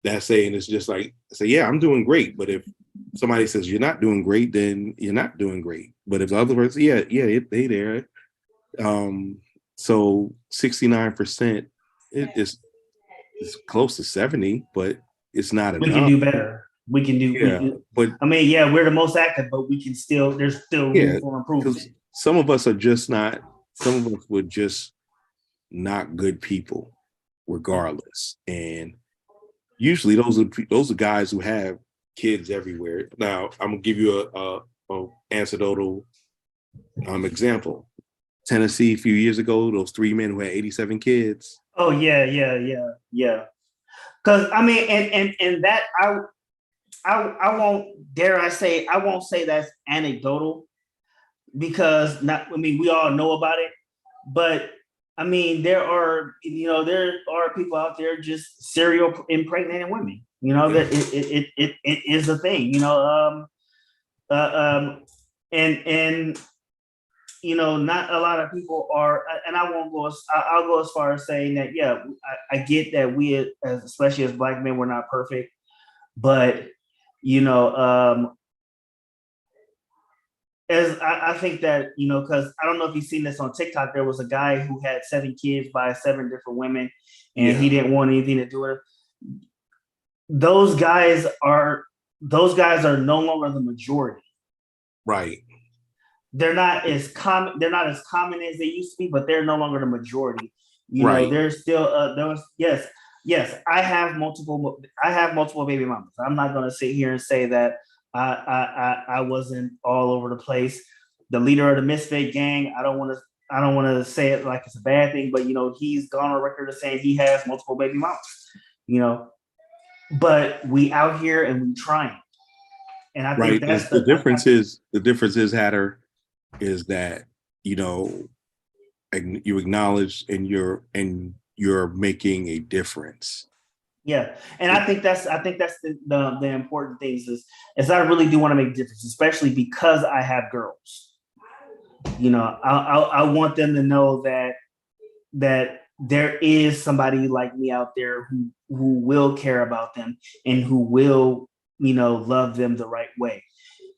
Speaker 4: that saying is just like, say, yeah, I'm doing great. But if somebody says you're not doing great, then you're not doing great. But if the other person, they there. So 69% is close to 70, but it's not enough.
Speaker 1: We can do better. We can do. But I mean, we're the most active, but we can still. There's still room for improvement.
Speaker 4: Some of us are just not. Some of us were just not good people, regardless. And usually those are guys who have kids everywhere. Now I'm gonna give you a anecdotal example. Tennessee a few years ago, those 3 men who had 87 kids.
Speaker 1: Oh yeah. Because I mean, and that I won't dare I say, I won't say that's anecdotal, because we all know about it, but I mean, there are people out there just serial impregnating women. You know, that it is a thing. You know, and you know, not a lot of people are, and I'll go as far as saying that, I get that we, especially as Black men, we're not perfect, but you know, as I think that, you know, because I don't know if you've seen this on TikTok, there was a guy who had 7 kids by 7 different women, and he didn't want anything to do with it. Those guys are no longer the majority. Right. They're not as common as they used to be, but they're no longer the majority. You know, there's still those. Yes, I have multiple baby mamas. I'm not going to sit here and say that I wasn't all over the place. The leader of the Misfit gang, I don't want to say it like it's a bad thing, but you know, he's gone on record as saying he has multiple baby mamas. You know, but we out here and we trying. And I think that's
Speaker 4: the difference is Hatter, is that, you know, you acknowledge and you're making a difference.
Speaker 1: Yeah, and I think that's the important things is I really do want to make a difference, especially because I have girls. You know, I want them to know that there is somebody like me out there who will care about them and who will, you know, love them the right way.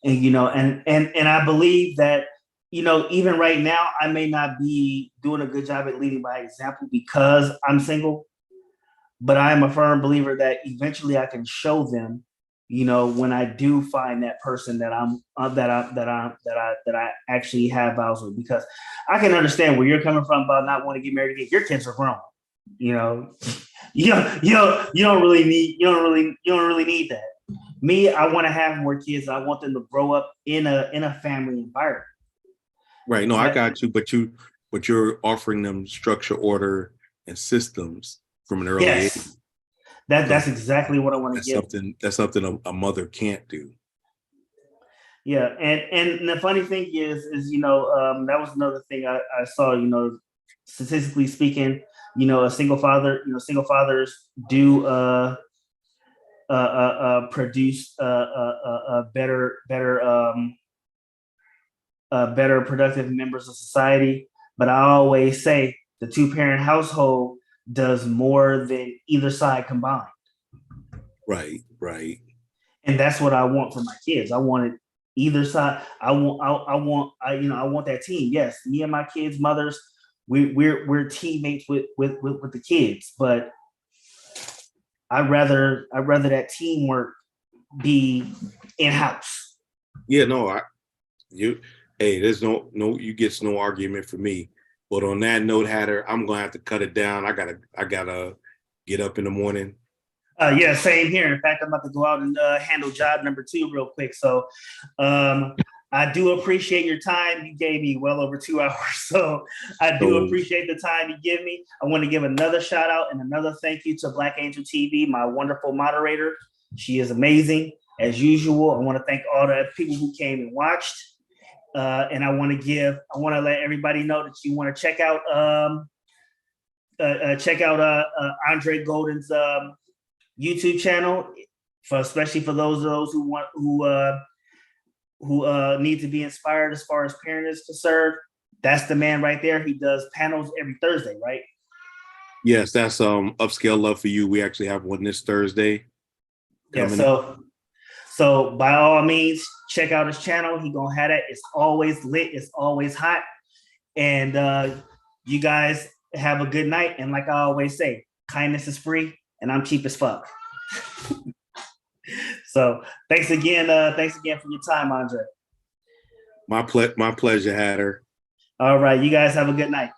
Speaker 1: And you know, and I believe that, you know, even right now I may not be doing a good job at leading by example because I'm single, but I am a firm believer that eventually I can show them, you know, when I do find that person that I actually have vows with, because I can understand where you're coming from about not wanting to get married again. Your kids are grown, you know. You don't really need that. Me, I want to have more kids. I want them to grow up in a family environment.
Speaker 4: Right. No, I got you, but you're offering them structure, order, and systems from an early age.
Speaker 1: Yes, that's exactly what I want to
Speaker 4: That's
Speaker 1: give.
Speaker 4: that's something a mother can't do.
Speaker 1: Yeah, and the funny thing is, you know, that was another thing I saw. You know, statistically speaking, you know, single fathers do produce better productive members of society. But I always say the two-parent household does more than either side combined.
Speaker 4: Right, right.
Speaker 1: And that's what I want for my kids. I wanted either side. I want that team. Yes, me and my kids' mothers, we're teammates with the kids, but I'd rather that teamwork be in house.
Speaker 4: Yeah, no, there's no you gets no argument for me. But on that note, Hatter, I'm gonna have to cut it down. I gotta get up in the morning.
Speaker 1: Yeah, same here. In fact, I'm about to go out and handle job number 2 real quick. So I do appreciate your time. You gave me well over 2 hours. So I do appreciate the time you give me. I want to give another shout out and another thank you to Black Angel TV, my wonderful moderator. She is amazing as usual. I want to thank all the people who came and watched. And I want to let everybody know that you want to check out Andre Golden's YouTube channel, especially for those who need to be inspired as far as parenting is concerned. That's the man right there. He does panels every Thursday, right?
Speaker 4: Yes, that's Upscale Love for You. We actually have one this Thursday.
Speaker 1: Yeah, so by all means, check out his channel. He gonna have that. It's always lit. It's always hot. And you guys have a good night. And like I always say, kindness is free, and I'm cheap as fuck. So thanks again for your time, Andre.
Speaker 4: My pleasure, Hatter.
Speaker 1: All right, you guys have a good night.